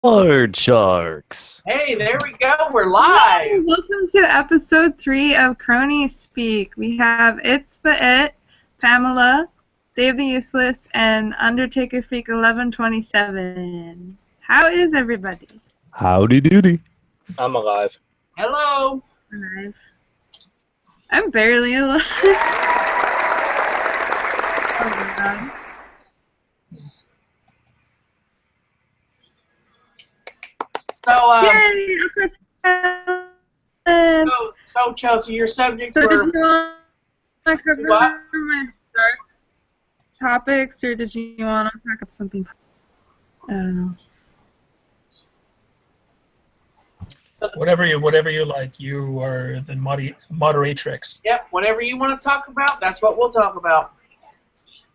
Hard Sharks. Hey, there we go. We're live. Welcome to episode 3 of Cronies Speak. We have It's the It, Pamela, Dave the Useless, and Undertaker Freak 1127. How is everybody? Howdy doody. I'm alive. Hello. Alive. I'm barely alive. Oh my god. So, Yay! so Chelsea, your subjects So were did you want to cover what? my dark topics, or did you want to talk about something? I don't know. Whatever you like. You are the moderatrix. Yep, whatever you want to talk about, that's what we'll talk about.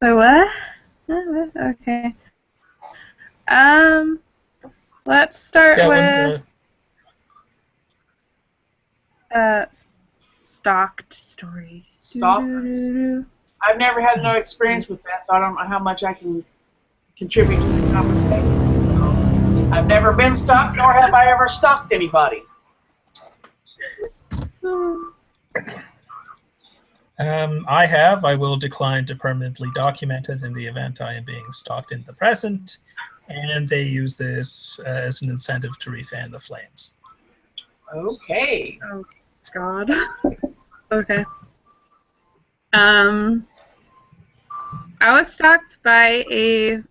So what? Okay. Let's start with stalked stories. Stalkers. I've never had no experience with that, so I don't know how much I can contribute to the conversation. I've never been stalked, nor have I ever stalked anybody. I will decline to permanently document it in the event I am being stalked in the present, and they use this as an incentive to refan the flames. Okay. Oh God. Okay. I was stalked by a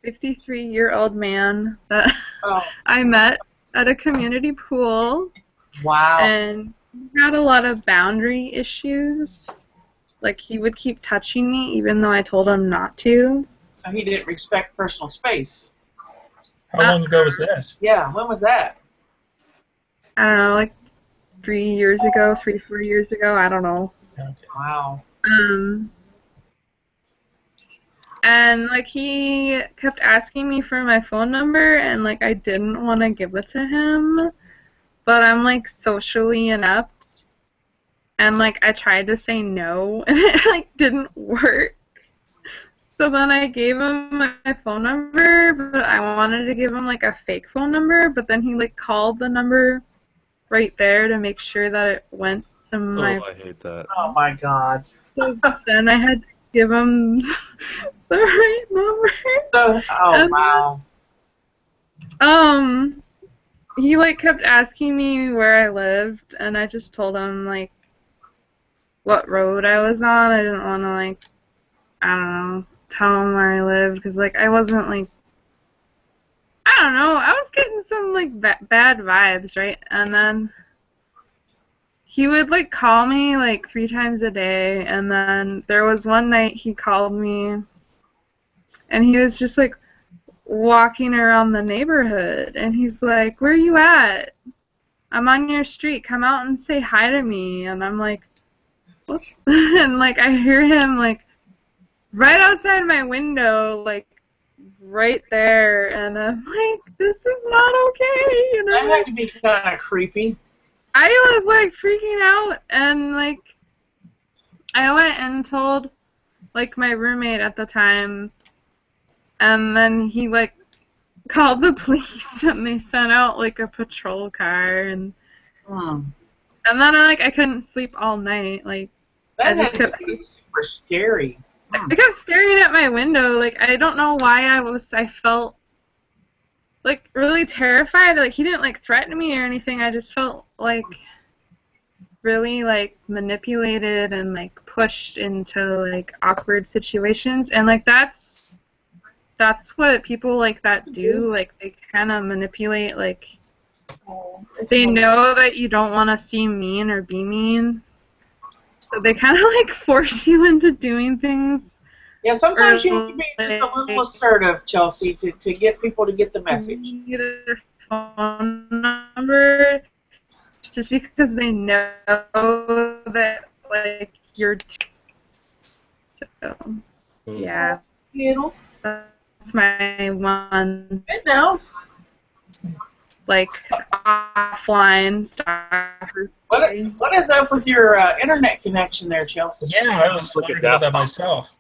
53-year-old man that I met at a community pool. Wow. And he had a lot of boundary issues. Like, he would keep touching me even though I told him not to. So he didn't respect personal space. How long ago was this? Yeah, when was that? I don't know, like 4 years ago, I don't know. Okay. Wow. And, like, he kept asking me for my phone number, and, like, I didn't want to give it to him. But I'm, like, socially inept. And, like, I tried to say no, and it, like, didn't work. So then I gave him my phone number, but I wanted to give him, like, a fake phone number. But then he, like, called the number right there to make sure that it went to my... Oh, I hate that. Oh, my God. So then I had to give him the right number. So, And wow. he, like, kept asking me where I lived, and I just told him, like, what road I was on. I didn't want to, like, I don't know, tell him where I lived, because, like, I wasn't, like, I don't know, I was getting some, like, bad vibes, right? And then he would, like, call me, like, 3 times a day, and then there was one night he called me, and he was just, like, walking around the neighborhood, and he's like, where are you at? I'm on your street, come out and say hi to me. And I'm like, what? And, like, I hear him, like, right outside my window, like, right there, and I'm like, this is not okay, you know? That had to be kind of creepy. I was, like, freaking out, and, like, I went and told, like, my roommate at the time, and then he, like, called the police, and they sent out, like, a patrol car, and then, I couldn't sleep all night, like, that had to be super scary. I kept staring at my window, like, I don't know why I felt, like, really terrified. Like, he didn't, like, threaten me or anything. I just felt, like, really, like, manipulated and, like, pushed into, like, awkward situations. And, like, that's what people like that do. Like, they kind of manipulate, like, they know that you don't want to seem mean or be mean. So they kind of, like, force you into doing things. Yeah, sometimes you need to be just a little assertive, Chelsea, to get people to get the message. Get a phone number just because they know that, like, you're... So, yeah. That's my one... Good now. Like, offline stuff. What is up with your internet connection there, Chelsea? Yeah, I was wondering about that myself.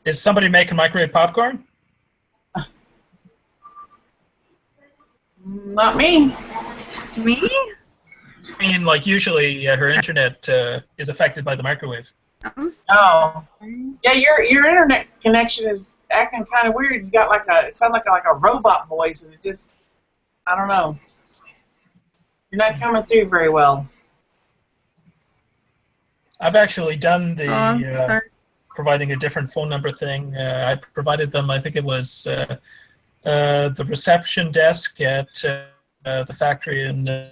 Is somebody making microwave popcorn? Not me. Me? I mean, like usually her internet is affected by the microwave. Oh. Yeah, your internet connection is acting kind of weird. You got it sounds like a robot voice, and it just, I don't know. You're not coming through very well. I've actually done the sorry. providing a different phone number thing. I provided them, I think it was the reception desk at the factory in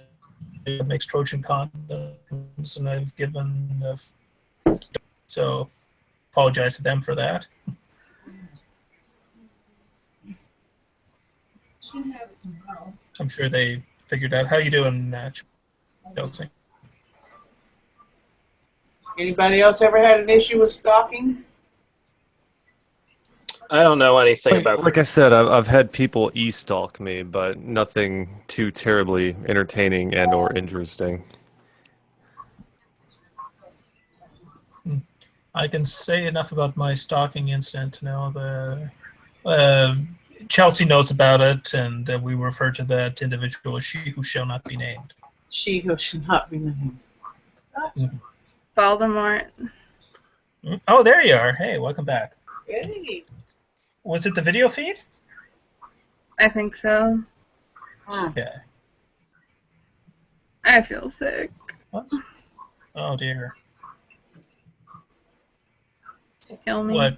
makes Trojan condoms, and I've given so apologize to them for that. I'm sure they figured out. How you doing, Chelsea? Anybody else ever had an issue with stalking? I don't know anything about. Like I said, I've had people e-stalk me, but nothing too terribly entertaining and or interesting. I can say enough about my stalking incident to know Chelsea knows about it, and we refer to that individual as she who shall not be named. She who should not be named. Voldemort. Oh, there you are. Hey, welcome back. Hey. Was it the video feed? I think so. Okay. I feel sick. What? Oh dear. Kill me. What?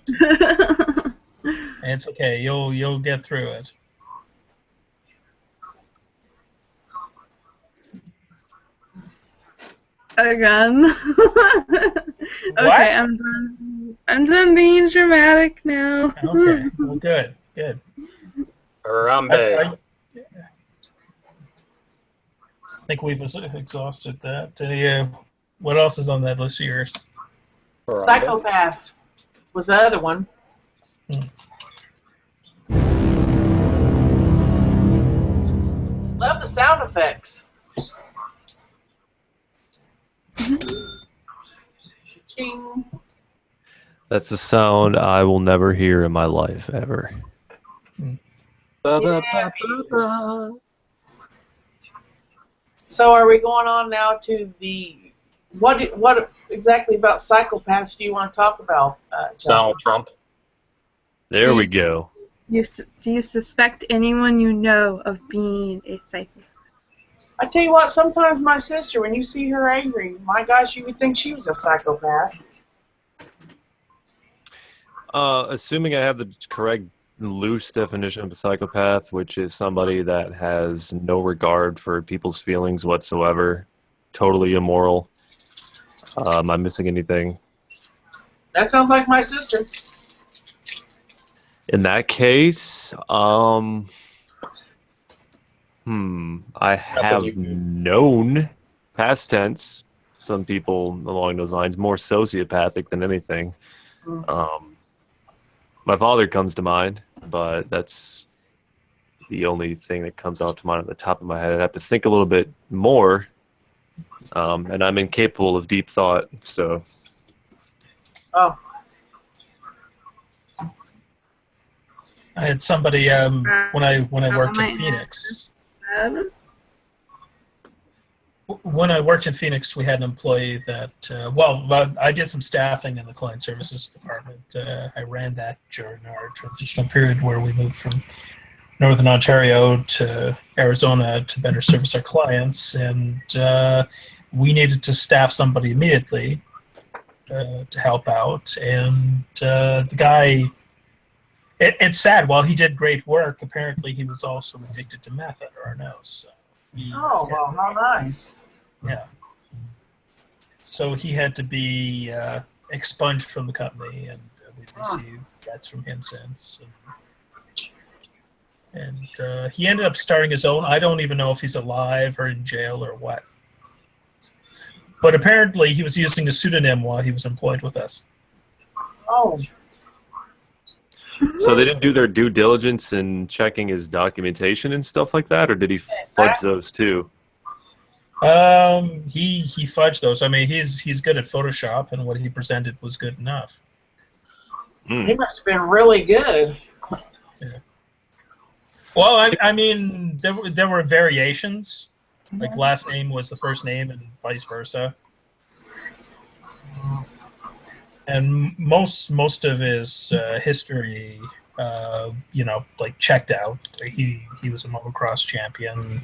It's okay. You'll get through it. Again. Okay, I'm done. I'm done being dramatic now. Okay. Well, good. Good. Harambe. I think we've exhausted that. What else is on that list of yours? Psychopaths was the other one. Love the sound effects. Ching. That's a sound I will never hear in my life, ever. So are we going on now to the what exactly about psychopaths do you want to talk about, Chelsea? Donald Trump. There we go. Do you suspect anyone you know of being a psychopath? I tell you what, sometimes my sister, when you see her angry, my gosh, you would think she was a psychopath. Assuming I have the correct loose definition of a psychopath, which is somebody that has no regard for people's feelings whatsoever, totally immoral. Am I missing anything? That sounds like my sister. In that case, I have known, past tense, some people along those lines, more sociopathic than anything. My father comes to mind, but that's the only thing that comes out to mind at the top of my head. I'd have to think a little bit more, and I'm incapable of deep thought, so... Oh. I had somebody when I worked in Phoenix. When I worked in Phoenix, we had an employee that I did some staffing in the client services department. I ran that during our transitional period where we moved from Northern Ontario to Arizona to better service our clients, and we needed to staff somebody immediately to help out. And the guy. It's sad. While he did great work, apparently he was also addicted to meth under our nose. So well, how nice. Yeah. So he had to be expunged from the company, and we've received threats from him since. And he ended up starting his own. I don't even know if he's alive or in jail or what. But apparently he was using a pseudonym while he was employed with us. Oh. So they didn't do their due diligence in checking his documentation and stuff like that, or did he fudge those too? He fudged those. I mean, he's good at Photoshop, and what he presented was good enough. He must have been really good. Yeah. Well, I mean, there were variations. Like last name was the first name, and vice versa. And most of his history, like checked out. He was a motocross champion.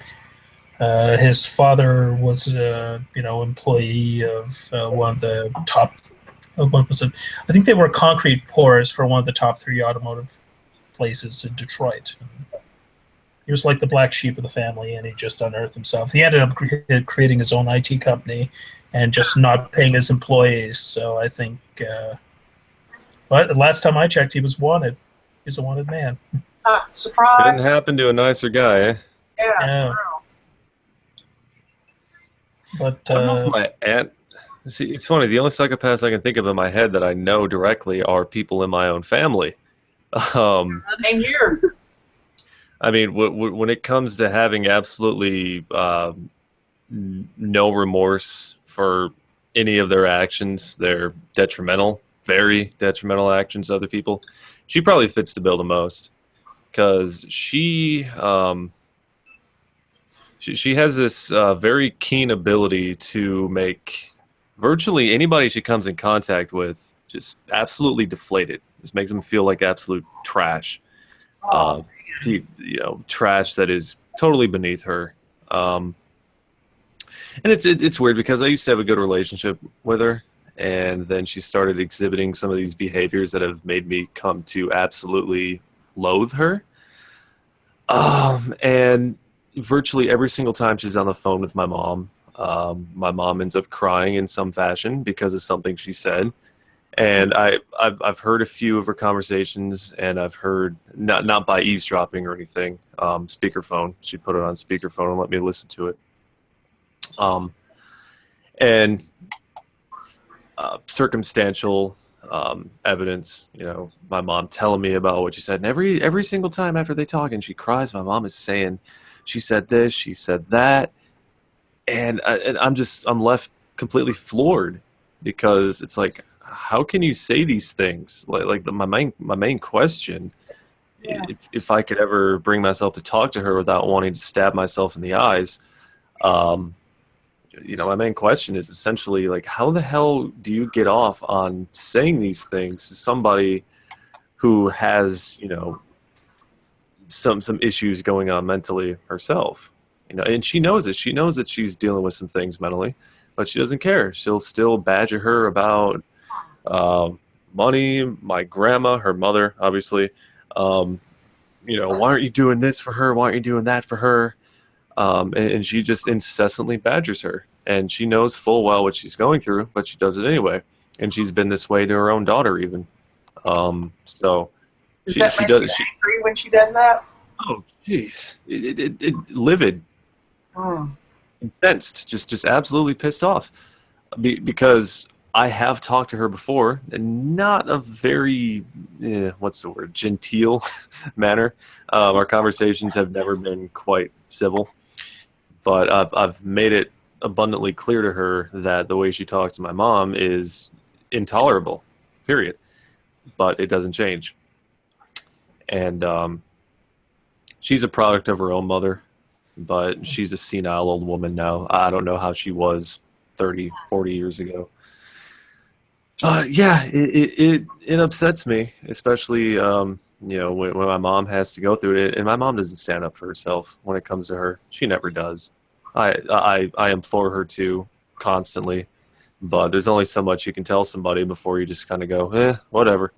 His father was employee of one of the top. What was it? I think they were concrete pourers for one of the top 3 automotive places in Detroit. He was like the black sheep of the family, and he just unearthed himself. He ended up creating his own IT company and just not paying his employees. So I think, but the last time I checked, he was wanted. He's a wanted man. Surprise! Couldn't happen to a nicer guy, eh? Yeah. But I don't know if my aunt. See, it's funny. The only psychopaths I can think of in my head that I know directly are people in my own family. Same here. I mean, when it comes to having absolutely no remorse for any of their actions, they're detrimental, very detrimental actions to other people. She probably fits the bill the most because she has this very keen ability to make virtually anybody she comes in contact with just absolutely deflated. Just makes them feel like absolute trash. Trash that is totally beneath her. And it's weird because I used to have a good relationship with her, and then she started exhibiting some of these behaviors that have made me come to absolutely loathe her. And virtually every single time she's on the phone with my mom ends up crying in some fashion because of something she said. And I've heard a few of her conversations, and I've heard not by eavesdropping or anything. Speakerphone. She put it on speakerphone and let me listen to it. And circumstantial evidence. My mom telling me about what she said, and every single time after they talk and she cries, my mom is saying, "She said this, she said that," and I'm left completely floored because it's like, how can you say these things? My main question, if I could ever bring myself to talk to her without wanting to stab myself in the eyes, my main question is essentially like, how the hell do you get off on saying these things to somebody who has some issues going on mentally herself? And she knows it. She knows that she's dealing with some things mentally, but she doesn't care. She'll still badger her about money, my grandma, her mother, obviously. Why aren't you doing this for her? Why aren't you doing that for her? And she just incessantly badgers her. And she knows full well what she's going through, but she does it anyway. And she's been this way to her own daughter even. So she does. Angry when she does that? Oh, jeez. It livid. Incensed. Just absolutely pissed off. Because I have talked to her before, and not a very, genteel manner. Our conversations have never been quite civil, but I've made it abundantly clear to her that the way she talks to my mom is intolerable, period. But it doesn't change. And she's a product of her own mother, but she's a senile old woman now. I don't know how she was 30, 40 years ago. It upsets me, especially when my mom has to go through it, and my mom doesn't stand up for herself when it comes to her. She never does. I implore her to constantly, but there's only so much you can tell somebody before you just kind of go, whatever.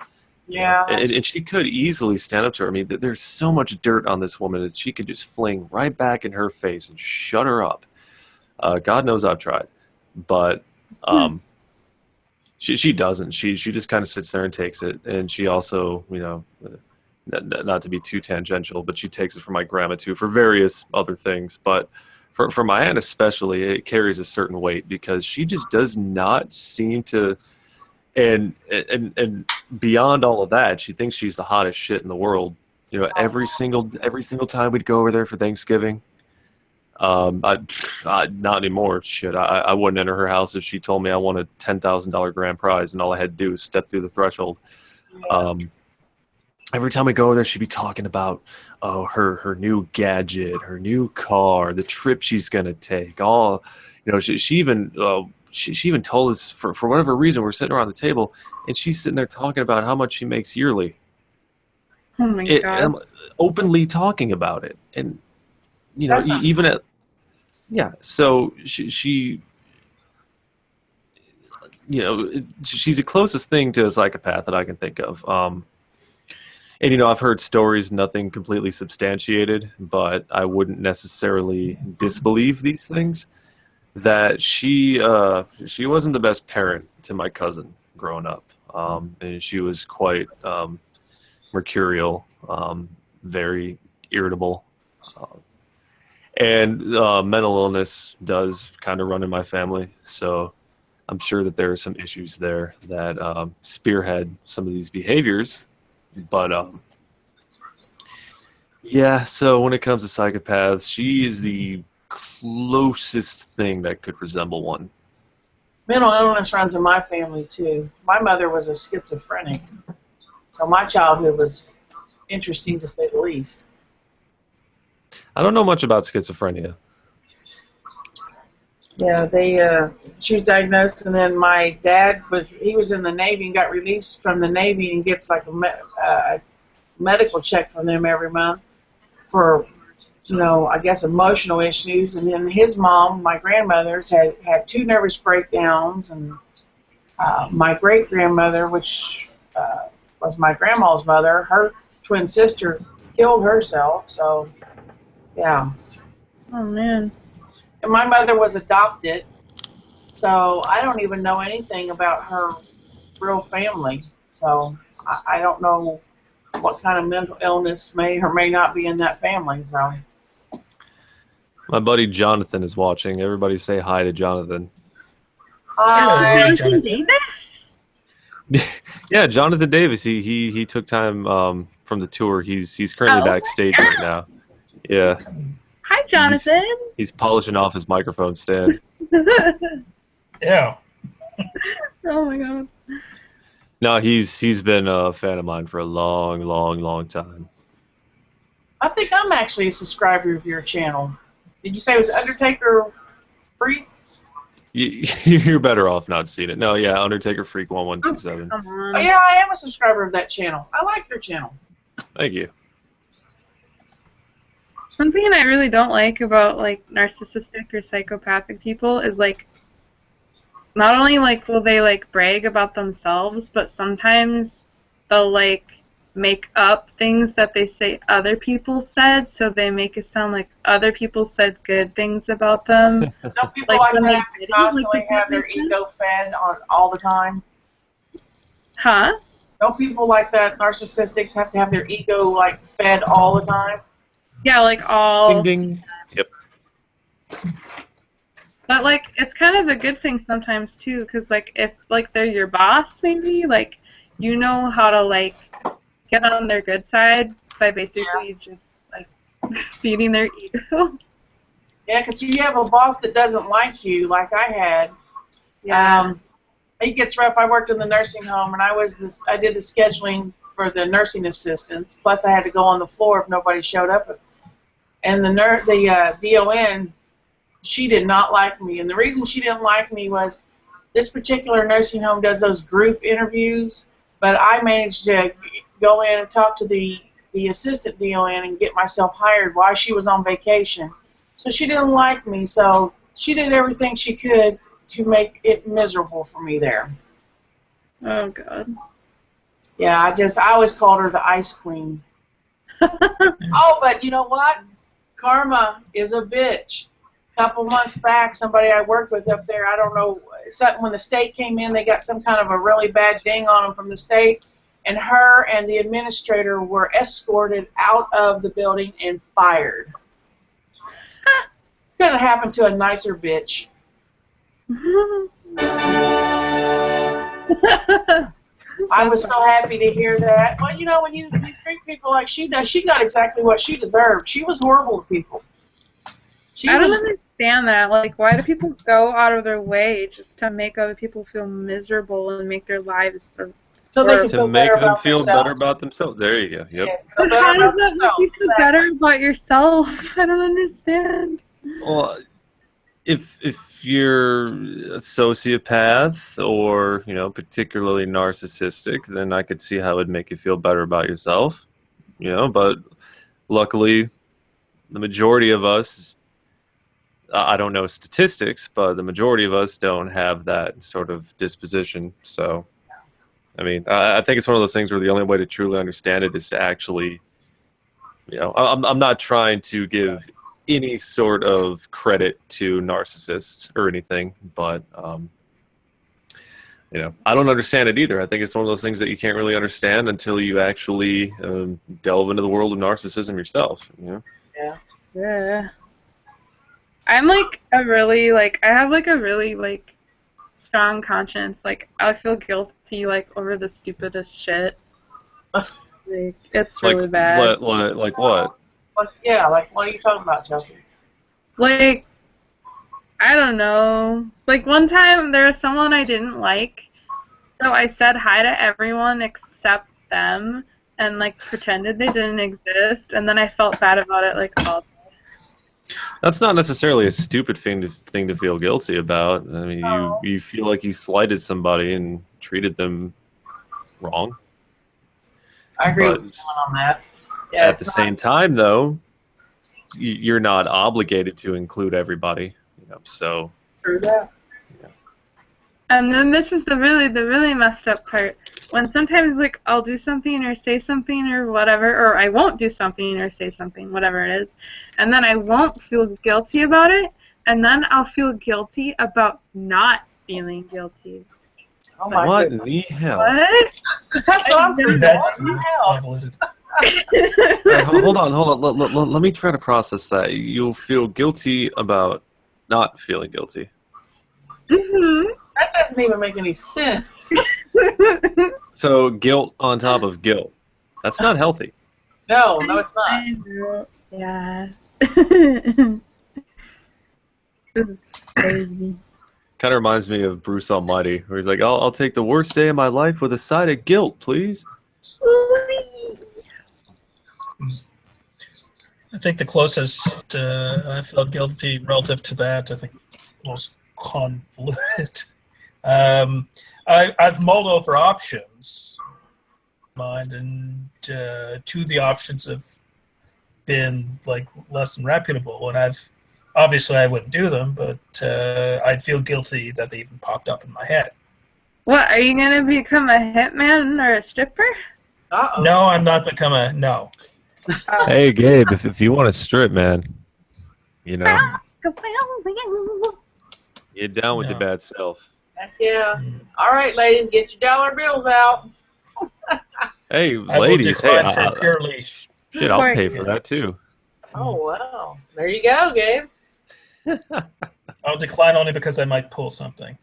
Yeah. And she could easily stand up to her. I mean, there's so much dirt on this woman that she could just fling right back in her face and shut her up. God knows I've tried, but She doesn't. She just kind of sits there and takes it. And she also, not to be too tangential, but she takes it from my grandma too for various other things. But for my aunt especially, it carries a certain weight because she just does not seem to. And beyond all of that, she thinks she's the hottest shit in the world. Every single time we'd go over there for Thanksgiving. Not anymore. Shit, I wouldn't enter her house if she told me I won a $10,000 grand prize and all I had to do was step through the threshold. every time we go there, she'd be talking about her new gadget, her new car, the trip she's gonna take. All she even told us for whatever reason we're sitting around the table and she's sitting there talking about how much she makes yearly. Oh my God. Openly talking about it, and That's not even at yeah. So she she's the closest thing to a psychopath that I can think of. And I've heard stories, nothing completely substantiated, but I wouldn't necessarily disbelieve these things. That she wasn't the best parent to my cousin growing up, and she was quite mercurial, very irritable, and mental illness does kind of run in my family. So I'm sure that there are some issues there that spearhead some of these behaviors. But yeah, so when it comes to psychopaths, she is the closest thing that could resemble one. mental illness runs in my family too. My mother was a schizophrenic, so my childhood was interesting to say the least. I don't know much about schizophrenia. Yeah, she was diagnosed, and then my dad was in the Navy and got released from the Navy and gets like a medical check from them every month for, I guess emotional issues. And then his mom, my grandmother's, had 2 nervous breakdowns, and my great grandmother, which was my grandma's mother, her twin sister killed herself. So, yeah. Oh man. And my mother was adopted, so I don't even know anything about her real family. So I don't know what kind of mental illness may or may not be in that family. So My buddy Jonathan is watching. Everybody say hi to Jonathan. Hello, Jonathan Jonathan. Davis? Yeah, Jonathan Davis. He took time from the tour. He's currently backstage right now. Yeah. Hi, Jonathan. He's polishing off his microphone stand. Yeah. Oh my God. No, he's been a fan of mine for a long, long, long time. I think I'm actually a subscriber of your channel. Did you say it was Undertaker Freak? You're better off not seeing it. No, yeah, Undertaker Freak 1127. Come on. Oh yeah, I am a subscriber of that channel. I like your channel. Thank you. One thing I really don't like about like narcissistic or psychopathic people is like not only like will they like brag about themselves, but sometimes they'll like make up things that they say other people said, so they make it sound like other people said good things about them. Don't people Like like when they that did it, constantly like, have their ego fed on all the time? Huh? Don't people like that narcissistics have to have their ego like fed all the time? Yeah, like all. Ding ding. Yep. But like it's kind of a good thing sometimes too, because like if like they're your boss, maybe like you know how to like get on their good side by basically just like feeding their ego. Yeah, because you have a boss that doesn't like you, like I had. Yeah. It gets rough. I worked in the nursing home, and I did the scheduling for the nursing assistants. Plus, I had to go on the floor if nobody showed up. And the DON, she did not like me, and the reason she didn't like me was this particular nursing home does those group interviews, but I managed to go in and talk to the assistant DON and get myself hired while she was on vacation. So she didn't like me, so she did everything she could to make it miserable for me there. Oh God. Yeah, I always called her the Ice Queen. Oh, but you know what? Karma is a bitch. A couple months back, somebody I worked with up there, I don't know, something when the state came in, they got some kind of a really bad ding on them from the state, and her and the administrator were escorted out of the building and fired. Couldn't happen to a nicer bitch. I was so happy to hear that. Well, when you treat people like she does, she got exactly what she deserved. She was horrible to people. I don't understand that. Like, why do people go out of their way just to make other people feel miserable and make their lives So they Or can To feel make better them about feel better themselves. about themselves. There you go. Yep. Yeah, feel But better how does about that make you themselves. feel better about yourself? I don't understand. Well, if you're a sociopath or particularly narcissistic, then I could see how it would make you feel better about yourself. But luckily, the majority of us, I don't know statistics, but the majority of us don't have that sort of disposition. So, I mean, I think it's one of those things where the only way to truly understand it is to actually, I'm not trying to give any sort of credit to narcissists or anything, but, I don't understand it either. I think it's one of those things that you can't really understand until you actually delve into the world of narcissism yourself. Yeah. Yeah. I'm like a really I have like a really strong conscience. Like I feel guilty over the stupidest shit. Like it's Like really bad. like what? Like what are you talking about, Chelsea? Like I don't know. Like one time there was someone I didn't like, so I said hi to everyone except them and pretended they didn't exist, and then I felt bad about it all day. That's not necessarily a stupid thing to feel guilty about. I mean, you feel like you slighted somebody and treated them wrong. I agree But with you on that. Yeah, at the same time, though, you're not obligated to include everybody. So true that. And then this is the really messed up part. When sometimes I'll do something or say something or whatever, or I won't do something or say something, whatever it is, and then I won't feel guilty about it, and then I'll feel guilty about not feeling guilty. Oh my what goodness. in the hell? What? That's what I'm thinking. That's What the hell? convoluted. All right, hold on. Let me try to process that. You'll feel guilty about not feeling guilty. Mhm. That doesn't even make any sense. So guilt on top of guilt. That's not healthy. No, it's not. I know. Yeah. This is crazy. Kind of reminds me of Bruce Almighty, where he's like, I'll take the worst day of my life with a side of guilt, please. I think the closest I felt guilty relative to that, I think most convoluted. I've mulled over options, mind, and two of the options have been less than reputable, and obviously I wouldn't do them, but I'd feel guilty that they even popped up in my head. What, are you gonna become a hitman or a stripper? Uh-oh. No, I'm not no. Hey, Gabe, if you want to strip, man, get down with your bad self. Heck yeah. All right, ladies, get your dollar bills out. Hey, I will ladies, hey, decline for purely. shit, I'll pay for that too. Oh, wow. There you go, Gabe. I'll decline only because I might pull something.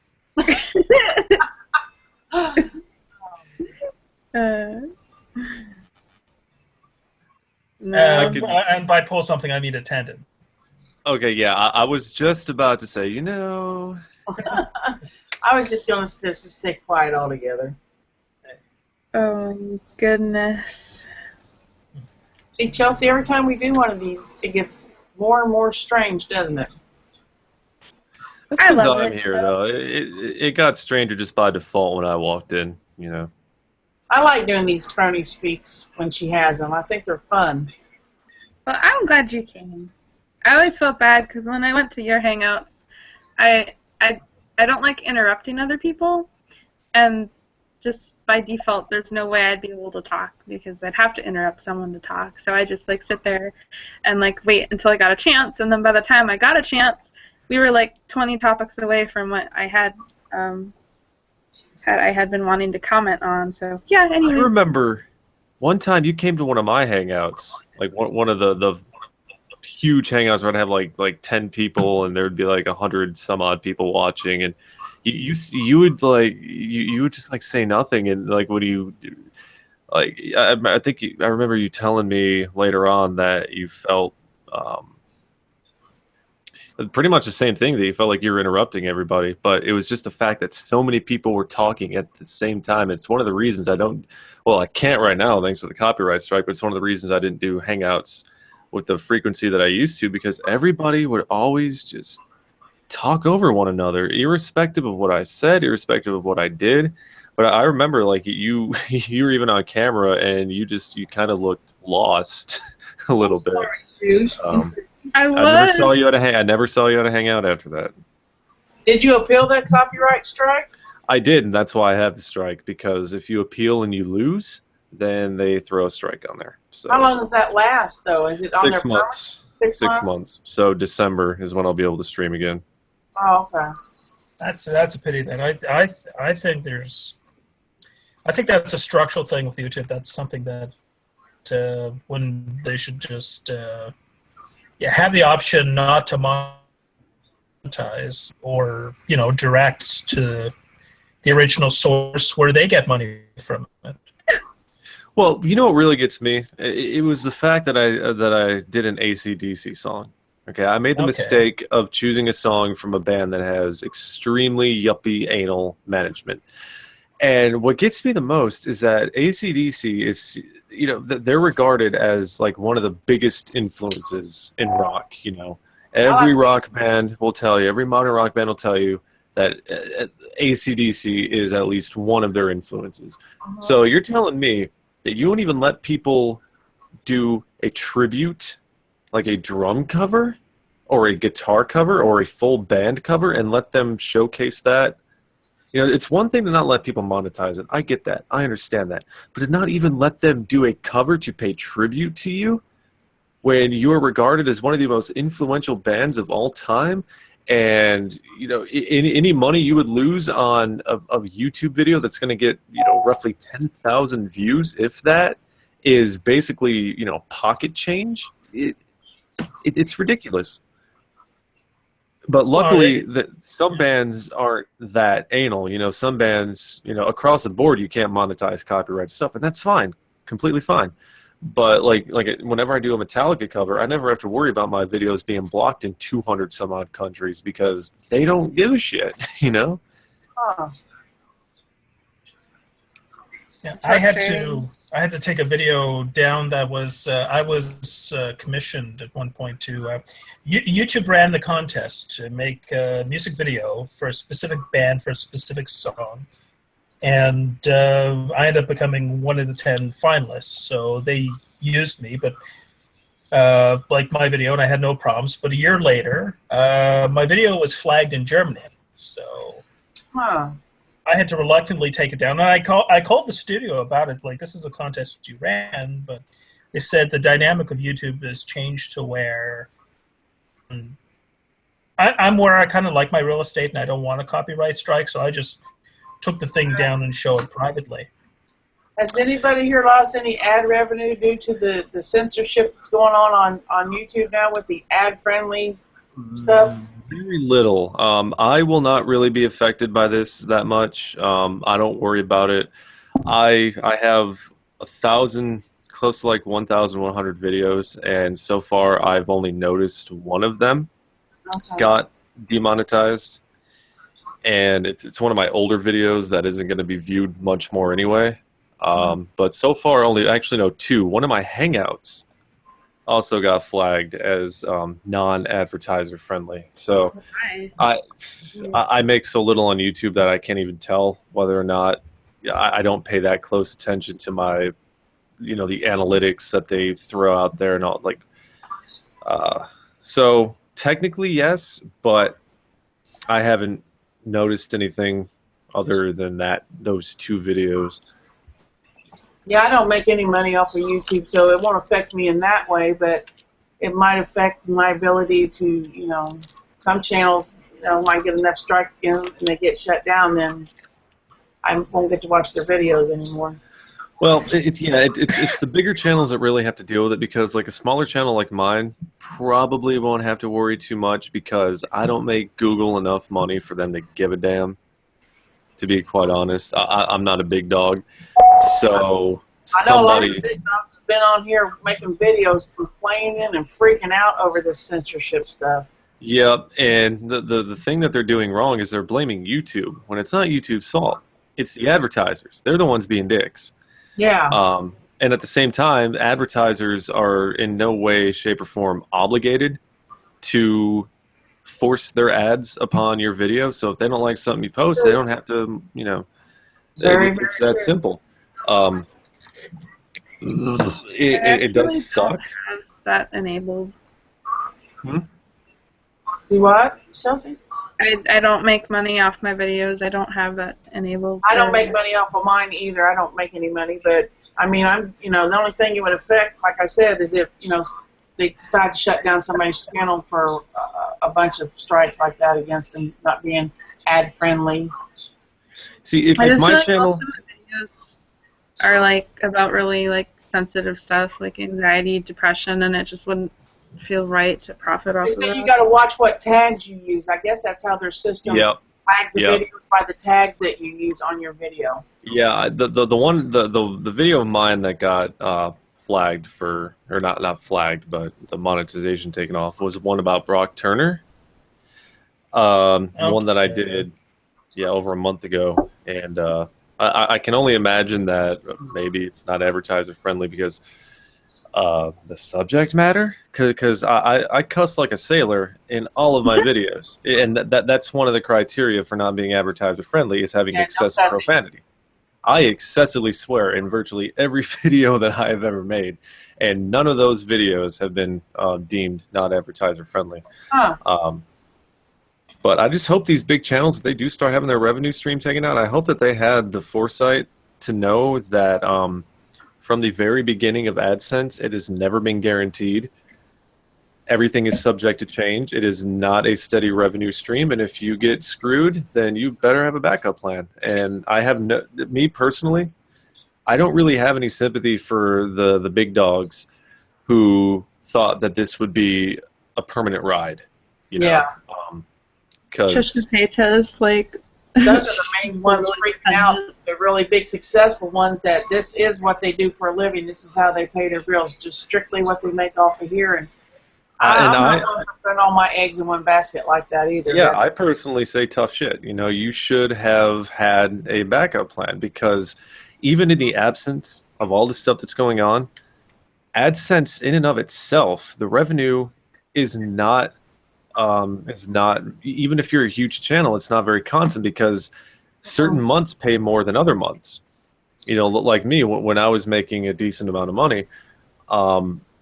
No. And by pull something, I mean attendant. Okay, yeah, I was just about to say, I was just going to just stay quiet altogether. Oh, goodness. See, Chelsea, every time we do one of these, it gets more and more strange, doesn't it? That's I because love I'm it, here, though. It got stranger just by default when I walked in, I like doing these Cronies Speaks when she has them. I think they're fun. Well, I'm glad you came. I always felt bad because when I went to your hangouts, I don't like interrupting other people, and just by default, there's no way I'd be able to talk because I'd have to interrupt someone to talk. So I just sit there and wait until I got a chance, and then by the time I got a chance, we were 20 topics away from what I had been wanting to comment on. So yeah. I Anyway. remember one time you came to one of my hangouts, one of the huge hangouts where I'd have like 10 people and there would be 100 some odd people watching, and you would you would just say nothing, and what do you do? I think I remember you telling me later on that you felt Pretty much the same thing, that you felt like you were interrupting everybody, but it was just the fact that so many people were talking at the same time. It's one of the reasons I can't right now thanks to the copyright strike, but it's one of the reasons I didn't do Hangouts with the frequency that I used to, because everybody would always just talk over one another, irrespective of what I said, irrespective of what I did. But I remember, like, you you were even on camera, and you kind of looked lost a little bit. I I was. never saw you at a hangout after that. Did you appeal that copyright strike? I did, and that's why I have the strike, because if you appeal and you lose, then they throw a strike on there. So How long does that last, though? Is it on 6 there months. permanent? 6 months. So December is when I'll be able to stream again. Oh, okay. That's a pity. Then I think that's a structural thing with YouTube. That's something that when they should just have the option not to monetize, or direct to the original source where they get money from it. Well, you know what really gets me? It was the fact that I did an AC/DC song. Okay, I made the mistake of choosing a song from a band that has extremely yuppie anal management. And what gets me the most is that AC/DC is, they're regarded as like one of the biggest influences in rock. Every rock band will tell you, every modern rock band will tell you that AC/DC is at least one of their influences. So you're telling me that you won't even let people do a tribute, like a drum cover or a guitar cover or a full band cover, and let them showcase that? It's one thing to not let people monetize it. I get that. I understand that. But to not even let them do a cover to pay tribute to you when you are regarded as one of the most influential bands of all time, and any money you would lose on a YouTube video that's going to get roughly 10,000 views, if that, is basically pocket change. It's ridiculous. But luckily, some bands aren't that anal. Some bands, across the board, you can't monetize copyright stuff, and that's fine, completely fine. But like whenever I do a Metallica cover, I never have to worry about my videos being blocked in 200 some odd countries, because they don't give a shit. Oh. Yeah, I had to take a video down that was I was commissioned at one point to YouTube ran the contest to make a music video for a specific band for a specific song, and I ended up becoming one of the 10 finalists. So they used me, but like my video, and I had no problems. But a year later, my video was flagged in Germany, so. Huh. I had to reluctantly take it down. And I called the studio about it, like, this is a contest you ran, but they said the dynamic of YouTube has changed to where I'm where I kind of like my real estate and I don't want a copyright strike, so I just took the thing down and showed it privately. Has anybody here lost any ad revenue due to the censorship that's going on YouTube now with the ad-friendly stuff? Very little. I will not really be affected by this that much. I don't worry about it. I have 1,000, close to like 1,100 videos, and so far I've only noticed one of them got demonetized, and it's one of my older videos that isn't going to be viewed much more anyway. But so far only, actually no, two. One of my Hangouts also got flagged as non-advertiser friendly. So I make so little on YouTube that I can't even tell whether or not. I don't pay that close attention to my, the analytics that they throw out there and all, like. So technically yes, but I haven't noticed anything other than those two videos. Yeah, I don't make any money off of YouTube, so it won't affect me in that way, but it might affect my ability to, some channels, might get enough strike in and they get shut down, then I won't get to watch their videos anymore. Well, it's the bigger channels that really have to deal with it, because like a smaller channel like mine probably won't have to worry too much, because I don't make Google enough money for them to give a damn, to be quite honest. I'm not a big dog. So I know a lot of the big dogs have been on here making videos complaining and freaking out over this censorship stuff. Yep, and the thing that they're doing wrong is they're blaming YouTube when it's not YouTube's fault. It's the advertisers. They're the ones being dicks. Yeah. And at the same time, advertisers are in no way, shape, or form obligated to force their ads upon your video. So if they don't like something you post, they don't have to, you know, it's that simple. It does suck. Have that enabled. Do what, Chelsea? I don't make money off my videos. I don't have that enabled. I don't make money off of mine either. I don't make any money, but I mean, the only thing it would affect, like I said, is if, they decide to shut down somebody's channel for a bunch of strikes like that against them not being ad friendly. See, if my channel, most of the videos are like about really like sensitive stuff, like anxiety, depression, and it just wouldn't feel right to profit off of Then that. you got to watch what tags you use. I guess that's how their system flags the videos by the tags that you use on your video. Yeah, the video of mine that got flagged for, or not flagged, but the monetization taken off was one about Brock Turner. One that I did, over a month ago, and I can only imagine that maybe it's not advertiser friendly because the subject matter, because I cuss like a sailor in all of my videos, and that's one of the criteria for not being advertiser friendly is having excessive profanity. I excessively swear in virtually every video that I have ever made, and none of those videos have been deemed not advertiser friendly. But I just hope these big channels, if they do start having their revenue stream taken out, I hope that they had the foresight to know that from the very beginning of AdSense, it has never been guaranteed. Everything is subject to change. It is not a steady revenue stream, and if you get screwed, then you better have a backup plan. And I have me personally, I don't really have any sympathy for the big dogs who thought that this would be a permanent ride. Just the pages, like those are the main ones freaking out. The really big successful ones that this is what they do for a living. This is how they pay their bills. Just strictly what they make off of here. And I'm not going to put all my eggs in one basket like that either. Yeah, I personally say tough shit. You should have had a backup plan, because even in the absence of all the stuff that's going on, AdSense in and of itself, the revenue is not even if you're a huge channel, it's not very constant, because certain months pay more than other months. Like me, when I was making a decent amount of money,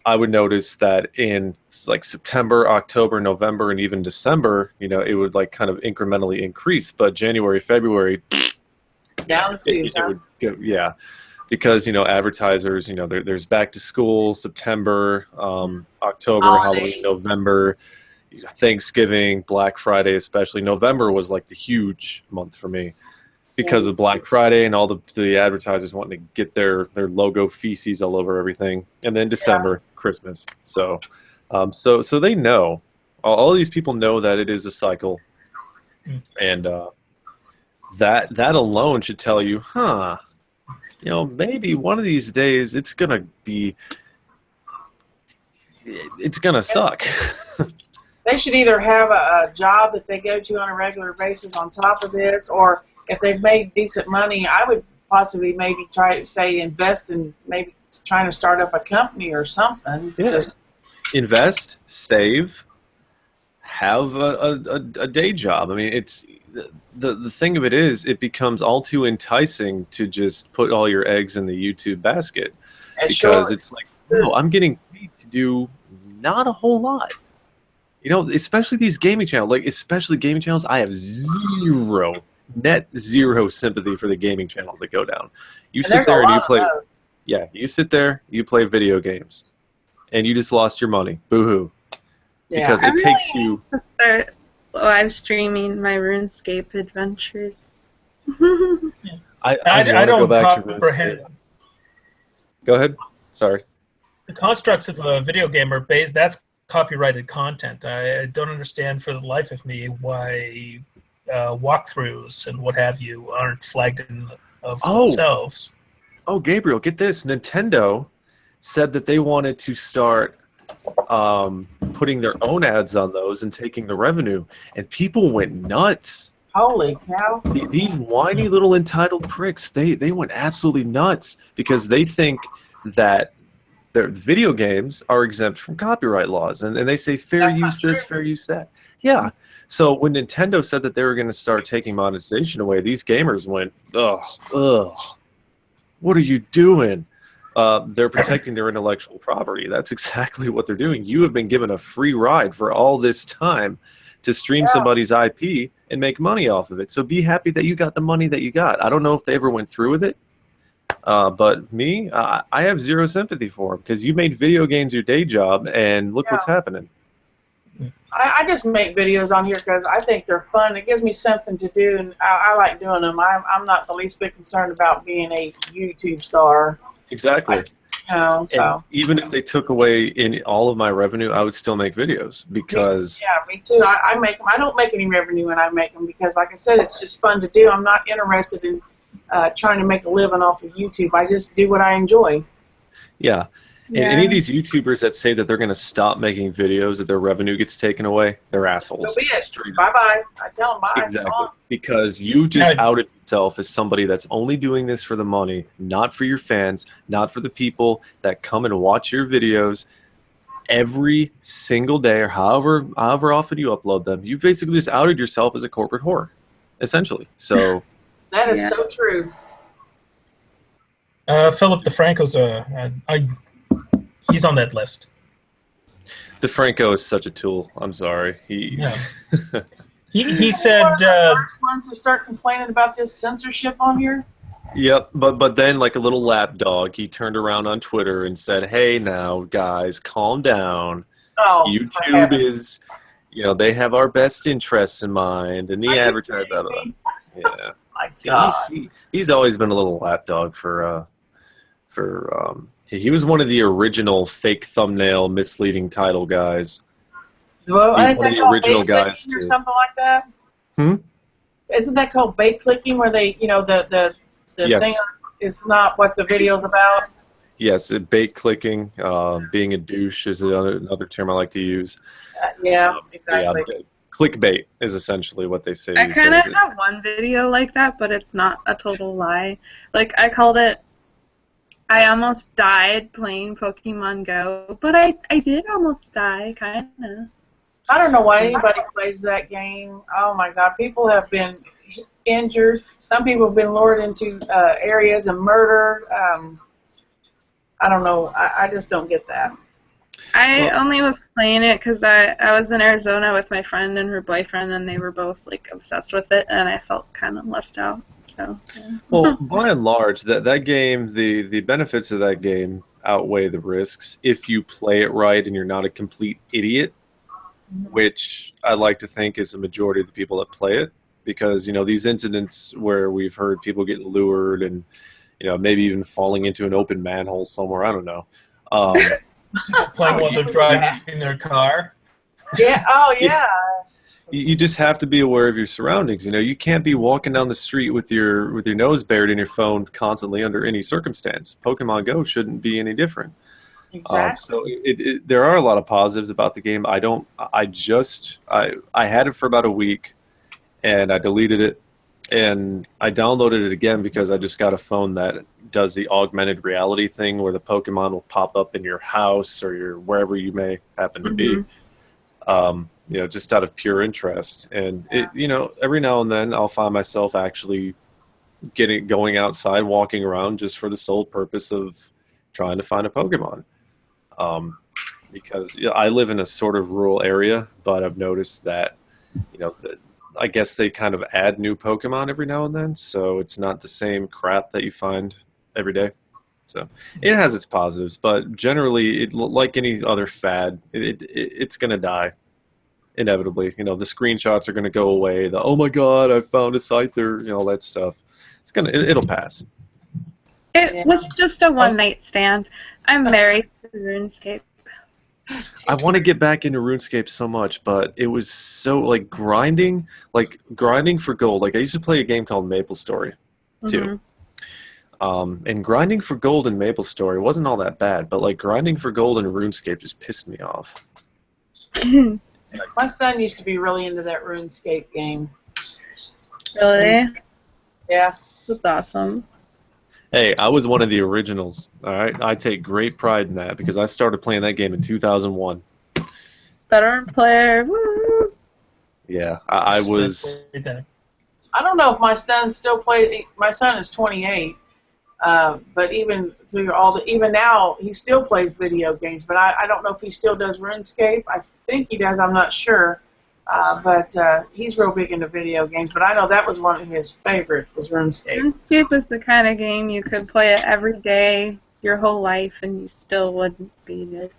I would notice that in like September, October, November, and even December, it would like kind of incrementally increase. But January, February, down to because advertisers, there's back to school, September, October, Halloween, November, Thanksgiving, Black Friday, especially. November was like the huge month for me because of Black Friday and all the advertisers wanting to get their logo feces all over everything. And then December, Christmas. So so they know. All these people know that it is a cycle. And that alone should tell you, maybe one of these days it's going to suck. They should either have a job that they go to on a regular basis on top of this, or if they've made decent money, I would possibly maybe try to say invest in maybe trying to start up a company or something. Yeah. Just invest, save, have a day job. I mean, it's the thing of it is, it becomes all too enticing to just put all your eggs in the YouTube basket, because it's like, no, I'm getting paid to do not a whole lot. Especially these gaming channels, especially gaming channels, I have net zero sympathy for the gaming channels that go down. You sit there and you play, you sit there, you play video games, and you just lost your money. Boo-hoo. Because it takes you to start live streaming my RuneScape adventures. I don't comprehend. Go ahead. Sorry. The constructs of a video game are based. That's copyrighted content. I don't understand for the life of me why walkthroughs and what have you aren't flagged in of themselves. Oh, Gabriel, get this. Nintendo said that they wanted to start putting their own ads on those and taking the revenue, and people went nuts. Holy cow. These whiny little entitled pricks, they went absolutely nuts because they think that their video games are exempt from copyright laws, and they say fair That's not use this, true. fair use that. Yeah. So when Nintendo said that they were going to start taking monetization away, these gamers went, ugh, what are you doing? They're protecting their intellectual property. That's exactly what they're doing. You have been given a free ride for all this time to stream somebody's IP and make money off of it. So be happy that you got the money that you got. I don't know if they ever went through with it. But me, I have zero sympathy for them because you made video games your day job, and look what's happening. I just make videos on here because I think they're fun. It gives me something to do, and I like doing them. I'm not the least bit concerned about being a YouTube star. Exactly. So. And even if they took away all of my revenue, I would still make videos because... Me too. I make them. I don't make any revenue when I make them because, like I said, it's just fun to do. I'm not interested in trying to make a living off of YouTube. I just do what I enjoy. Yeah. And any of these YouTubers that say that they're going to stop making videos if their revenue gets taken away, they're assholes. So be it. Bye-bye. I tell them bye. Exactly. Because you just outed yourself as somebody that's only doing this for the money, not for your fans, not for the people that come and watch your videos every single day or however often you upload them. You basically just outed yourself as a corporate whore, essentially. So that is so true. Philip DeFranco's he's on that list. DeFranco is such a tool. I'm sorry. He One said of the first ones to start complaining about this censorship on here. Yep, but then like a little lapdog, he turned around on Twitter and said, "Hey, now guys, calm down. Oh, YouTube is, they have our best interests in mind, and the advertiser." Yeah, my God. He's always been a little lapdog for. He was one of the original fake thumbnail misleading title guys. Well, he's one of the original guys or too. something like that. Isn't that called bait clicking, where they, the Yes. thing is not what the video's about? Yes, bait clicking, being a douche is another term I like to use. Exactly. Yeah, clickbait is essentially what they say. I kind of have one video like that, but it's not a total lie. Like, I called it, I almost died playing Pokemon Go, but I did almost die, kind of. I don't know why anybody plays that game. Oh my God, people have been injured. Some people have been lured into areas and murdered. I don't know. I just don't get that. I only was playing it because I was in Arizona with my friend and her boyfriend, and they were both like obsessed with it, and I felt kind of left out. So. Yeah. Well, by and large, that game, the benefits of that game outweigh the risks if you play it right and you're not a complete idiot, which I like to think is the majority of the people that play it. Because these incidents where we've heard people getting lured and maybe even falling into an open manhole somewhere, I don't know. Playing while they're driving their car. Yeah. Oh yeah. You just have to be aware of your surroundings. You can't be walking down the street with your nose buried in your phone constantly under any circumstance. Pokemon Go shouldn't be any different. Exactly. So there are a lot of positives about the game. I had it for about a week, and I deleted it, and I downloaded it again because I just got a phone that does the augmented reality thing where the Pokemon will pop up in your house or wherever you may happen to be. Just out of pure interest. And every now and then I'll find myself actually going outside, walking around just for the sole purpose of trying to find a Pokemon. Because I live in a sort of rural area, but I've noticed that, I guess they kind of add new Pokemon every now and then, so it's not the same crap that you find every day. So it has its positives, but generally, like any other fad, it's going to die. Inevitably, the screenshots are going to go away. Oh my God, I found a Scyther, all that stuff. It'll pass. It was just a one-night stand. I'm married to RuneScape. I want to get back into RuneScape so much, but it was so grinding for gold. Like I used to play a game called Maple Story, too. And grinding for gold in Maple Story wasn't all that bad, but grinding for gold in RuneScape just pissed me off. My son used to be really into that RuneScape game. Really? Yeah. That's awesome. Hey, I was one of the originals. All right, I take great pride in that because I started playing that game in 2001. Veteran player. Woo! Yeah, I was. I don't know if my son still plays. My son is 28, but even through even now, he still plays video games. But I don't know if he still does RuneScape. I think he does. I'm not sure. But he's real big into video games. But I know that was one of his favorites was RuneScape. RuneScape is the kind of game you could play it every day, your whole life, and you still wouldn't beat it.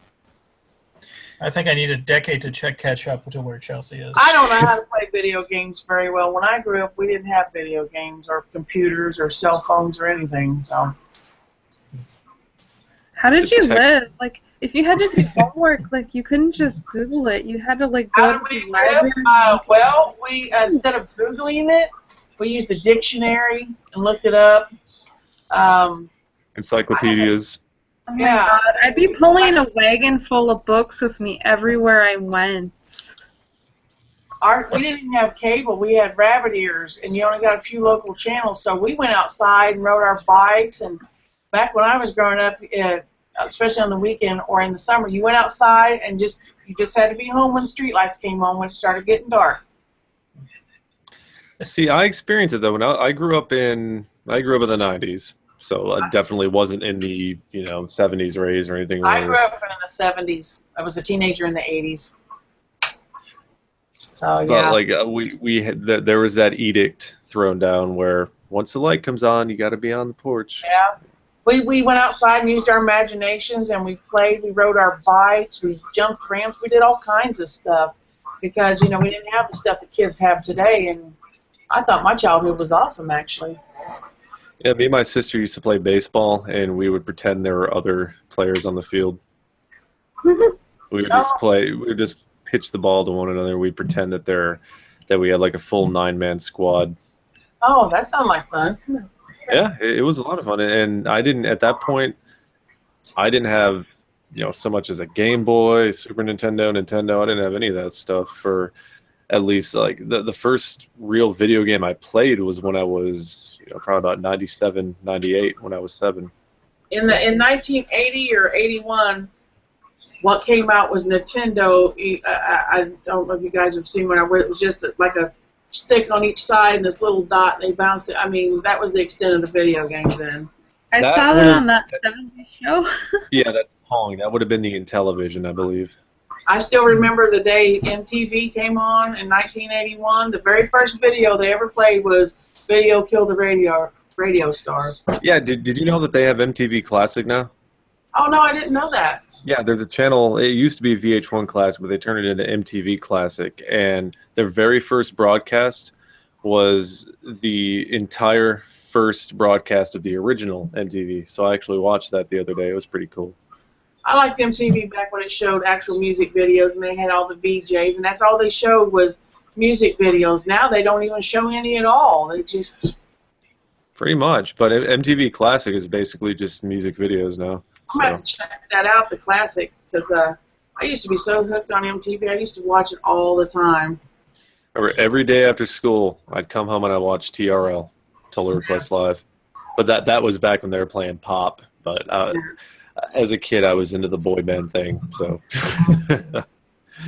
I think I need a decade to catch up to where Chelsea is. I don't know how to play video games very well. When I grew up, we didn't have video games or computers or cell phones or anything. So. How did you live? Like, if you had to do homework, like, you couldn't just Google it. You had to, like, go to the library. Well, we instead of Googling it, we used the dictionary and looked it up. Encyclopedias. Oh my God. I'd be pulling a wagon full of books with me everywhere I went. We didn't even have cable. We had rabbit ears, and you only got a few local channels. So we went outside and rode our bikes. And back when I was growing up, especially on the weekend or in the summer, you went outside and you just had to be home when the street lights came on when it started getting dark. See, I experienced it though. When I grew up in the 90s, so I definitely wasn't in the 70s raised or anything. I grew up in the 70s. I was a teenager in the 80s. So yeah. But like we had there was that edict thrown down where once the light comes on, you got to be on the porch. Yeah. We went outside and used our imaginations, and we played. We rode our bikes. We jumped ramps. We did all kinds of stuff because we didn't have the stuff the kids have today. And I thought my childhood was awesome, actually. Yeah, me and my sister used to play baseball, and we would pretend there were other players on the field. We would just pitch the ball to one another. We'd pretend that we had like a full 9-man squad. Oh, that sounds like fun. Yeah, it was a lot of fun, and at that point, I didn't have so much as a Game Boy, Super Nintendo. I didn't have any of that stuff for at least like the first real video game I played was when I was probably about 97, 98 when I was 7. In 1980 or 81, what came out was Nintendo. I don't know if you guys have seen it was just like a stick on each side and this little dot, and they bounced it. I mean, that was the extent of the video games then. I saw that on that 70s show. Yeah, that's Pong. That would have been the Intellivision, I believe. I still remember the day MTV came on in 1981. The very first video they ever played was Video Killed the Radio Star. Yeah, did you know that they have MTV Classic now? Oh, no, I didn't know that. Yeah, there's a channel. It used to be VH1 Classic, but they turned it into MTV Classic. And their very first broadcast was the entire first broadcast of the original MTV. So I actually watched that the other day. It was pretty cool. I liked MTV back when it showed actual music videos, and they had all the VJs, and that's all they showed was music videos. Now they don't even show any at all. They just... Pretty much, but MTV Classic is basically just music videos now. I'm going to have to check that out, the Classic, because I used to be so hooked on MTV. I used to watch it all the time. Every day after school, I'd come home and I'd watch TRL, Total Request Live. But that was back when they were playing pop. But as a kid, I was into the boy band thing. So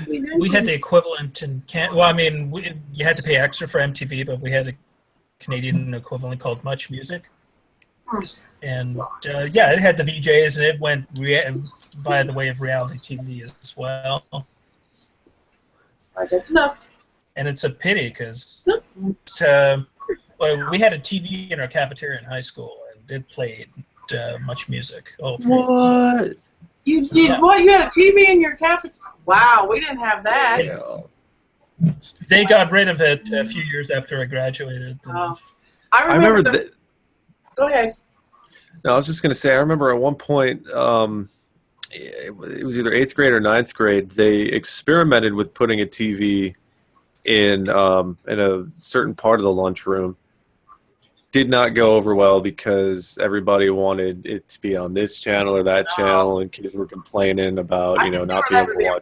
we had the equivalent in you had to pay extra for MTV, but we had a Canadian equivalent called Much Music. And it had the VJs, and it went via the way of reality TV as well. That's enough. And it's a pity because we had a TV in our cafeteria in high school, and it played Much Music. What? You did what? You had a TV in your cafeteria? Wow, we didn't have that. Yeah. They got rid of it a few years after I graduated. I remember that. Go ahead. No, I was just going to say, I remember at one point, it was either 8th grade or 9th grade, they experimented with putting a TV in a certain part of the lunchroom. Did not go over well because everybody wanted it to be on this channel or that channel, and kids were complaining about, not being able to watch.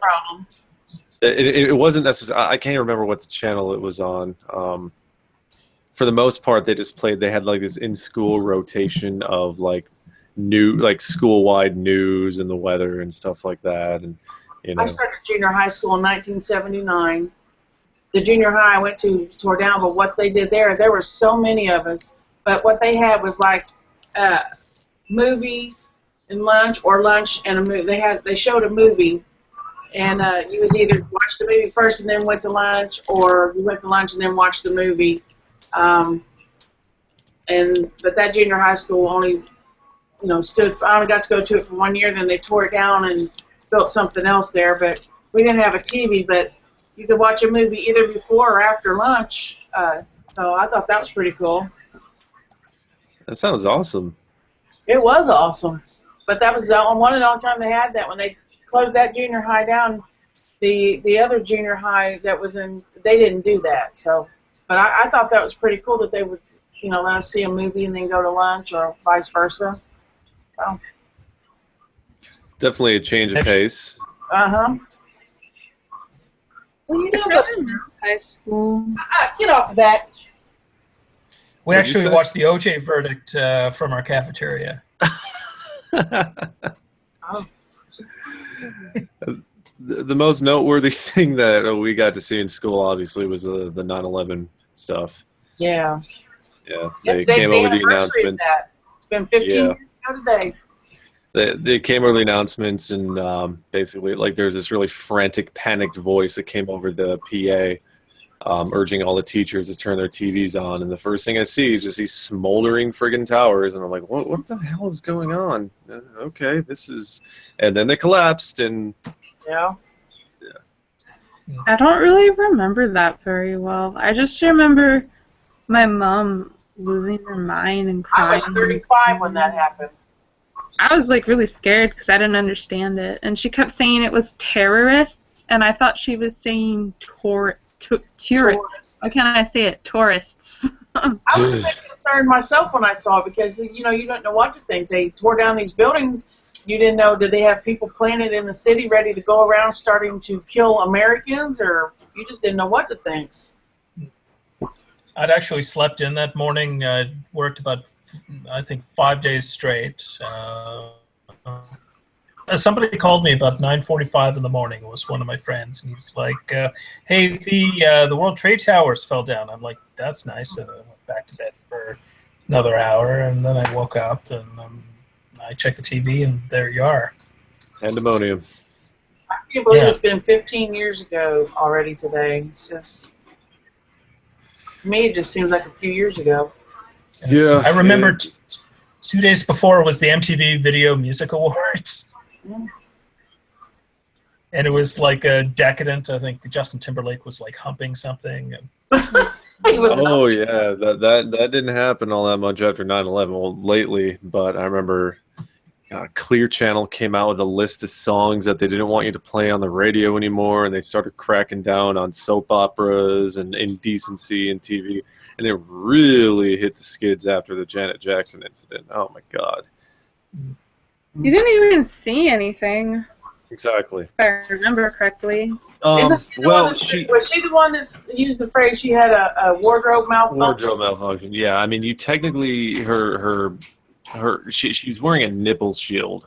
It wasn't necessarily. I can't remember what the channel it was on. For the most part, they just played. They had like this in-school rotation of like school-wide news and the weather and stuff like that. And I started junior high school in 1979. The junior high I went to tore down, but what they did there were so many of us. But what they had was like movie and lunch, or lunch and a movie. They showed a movie, and you was either watch the movie first and then went to lunch, or you went to lunch and then watched the movie. But that junior high school only, I only got to go to it for 1 year. Then they tore it down and built something else there. But we didn't have a TV, but you could watch a movie either before or after lunch. So I thought that was pretty cool. That sounds awesome. It was awesome. But that was the only time they had that. When they closed that junior high down, the other junior high that was they didn't do that. So, but I thought that was pretty cool that they would, let us see a movie and then go to lunch, or vice versa. So. Definitely a change of pace. Uh-huh. Well, high school. Get off of that. We actually watched the OJ verdict from our cafeteria. Oh. The most noteworthy thing that we got to see in school, obviously, was the 9/11 stuff. Yeah. Yeah, they came over the announcements. It's been 15 years ago today. They came over the announcements, and basically, like, there's this really frantic, panicked voice that came over the PA, urging all the teachers to turn their TVs on. And the first thing I see is just these smoldering friggin' towers, and I'm like, what the hell is going on? Okay, and then they collapsed, and yeah. I don't really remember that very well. I just remember my mom losing her mind and crying. I was 35 when that happened. I was like really scared because I didn't understand it, and she kept saying it was terrorists, and I thought she was saying tourists. Why can't I say it? Tourists. I was a bit concerned myself when I saw it, because you don't know what to think. They tore down these buildings. You didn't know, did they have people planted in the city ready to go around starting to kill Americans, or you just didn't know what to think. I'd actually slept in that morning. I worked about, I think, 5 days straight. Somebody called me about 9:45 in the morning. It was one of my friends, and he's like, "Hey, the World Trade Towers fell down." I'm like, "That's nice." And I went back to bed for another hour, and then I woke up and I checked the TV, and there you are. Pandemonium. I can't believe it's been 15 years ago already today. It's just, to me, it just seems like a few years ago. Yeah. I remember 2 days before was the MTV Video Music Awards. Yeah. And it was like a decadent. I think Justin Timberlake was like humping something. Oh yeah, that didn't happen all that much after 9/11. Well, lately, but I remember Clear Channel came out with a list of songs that they didn't want you to play on the radio anymore, and they started cracking down on soap operas and indecency in TV, and it really hit the skids after the Janet Jackson incident. Oh my God. You didn't even see anything. Exactly. If I remember correctly. Was she the one that used the phrase she had a wardrobe malfunction? Wardrobe malfunction. Yeah, I mean, you technically she's wearing a nipple shield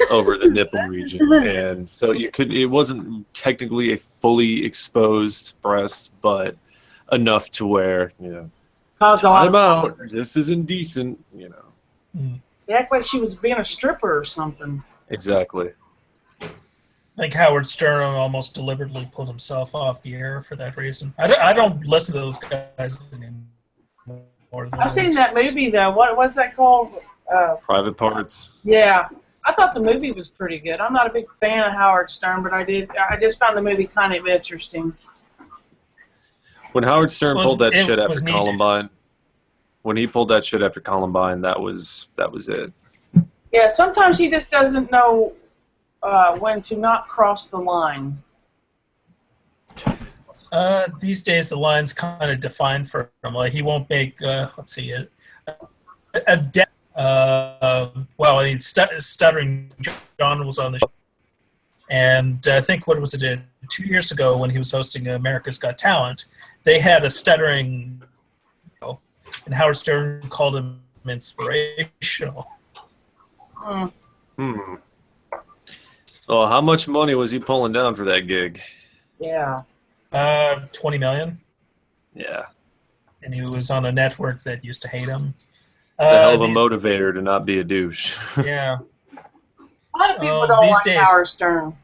over the nipple region, and so it wasn't technically a fully exposed breast, but enough to where time out. This is indecent. They act like she was being a stripper or something. Exactly. Like Howard Stern almost deliberately pulled himself off the air for that reason. I don't listen to those guys anymore. I've seen that movie though. What's that called? Private Parts. Yeah, I thought the movie was pretty good. I'm not a big fan of Howard Stern, but I just found the movie kind of interesting. When Howard Stern pulled that shit after needed. Columbine, that was it. Yeah, sometimes he just doesn't know when to not cross the line. These days, the line's kind of defined for him. Like, he won't make, let's see, Stuttering John was on the show. And I think, what was it, 2 years ago when he was hosting America's Got Talent, they had a stuttering, and Howard Stern called him inspirational. Hmm. So how much money was he pulling down for that gig? Yeah. $20 million, Yeah. and he was on a network that used to hate him. It's a hell of a motivator to not be a douche. Yeah. A lot of people don't these like days- Howard Stern.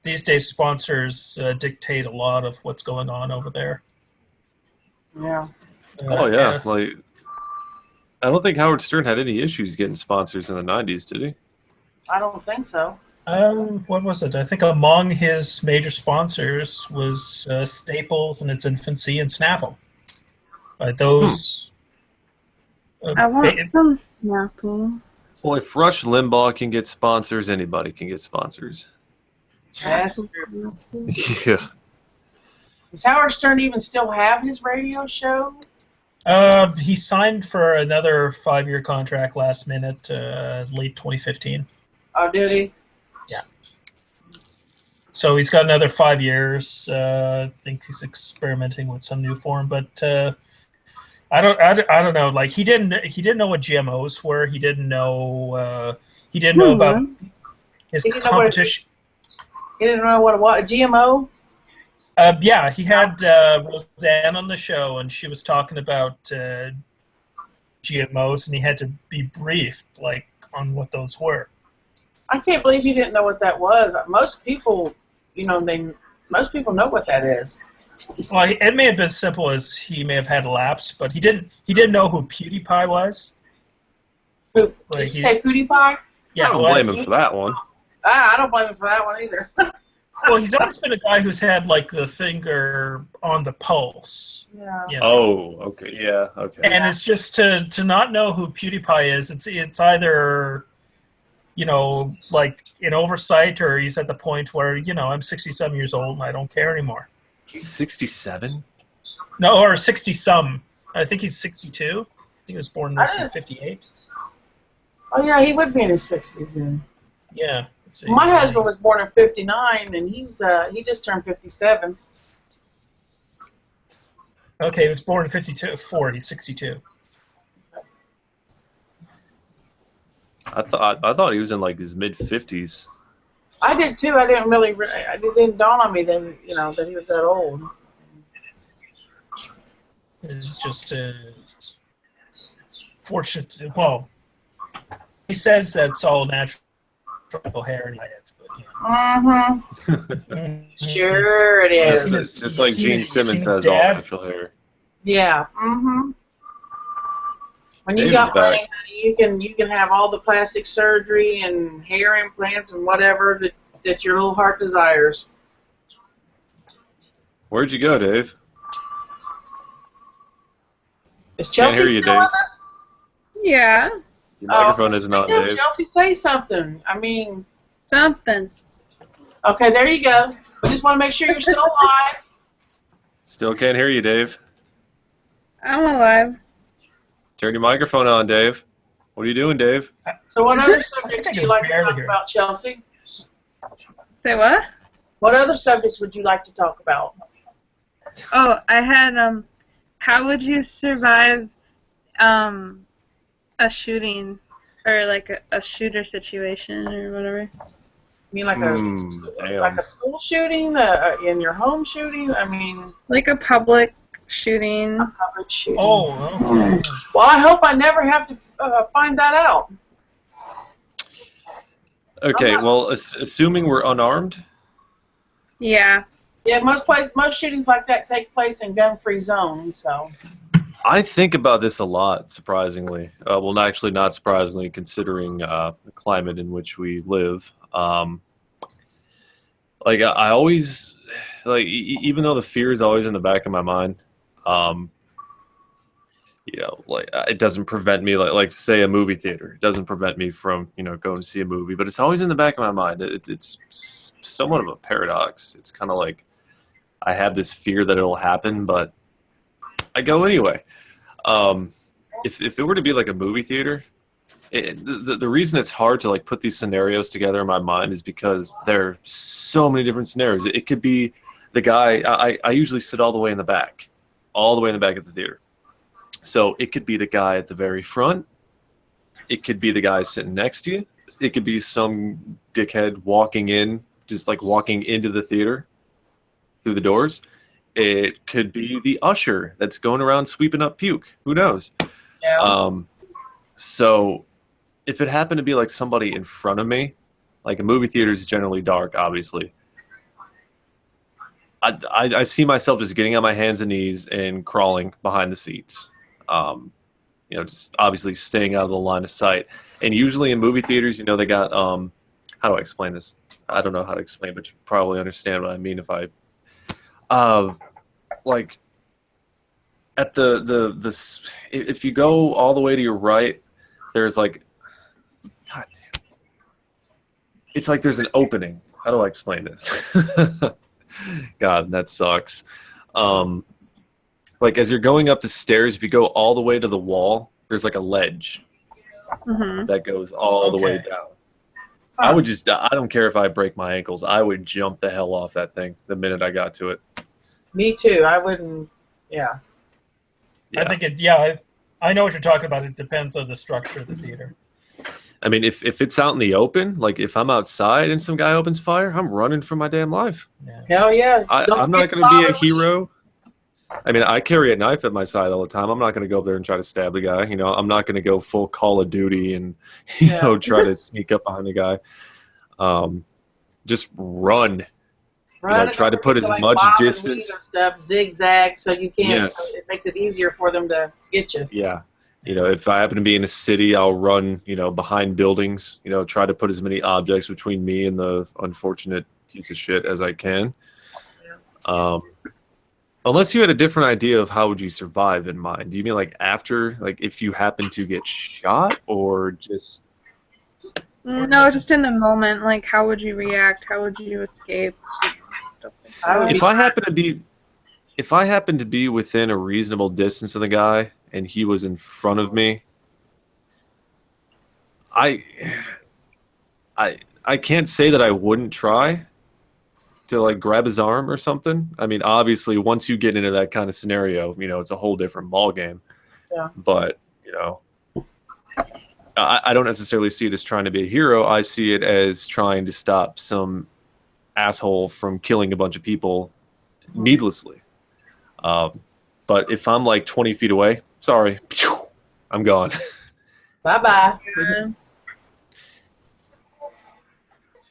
These days, sponsors dictate a lot of what's going on over there. Yeah. Oh, yeah. Like, I don't think Howard Stern had any issues getting sponsors in the 90s, did he? I don't think so. What was it? I think among his major sponsors was Staples in its infancy and Snapple. Those. I want some Snapple. Well, if Rush Limbaugh can get sponsors, anybody can get sponsors. That's true. Yeah. Does Howard Stern even still have his radio show? He signed for another 5-year contract last minute, late 2015. Oh, did he? Yeah. So he's got another 5 years. I think he's experimenting with some new form, but I don't know. Like he didn't know what GMOs were. He didn't know about his competition. He didn't know what a GMO? Yeah, he had Roseanne on the show, and she was talking about GMOs, and he had to be briefed, like, on what those were. I can't believe he didn't know what that was. Most people, most people know what that is. Well, it may have been as simple as he may have had a lapse, but he didn't know who PewDiePie was. Did you say PewDiePie? Yeah, I don't blame him for that one. I don't blame him for that one either. Well, he's always been a guy who's had, like, the finger on the pulse. Yeah. You know? Oh, okay. Yeah, okay. And it's just to not know who PewDiePie is, it's either, like an oversight, or he's at the point where, I'm 60-some years old and I don't care anymore. He's 67? No, or 60-some. I think he's 62. I think he was born in 1958. Oh, yeah, he would be in his 60s then. Yeah. My husband was born in 59, and he just turned 57. Okay, he was born in 54. He's 62. I thought he was in like his mid-50s. I did too. I didn't really. It didn't dawn on me then, that he was that old. It's just fortunate. Well, he says that's all natural hair and diet. Mm-hmm. Sure it is. It's just like Gene Simmons has all natural hair. Yeah. Mm-hmm. When you got money, honey, you can have all the plastic surgery and hair implants and whatever that your little heart desires. Where'd you go, Dave? Is Chelsea hear you, still Dave. with us? Yeah. Your microphone isn't on, Yeah, Dave. Chelsea, say something. Something. Okay, there you go. We just want to make sure you're still alive. Still can't hear you, Dave. I'm alive. Turn your microphone on, Dave. What are you doing, Dave? So what other subjects I do you like to barely talk hear. about, Chelsea? Say what? What other subjects would you like to talk about? Oh, I had, how would you survive, a shooting, or like a shooter situation, or whatever? You mean like damn. a school shooting, in your home shooting? I mean, Like a public shooting. a public shooting. Oh, okay. Well, I hope I never have to find that out. Okay, well, assuming we're unarmed, Yeah. Yeah, most shootings like that take place in gun-free zones. So I think about this a lot, surprisingly. Well, not surprisingly, considering the climate in which we live. Like, I always, like, even though the fear is always in the back of my mind, like, it doesn't prevent me, like say a movie theater. It doesn't prevent me from, going to see a movie, but it's always in the back of my mind. It's somewhat of a paradox. It's kind of like I have this fear that it'll happen, but I go anyway. If it were to be like a movie theater, the reason it's hard to like put these scenarios together in my mind is because they're so many different scenarios. It could be the guy. I usually sit all the way in the back, of the theater. So it could be the guy at the very front. It could be the guy sitting next to you. It could be some dickhead walking in, just like walking into the theater through the doors. It could be the usher that's going around sweeping up puke. Who knows? Yeah. So if it happened to be like somebody in front of me, like a movie theater is generally dark, obviously. I see myself just getting on my hands and knees and crawling behind the seats. Just obviously staying out of the line of sight. And usually in movie theaters, they got how do I explain this? I don't know how to explain, but you probably understand what I mean if I like at if you go all the way to your right, there's like God damn. It's like there's an opening. How do I explain this? God, that sucks. Like as you're going up the stairs, if you go all the way to the wall, there's like a ledge that goes all the way down. I don't care if I break my ankles. I would jump the hell off that thing the minute I got to it. Me too. I wouldn't. Yeah. I think I know what you're talking about. It depends on the structure of the theater. I mean, if it's out in the open, like if I'm outside and some guy opens fire, I'm running for my damn life. Yeah. Hell yeah. I'm not going to be a hero. I mean, I carry a knife at my side all the time. I'm not going to go up there and try to stab the guy. I'm not going to go full Call of Duty and try to sneak up behind the guy. Just run. Try to put as much distance. And stuff, zigzag, so you can't. Yes. It makes it easier for them to get you. Yeah. If I happen to be in a city, I'll run, behind buildings, try to put as many objects between me and the unfortunate piece of shit as I can. Unless you had a different idea of how would you survive in mind. Do you mean like after, like if you happen to get shot or just... No, just in the moment. Like how would you react? How would you escape? Stuff like that. If I happen to be within a reasonable distance of the guy and he was in front of me, I can't say that I wouldn't try to like grab his arm or something. I mean, obviously, once you get into that kind of scenario, it's a whole different ball game. Yeah. But I don't necessarily see it as trying to be a hero. I see it as trying to stop some asshole from killing a bunch of people needlessly. But if I'm like 20 feet away, sorry, I'm gone. Bye-bye.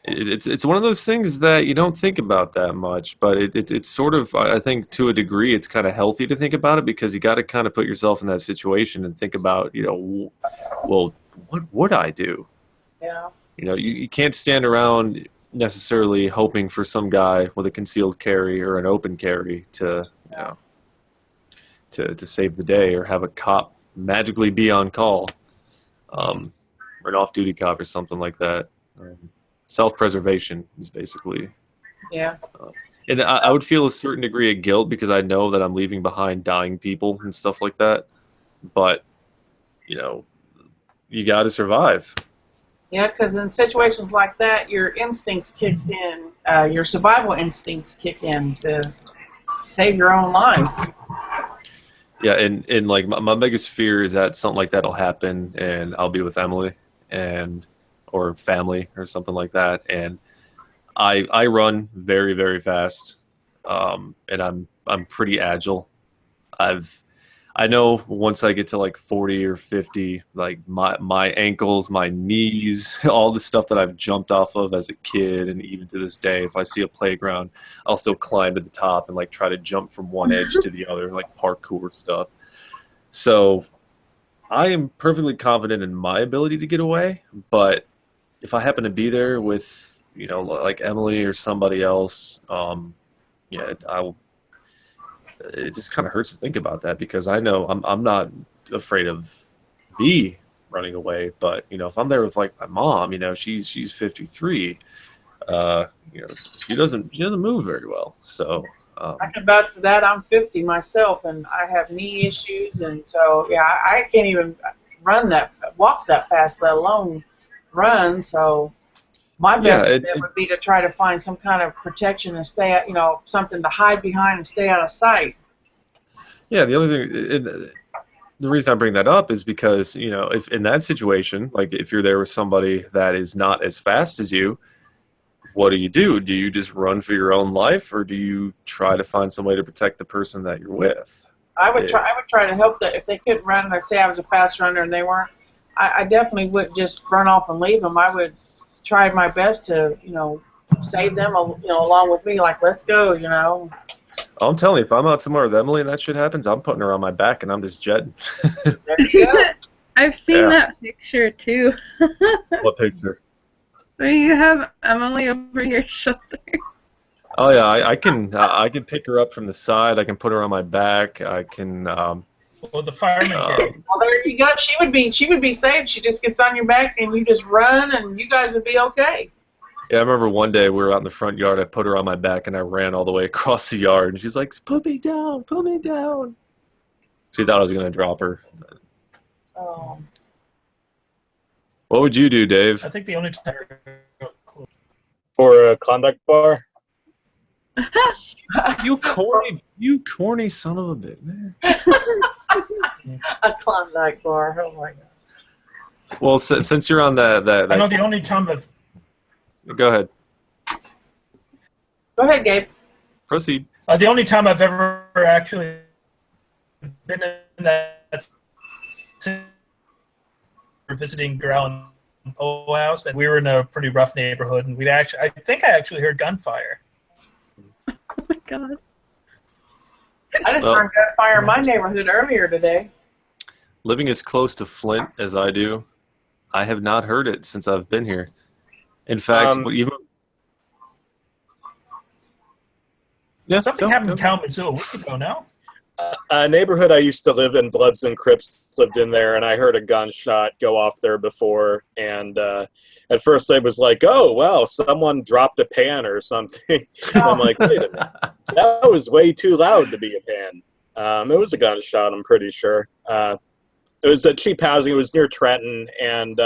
It's one of those things that you don't think about that much, but it's sort of, I think to a degree, it's kind of healthy to think about it because you got to kind of put yourself in that situation and think about, well, what would I do? Yeah. You can't stand around necessarily hoping for some guy with a concealed carry or an open carry to save the day or have a cop magically be on call, or an off-duty cop or something like that. Self-preservation is basically. Yeah. And I would feel a certain degree of guilt because I know that I'm leaving behind dying people and stuff like that. But, you got to survive. Yeah, because in situations like that, your instincts kick in, your survival instincts kick in to save your own life. Yeah, and like my biggest fear is that something like that will happen and I'll be with Emily or family or something like that, and I run very, very fast, and I'm pretty agile. I know once I get to like 40 or 50, like my ankles, my knees, all the stuff that I've jumped off of as a kid, and even to this day, if I see a playground, I'll still climb to the top and like try to jump from one edge to the other, like parkour stuff. So I am perfectly confident in my ability to get away, but if I happen to be there with, like Emily or somebody else, it just kind of hurts to think about that because I know I'm not afraid of B running away, but if I'm there with like my mom, she's 53, she doesn't move very well, so. I can vouch for that. I'm 50 myself, and I have knee issues, and so I can't even walk that fast, let alone run. So My Yeah, best bet would be to try to find some kind of protection and stay, something to hide behind and stay out of sight. yeah. The only thing, the reason I bring that up is because if in that situation, like if you're there with somebody that is not as fast as you, what do you do? Do you just run for your own life, or do you try to find some way to protect the person that you're with? I would try to help that if they couldn't run. Let's say I was a fast runner and they weren't. I definitely wouldn't just run off and leave them. I would try my best to save them along with me. Like, let's go. I'm telling you, if I'm out somewhere with Emily and that shit happens, I'm putting her on my back and I'm just jetting. There you go. I've seen that picture too. What picture? Where you have Emily over your shoulder. Oh yeah, I can pick her up from the side. I can put her on my back. I can. Well, the fireman can. Well, there you go. She would be saved. She just gets on your back and you just run, and you guys would be okay. Yeah, I remember one day we were out in the front yard. I put her on my back and I ran all the way across the yard. And she's like, "Put me down, put me down." She thought I was gonna drop her. Oh. What would you do, Dave? I think the only time For a Klondike bar? You corny son of a bitch, man. A Klondike bar. Oh my god. Well, since you're on that, I know the only time I've go ahead. Go ahead, Gabe. Proceed. the only time I've ever actually been in that visiting girl in Poe House, and we were in a pretty rough neighborhood, and I think I actually heard gunfire. Oh my god. I just heard gunfire in my neighborhood earlier today. Living as close to Flint as I do, I have not heard it since I've been here. In fact, even Something happened in Kalamazoo a week ago now. A neighborhood I used to live in, Bloods and Crips lived in there, and I heard a gunshot go off there before. And at first I was like, oh, well, someone dropped a pan or something. I'm like, wait a minute. That was way too loud to be a pan. It was a gunshot, I'm pretty sure. It was a cheap housing. It was near Trenton. And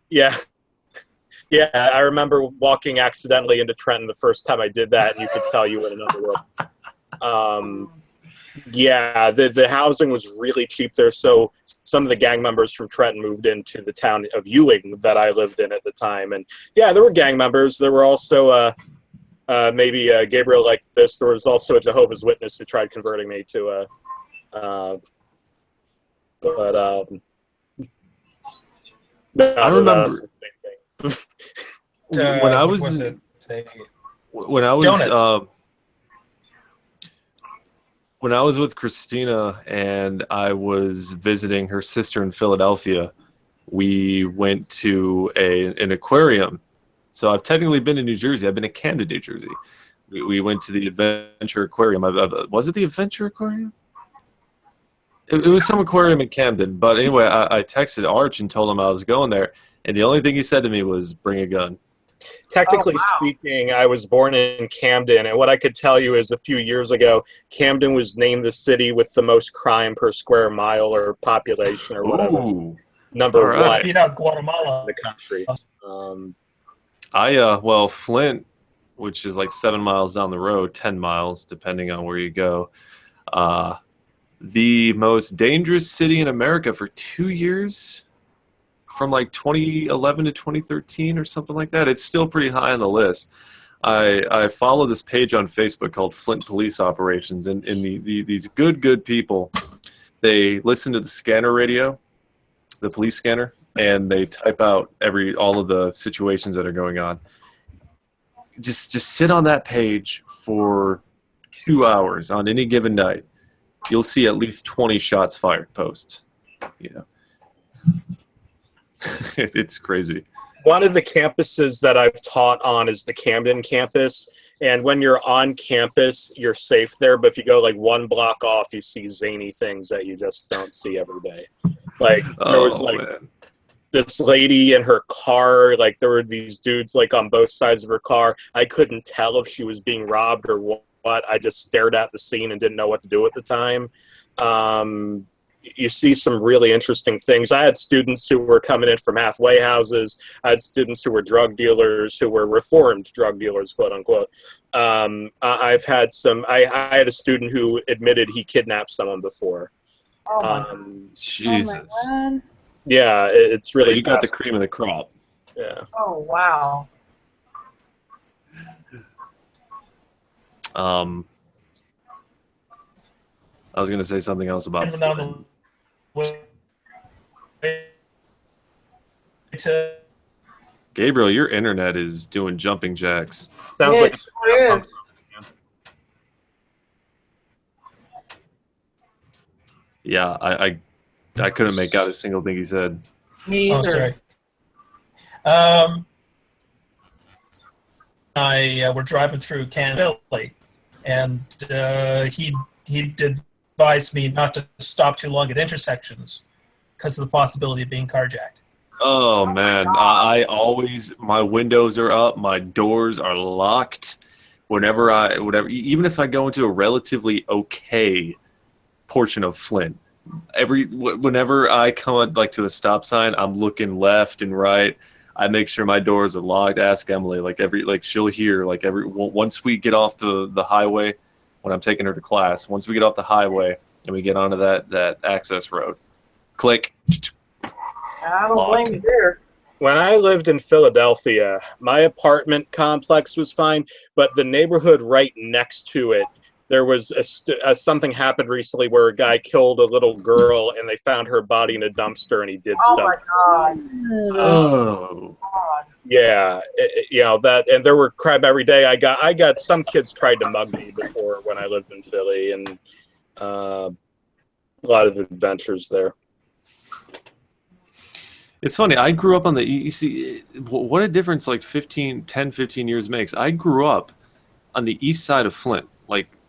yeah. Yeah, I remember walking accidentally into Trenton the first time I did that, and you could tell you were in another world. Yeah, the housing was really cheap there, so some of the gang members from Trenton moved into the town of Ewing that I lived in at the time. And yeah, there were gang members. There were also maybe Gabriel like this. There was also a Jehovah's Witness who tried converting me to I remember when I was when I was with Christina and I was visiting her sister in Philadelphia, we went to an aquarium. So I've technically been in New Jersey. I've been in Camden, New Jersey. We went to the Adventure Aquarium. Was it the Adventure Aquarium? It was some aquarium in Camden. But anyway, I texted Arch and told him I was going there. And the only thing he said to me was, bring a gun. Technically speaking, I was born in Camden, and what I could tell you is a few years ago, Camden was named the city with the most crime per square mile or population or whatever. Ooh. Number one beat out Guatemala in the country. Well, Flint, which is like 7 miles down the road, 10 miles, depending on where you go, the most dangerous city in America for 2 years, from like 2011 to 2013 or something like that. It's still pretty high on the list. I follow this page on Facebook called Flint Police Operations, and these good people, they listen to the scanner radio, the police scanner, and they type out all of the situations that are going on. Just sit on that page for 2 hours on any given night. You'll see at least 20 shots fired posts. It's crazy. One of the campuses that I've taught on is the Camden campus. And when you're on campus, you're safe there. But if you go like one block off, you see zany things that you just don't see every day. Like there was this lady in her car. Like there were these dudes like on both sides of her car. I couldn't tell if she was being robbed or what. I just stared at the scene and didn't know what to do at the time. you see some really interesting things. I had students who were coming in from halfway houses. I had students who were drug dealers, who were reformed drug dealers, quote unquote. I've had some. I had a student who admitted he kidnapped someone before. Oh my Jesus. God. Yeah, it's So really. you got the cream of the crop. Yeah. Oh wow. I was gonna say something else about. Even down the way to Gabriel, your internet is doing jumping jacks. Sounds Yeah, like it sure is. Yeah, I couldn't make out a single thing he said. Me Oh, either. sorry. We're driving through Canada, and he advised me not to stop too long at intersections because of the possibility of being carjacked. Oh man, I always, my windows are up, my doors are locked. Whenever, even if I go into a relatively okay portion of Flint, whenever I come like to a stop sign, I'm looking left and right. I make sure my doors are locked. Ask Emily, she'll hear once we get off the highway, when I'm taking her to class. Once we get off the highway and we get onto that access road, click. I don't blame you there. when I lived in Philadelphia, my apartment complex was fine, but the neighborhood right next to it, there was something happened recently where a guy killed a little girl and they found her body in a dumpster and he did Oh stuff. my God. Oh. God. Yeah, you know that, and there were crime every day. I got some kids tried to mug me before when I lived in Philly, and a lot of adventures there. It's funny. I grew up on the you see what a difference like 10, 15 years makes. I grew up on the east side of Flint,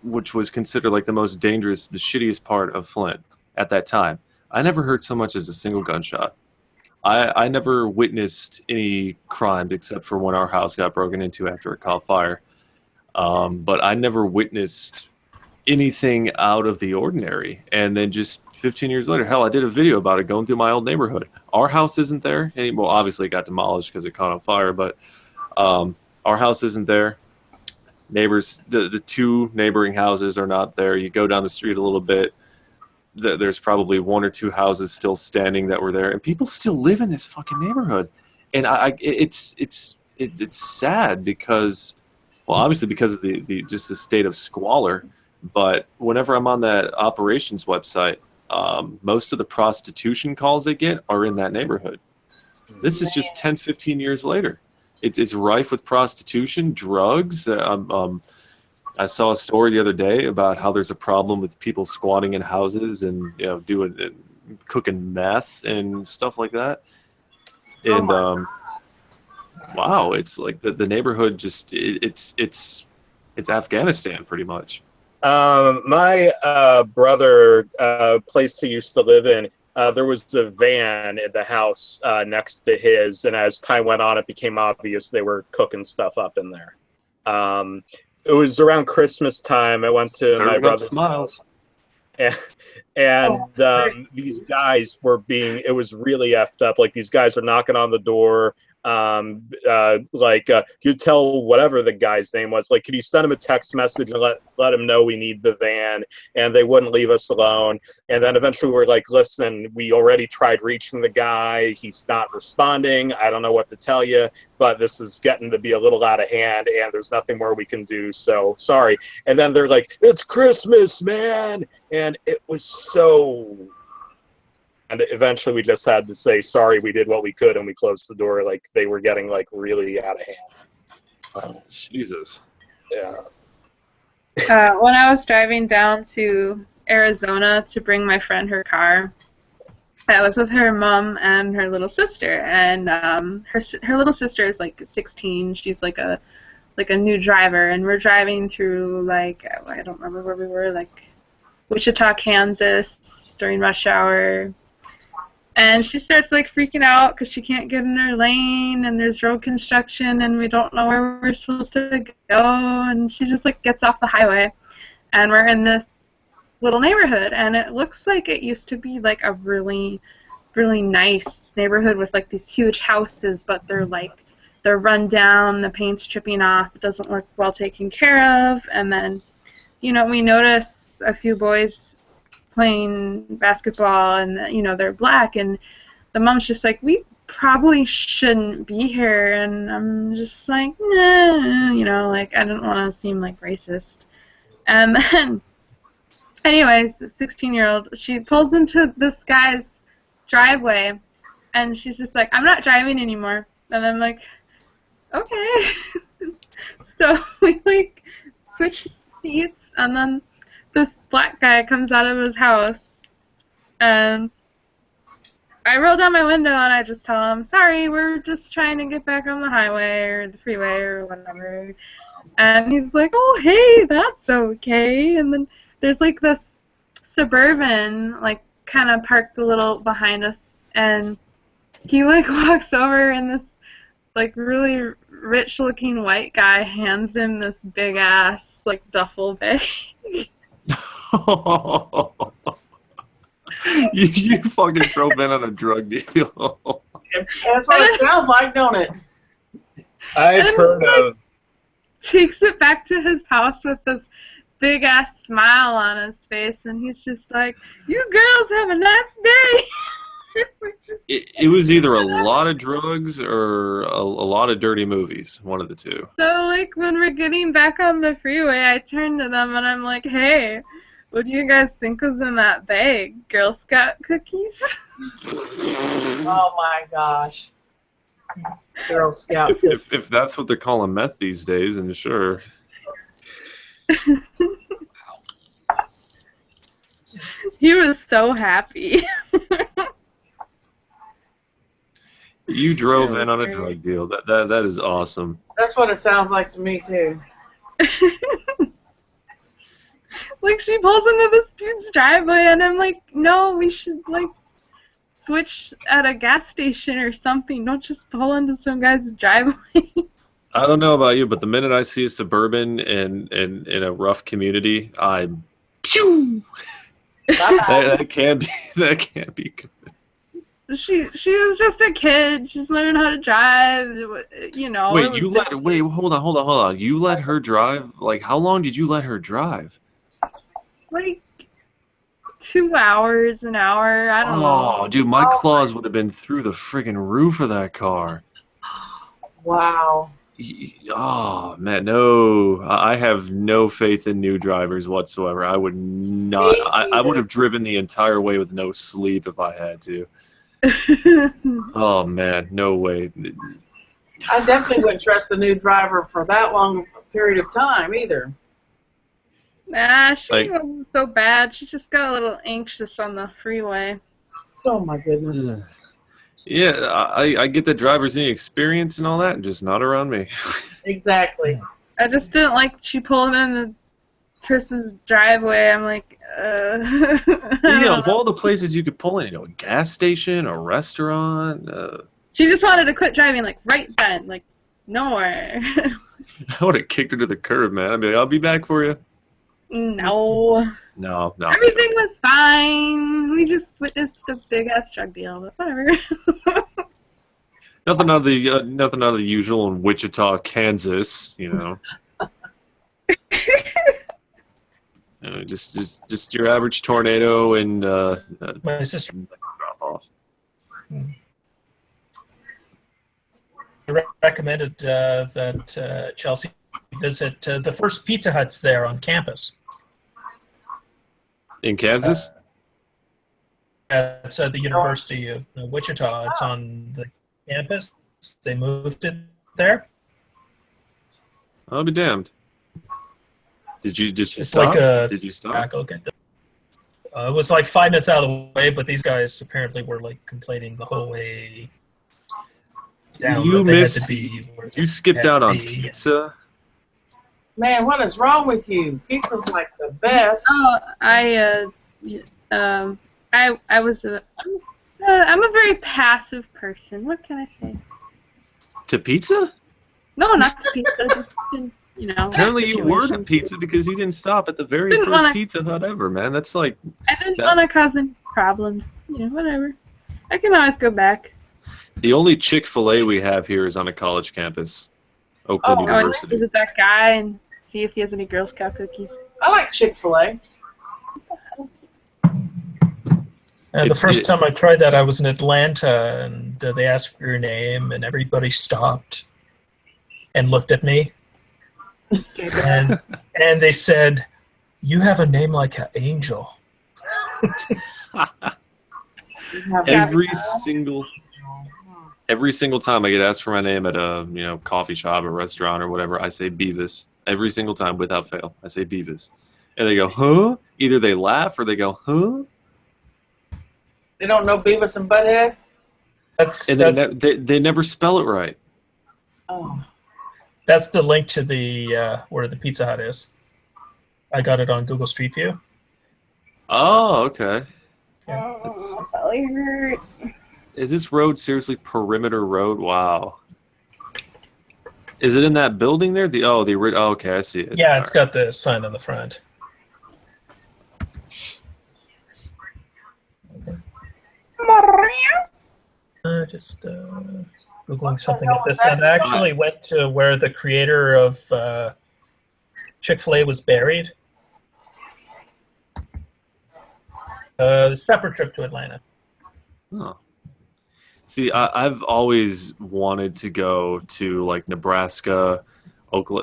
which was considered like the most dangerous, the shittiest part of Flint at that time. I never heard so much as a single gunshot. I never witnessed any crimes except for when our house got broken into after it caught fire. But I never witnessed anything out of the ordinary. And then just 15 years later, hell, I did a video about it going through my old neighborhood. Our house isn't there anymore. Well, obviously it got demolished because it caught on fire, but our house isn't there. Neighbors, the two neighboring houses are not there. You go down the street a little bit, there's probably one or two houses still standing that were there, and people still live in this fucking neighborhood. And it's sad because, well, obviously because of the just the state of squalor. But whenever I'm on that operations website, most of the prostitution calls they get are in that neighborhood. This is just 10, 15 years later. It's rife with prostitution, drugs. I saw a story the other day about how there's a problem with people squatting in houses and cooking meth and stuff like that. And wow, it's like the neighborhood just it's Afghanistan pretty much. My brother, place he used to live in, there was a van in the house next to his, and as time went on, it became obvious they were cooking stuff up in there. It was around Christmas time. I went to my brother's smiles. And these guys were it was really effed up. Like, these guys are knocking on the door. You tell whatever the guy's name was, like, could you send him a text message and let him know we need the van? And they wouldn't leave us alone. And then eventually we're like, listen, we already tried reaching the guy. He's not responding. I don't know what to tell you, but this is getting to be a little out of hand and there's nothing more we can do. So sorry. And then they're like, it's Christmas, man. And it was so... And eventually we just had to say, sorry, we did what we could, and we closed the door. Like, they were getting, like, really out of hand. Jesus. Yeah. When I was driving down to Arizona to bring my friend her car, I was with her mom and her little sister, and her little sister is like 16. She's like a new driver, and we're driving through, like, I don't remember where we were, like Wichita, Kansas during rush hour. And she starts, like, freaking out because she can't get in her lane, and there's road construction, and we don't know where we're supposed to go. And she just, like, gets off the highway, and we're in this little neighborhood, and it looks like it used to be like a really, really nice neighborhood with like these huge houses, but they're run down, the paint's chipping off, it doesn't look well taken care of, and then, you know, we notice a few boys playing basketball, and, you know, they're black, and the mom's just like, we probably shouldn't be here, and I'm just like, nah, you know, like, I didn't want to seem like racist. And then, anyways, the 16-year-old, she pulls into this guy's driveway, and she's just like, I'm not driving anymore. And I'm like, okay. So we, like, switch seats, and then this black guy comes out of his house, and I roll down my window, and I just tell him, sorry, we're just trying to get back on the highway, or the freeway, or whatever. And he's like, oh, hey, that's okay. And then there's, like, this Suburban, like, kind of parked a little behind us, and he, like, walks over, and this, like, really rich-looking white guy hands him this big-ass, like, duffel bag. You fucking drove in on a drug deal. That's what it sounds like, don't it? I've heard of. Takes it back to his house with this big-ass smile on his face, and he's just like, you girls have a nice day. It was either a lot of drugs or a lot of dirty movies, one of the two. So, like, when we're getting back on the freeway, I turn to them, and I'm like, hey, what do you guys think was in that bag? Girl Scout cookies? Oh my gosh. Girl Scout. If that's what they're calling meth these days, and sure. He was so happy. You drove in on a drug deal. That is awesome. That's what it sounds like to me too. Like, she pulls into this dude's driveway, and I'm like, no, we should, like, switch at a gas station or something. Don't just pull into some guy's driveway. I don't know about you, but the minute I see a Suburban in a rough community, I'm pew. that can't be good. She was just a kid. She's learning how to drive. You know. Wait, hold on. You let her drive? Like, how long did you let her drive? Like 2 hours, an hour. I don't know. Oh, dude, my claws would have been through the friggin' roof of that car. Wow. Oh man, no! I have no faith in new drivers whatsoever. I would not. I would have driven the entire way with no sleep if I had to. Oh man, no way. I definitely wouldn't trust a new driver for that long a period of time either. Nah, she wasn't so bad. She just got a little anxious on the freeway. Oh my goodness. Yeah, I get that drivers need experience and all that, and just not around me. Exactly. I just didn't like she pulled in the person's driveway. I'm like, Yeah, of all the places you could pull in, a gas station, a restaurant. She just wanted to quit driving, like, right then. Like, no more. I would have kicked her to the curb, man. I'd be like, I'll be back for you. No. No. Everything was fine. We just witnessed a big-ass drug deal, but whatever. Nothing out of the usual in Wichita, Kansas. Just your average tornado and My sister. drop off. I recommended that Chelsea visit the first Pizza Huts there on campus. In Kansas? It's at the University of Wichita. It's on the campus. They moved it there. I'll be damned. Did you It's stop? like a Did you stop? Okay. It was like 5 minutes out of the way, but these guys apparently were like complaining the whole way down. You skipped out on pizza? Man, what is wrong with you? Pizza's like the best. Oh, I'm a very passive person. What can I say? To pizza? No, not to pizza. Just Apparently you were situation. at pizza because you didn't stop at the very Didn't first wanna- Pizza Hut ever, man. That's like I didn't that- want to cause any problems. Whatever. I can always go back. the only Chick-fil-A we have here is on a college campus, Oakland Oh, Go and University. visit that guy and see if he has any Girl Scout cookies. I like Chick-fil-A. The first time I tried that, I was in Atlanta, and they asked for your name, and everybody stopped and looked at me, and they said, "You have a name like an angel." every single time I get asked for my name at a coffee shop or restaurant or whatever, I say Beavis. Every single time without fail, I say Beavis, and they go, "Huh?" Either they laugh or they go, "Huh?" They don't know Beavis and Butthead? And they never spell it right. Oh. That's the link to the where the Pizza Hut is. I got it on Google Street View. Oh, okay. Oh, belly hurt. Is this road seriously Perimeter Road? Wow. Is it in that building there? Okay, I see it. Yeah, it's got the sign on the front. Just Googling something at this end. I actually went to where the creator of Chick-fil-A was buried. A separate trip to Atlanta. Oh. See, I've always wanted to go to like Nebraska,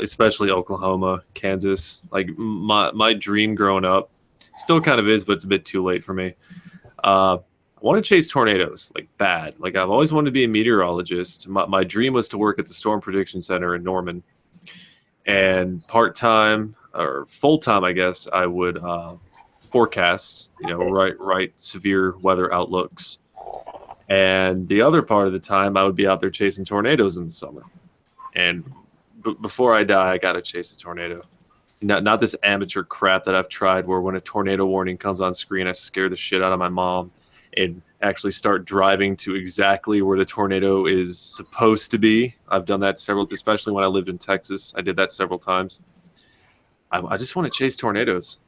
especially Oklahoma, Kansas. Like my dream growing up, still kind of is, but it's a bit too late for me. I want to chase tornadoes, like bad. Like I've always wanted to be a meteorologist. My dream was to work at the Storm Prediction Center in Norman. And part-time or full-time, I guess, I would forecast, write severe weather outlooks. And the other part of the time, I would be out there chasing tornadoes in the summer. And before I die, I got to chase a tornado. Not this amateur crap that I've tried where when a tornado warning comes on screen, I scare the shit out of my mom and actually start driving to exactly where the tornado is supposed to be. I've done that especially when I lived in Texas. I did that several times. I just want to chase tornadoes.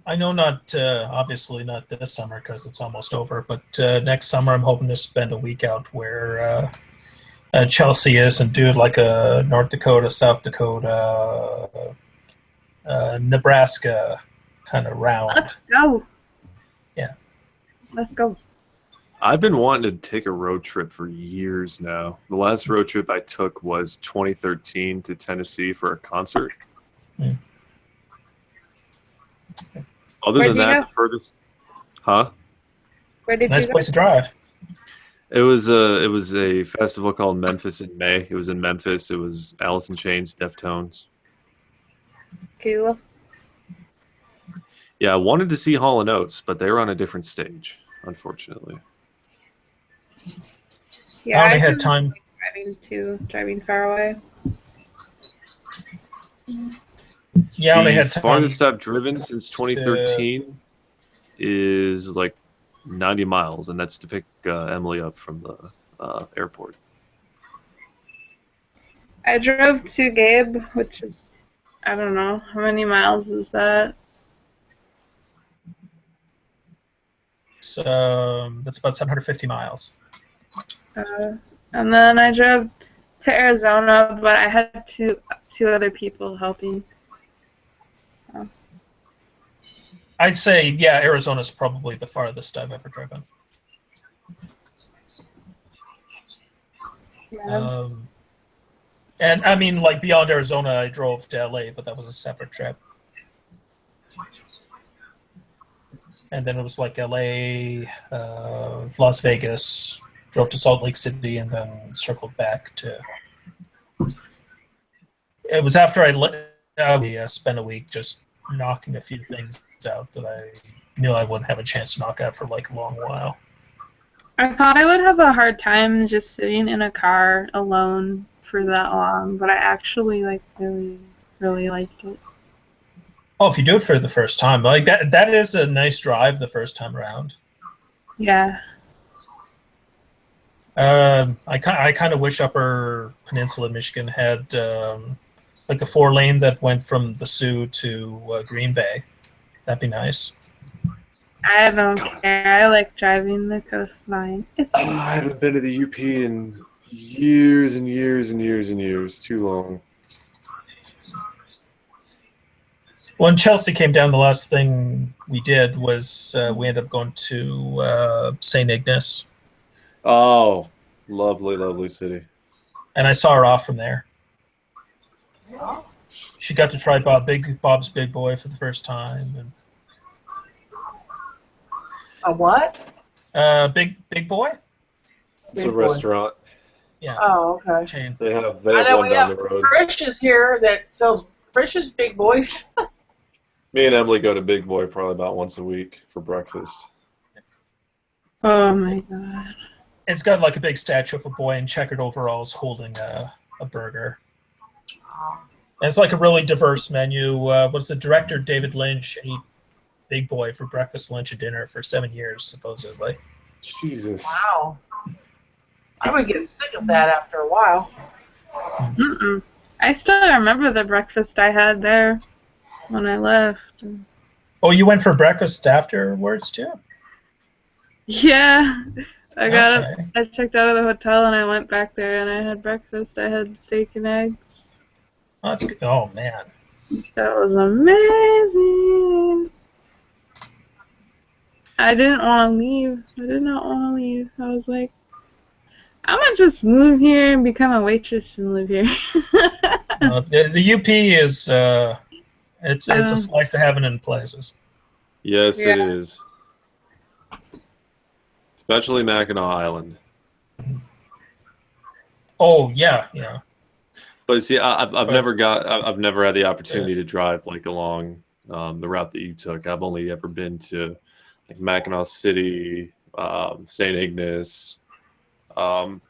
I know obviously not this summer because it's almost over, but next summer I'm hoping to spend a week out where Chelsea is and do like a North Dakota, South Dakota, Nebraska kind of round. Let's go. Yeah. Let's go. I've been wanting to take a road trip for years now. The last road trip I took was 2013 to Tennessee for a concert. Mm. Other Where'd than you that, go? the furthest, huh? Where did Nice you go? place to drive. It was a festival called Memphis in May. It was in Memphis. It was Alice in Chains, Deftones. Cool. Yeah, I wanted to see Hall & Oates, but they were on a different stage, unfortunately. Yeah, I only had can time. driving far away. Yeah, I only The had time. farthest I've driven since 2013 is like 90 miles, and that's to pick Emily up from the airport. I drove to Gabe, which is, I don't know, how many miles is that? So that's about 750 miles. And then I drove to Arizona, but I had two other people helping. I'd say, yeah, Arizona's probably the farthest I've ever driven. Yeah. And I mean, like beyond Arizona, I drove to LA, but that was a separate trip. And then it was like LA, Las Vegas, drove to Salt Lake City, and then circled back to. It was after I spent a week just knocking a few things out that I knew I wouldn't have a chance to knock out for like a long while. I thought I would have a hard time just sitting in a car alone for that long, but I actually really, really liked it. Oh, if you do it for the first time, like that is a nice drive the first time around. Yeah. I kind of wish Upper Peninsula Michigan had like a 4-lane that went from the Sioux to Green Bay. That'd be nice. I don't care. I like driving the coastline. It's I haven't been to the UP in years and years and years and years. Too long. When Chelsea came down, the last thing we did was we ended up going to St. Ignace, Oh, lovely, lovely city. and I saw her off from there. She got to try Bob's Big Boy for the first time. And, A what? Big Boy? It's Big a Boy. restaurant. Yeah. Oh, okay. Chain. They have I know one we down have the road. Frisch's here that sells Frisch's Big Boys. Me and Emily go to Big Boy probably about once a week for breakfast. oh my god. It's got like a big statue of a boy in checkered overalls holding a burger. And it's like a really diverse menu. What's the director, David Lynch, ate Big Boy for breakfast, lunch, and dinner for 7 years, supposedly. Jesus. Wow. I would get sick of that after a while. Mm-mm. I still remember the breakfast I had there when I left. Oh, you went for breakfast afterwards, too? Yeah. I got up, Okay. I checked out of the hotel and I went back there and I had breakfast. I had steak and eggs. Oh, that's good. Oh, man. That was amazing. I didn't want to leave. I did not want to leave. I was like, I'm gonna just move here and become a waitress and live here. The UP is it's a slice of heaven in places. Yes, Yeah. it is. Especially Mackinac Island. Oh yeah, yeah. But see, I've never had the opportunity to drive like along the route that you took. I've only ever been to like Mackinac City, St. Ignace.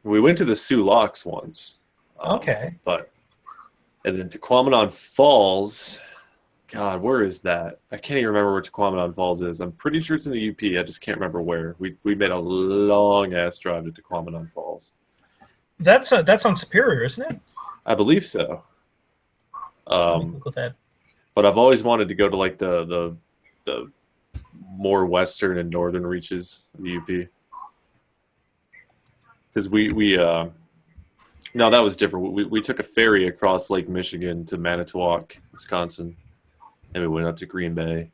We went to the Sioux Locks once. Okay. And then Tequamanon Falls. God, where is that? I can't even remember where Tequamanon Falls is. I'm pretty sure it's in the UP. I just can't remember where. We made a long ass drive to Tequamanon Falls. That's on Superior, isn't it? I believe so. Let me Google that. But I've always wanted to go to like the more western and northern reaches of the UP. Because no, that was different. We took a ferry across Lake Michigan to Manitowoc, Wisconsin, and we went up to Green Bay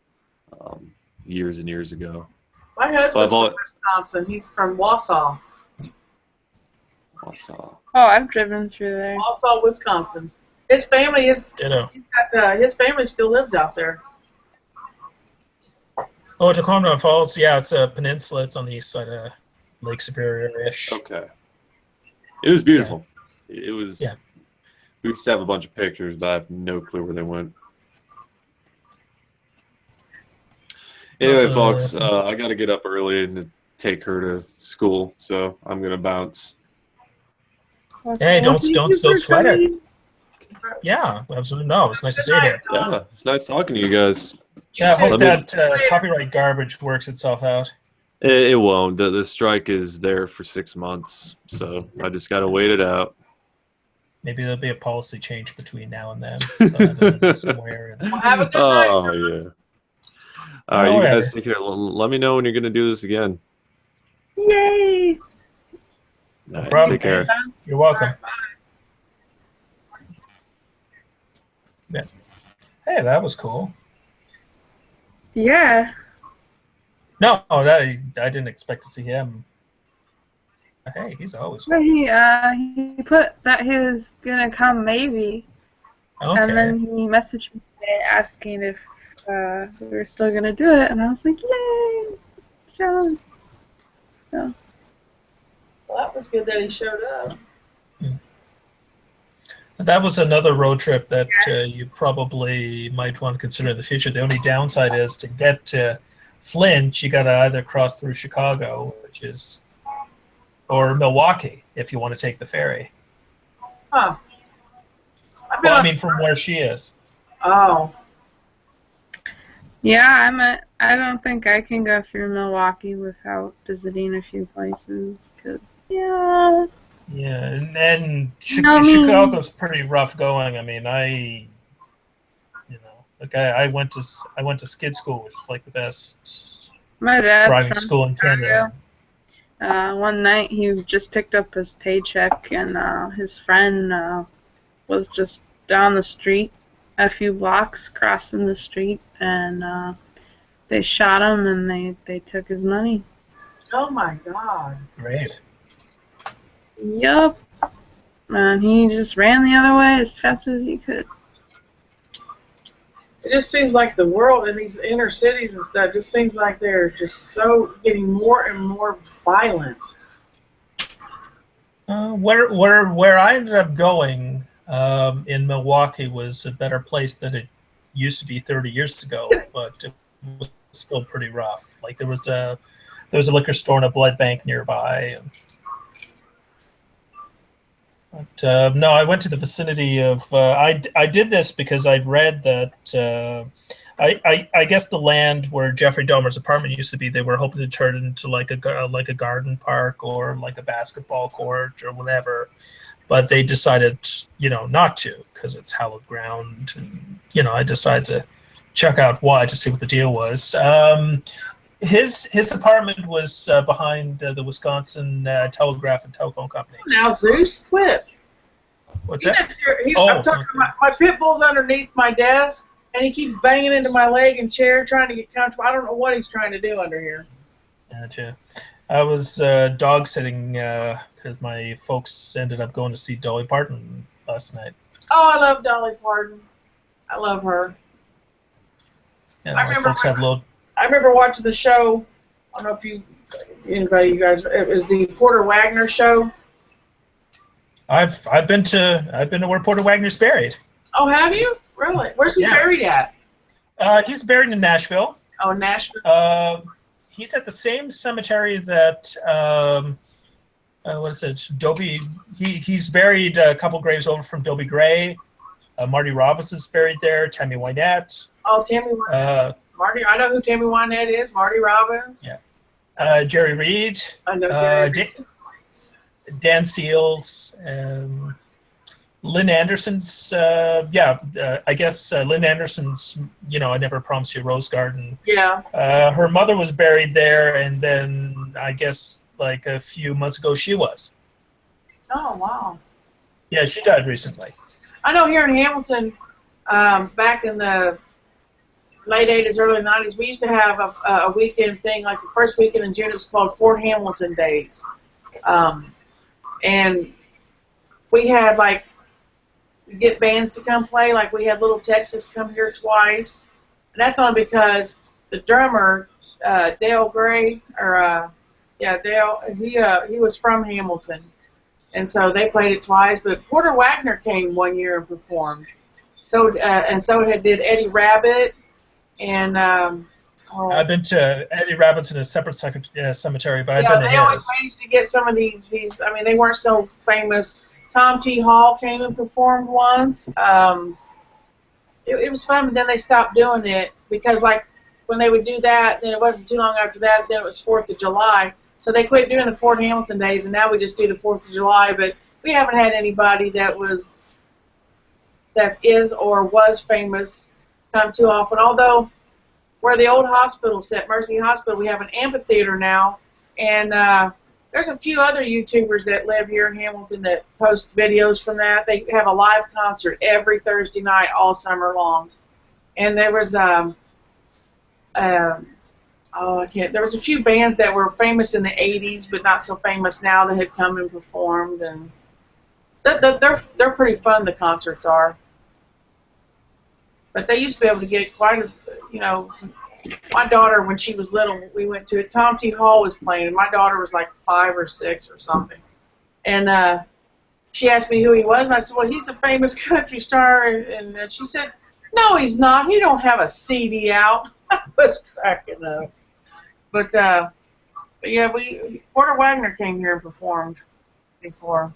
years and years ago. My husband's from Wisconsin. He's from Wausau. Wausau. Oh, I've driven through there. Wausau, Wisconsin. His family is. Ditto. His family still lives out there. Oh, Tequamanon Falls. Yeah, it's a peninsula. It's on the east side of Lake Superior-ish. Okay. It was beautiful. Yeah. It was. Yeah. We used to have a bunch of pictures, but I have no clue where they went. Anyway, folks, I got to get up early and take her to school, so I'm gonna bounce. Hey, don't sweat it. coming. Yeah, absolutely. No, it's nice to see you here. Yeah, it's nice talking to you guys. Yeah, I hope Let me- that copyright garbage works itself out. It won't. The strike is there for 6 months, so I just got to wait it out. Maybe there'll be a policy change between now and then. Somewhere. Well, have a good night. Oh, yeah. All right, you guys take care. Let me know when you're going to do this again. Yay! All right, problem. take care. You're welcome. Yeah. Hey, that was cool. Yeah. No, I didn't expect to see him. Hey, he's always But he put that he was gonna come maybe, and okay. then he messaged me today asking if we were still gonna do it, and I was like, yay, John. So Well, that was good that he showed up. That was another road trip that you probably might want to consider in the future. The only downside is to get to Flint, you got to either cross through Chicago, or Milwaukee if you want to take the ferry. Huh. Well, I mean, from where she is. Oh. yeah, I don't think I can go through Milwaukee without visiting a few places, 'cause Yeah. Yeah, and No, I mean, Chicago's pretty rough going. I mean, like I went to skid school, which is like the best my dad's driving from school in Canada. Chicago. One night he just picked up his paycheck, and his friend was just down the street, a few blocks crossing the street, and they shot him, and they took his money. Oh my God. Great. Yup. And he just ran the other way as fast as he could. It just seems like the world in these inner cities and stuff just seems like they're just so getting more and more violent. Where I ended up going in Milwaukee was a better place than it used to be 30 years ago, but it was still pretty rough. Like there was a liquor store and a blood bank nearby. But no, I went to the vicinity of. I did this because I'd read that. I guess the land where Jeffrey Dahmer's apartment used to be, they were hoping to turn it into like a garden park or like a basketball court or whatever, but they decided not to because it's hallowed ground. And I decided to check out why to see what the deal was. His apartment was behind the Wisconsin Telegraph and Telephone Company. Now, Zeus, quit. What's You that? know, I'm talking Okay. about my pit bull's underneath my desk, and he keeps banging into my leg and chair trying to get comfortable. I don't know what he's trying to do under here. Gotcha. I was dog sitting because my folks ended up going to see Dolly Parton last night. Oh, I love Dolly Parton. I love her. Yeah, I my remember folks have little. I remember watching the show. I don't know if you guys. It was the Porter Wagner show. I've been to where Porter Wagner's buried. Oh, have you? Really? Where's he Yeah. buried at? He's buried in Nashville. Oh, Nashville. He's at the same cemetery that what is it? Dobie. He's buried a couple graves over from Dobie Gray. Marty Robinson's buried there. Tammy Wynette. Oh, Tammy Wynette. Marty. I know who Tammy Wynette is. Marty Robbins. Yeah. Jerry Reed. I know Jerry Reed. Dan Seals. Lynn Anderson's. I guess Lynn Anderson's. I Never Promised You a Rose Garden. Yeah. Her mother was buried there, and then I guess like a few months ago she was. Oh, wow. Yeah, she died recently. I know here in Hamilton, back in the late 80s, early 90s, we used to have a weekend thing, like the first weekend in June, it was called Fort Hamilton Days. And we had, like, we get bands to come play, like we had Little Texas come here twice. And that's only because the drummer, Dale Gray, Dale, he was from Hamilton. And so they played it twice, but Porter Wagner came one year and performed. So did Eddie Rabbitt, and I've been to Eddie Rabbitt's in a separate cemetery, but I've been to they always his. managed to get some of these. I mean, they weren't so famous. Tom T. Hall came and performed once. It was fun, but then they stopped doing it because, like, when they would do that, then it wasn't too long after that. Then it was 4th of July. So they quit doing the Fort Hamilton Days, and now we just do the 4th of July. But we haven't had anybody that is or was famous come too often. Although where the old hospital set, Mercy Hospital, we have an amphitheater now, and there's a few other YouTubers that live here in Hamilton that post videos from that. They have a live concert every Thursday night all summer long. And there was there was a few bands that were famous in the 80s, but not so famous now, that had come and performed, and they're pretty fun. The concerts are, but they used to be able to get quite a, my daughter, when she was little, we went to it. Tom T. Hall was playing, and my daughter was like 5 or 6 or something, and she asked me who he was, and I said, well, he's a famous country star, and she said, no, he's not. He don't have a CD out. I was cracking up. But yeah, Porter Wagner came here and performed before.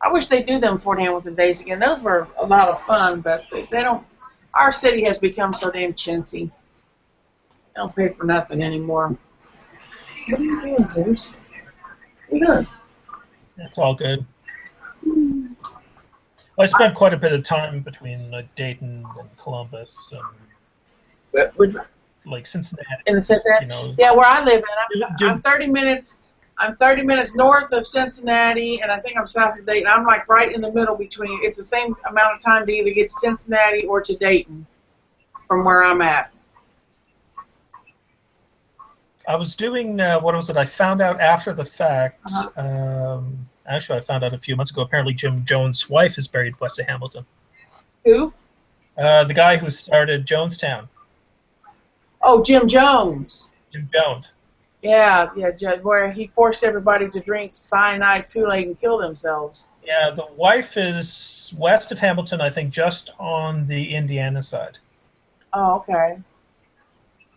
I wish they'd do them Fort Hamilton Days again. Those were a lot of fun, but they don't. Our city has become so damn chintzy. They don't pay for nothing anymore. What are you doing, Zeus? What are you doing? It's all good. I spent quite a bit of time between Dayton and Columbus, and like Cincinnati. In the Cincinnati, You know, yeah, where I live in, I'm 30 minutes. I'm 30 minutes north of Cincinnati, and I think I'm south of Dayton. I'm like right in the middle between. It's the same amount of time to either get to Cincinnati or to Dayton from where I'm at. I was doing what was it? I found out after the fact. Uh-huh. Actually, I found out a few months ago. Apparently, Jim Jones' wife is buried west of Hamilton. Who? The guy who started Jonestown. Oh, Jim Jones. Jim Jones. Yeah, where he forced everybody to drink cyanide Kool-Aid and kill themselves. Yeah, the wife is west of Hamilton, I think, just on the Indiana side. Oh, okay.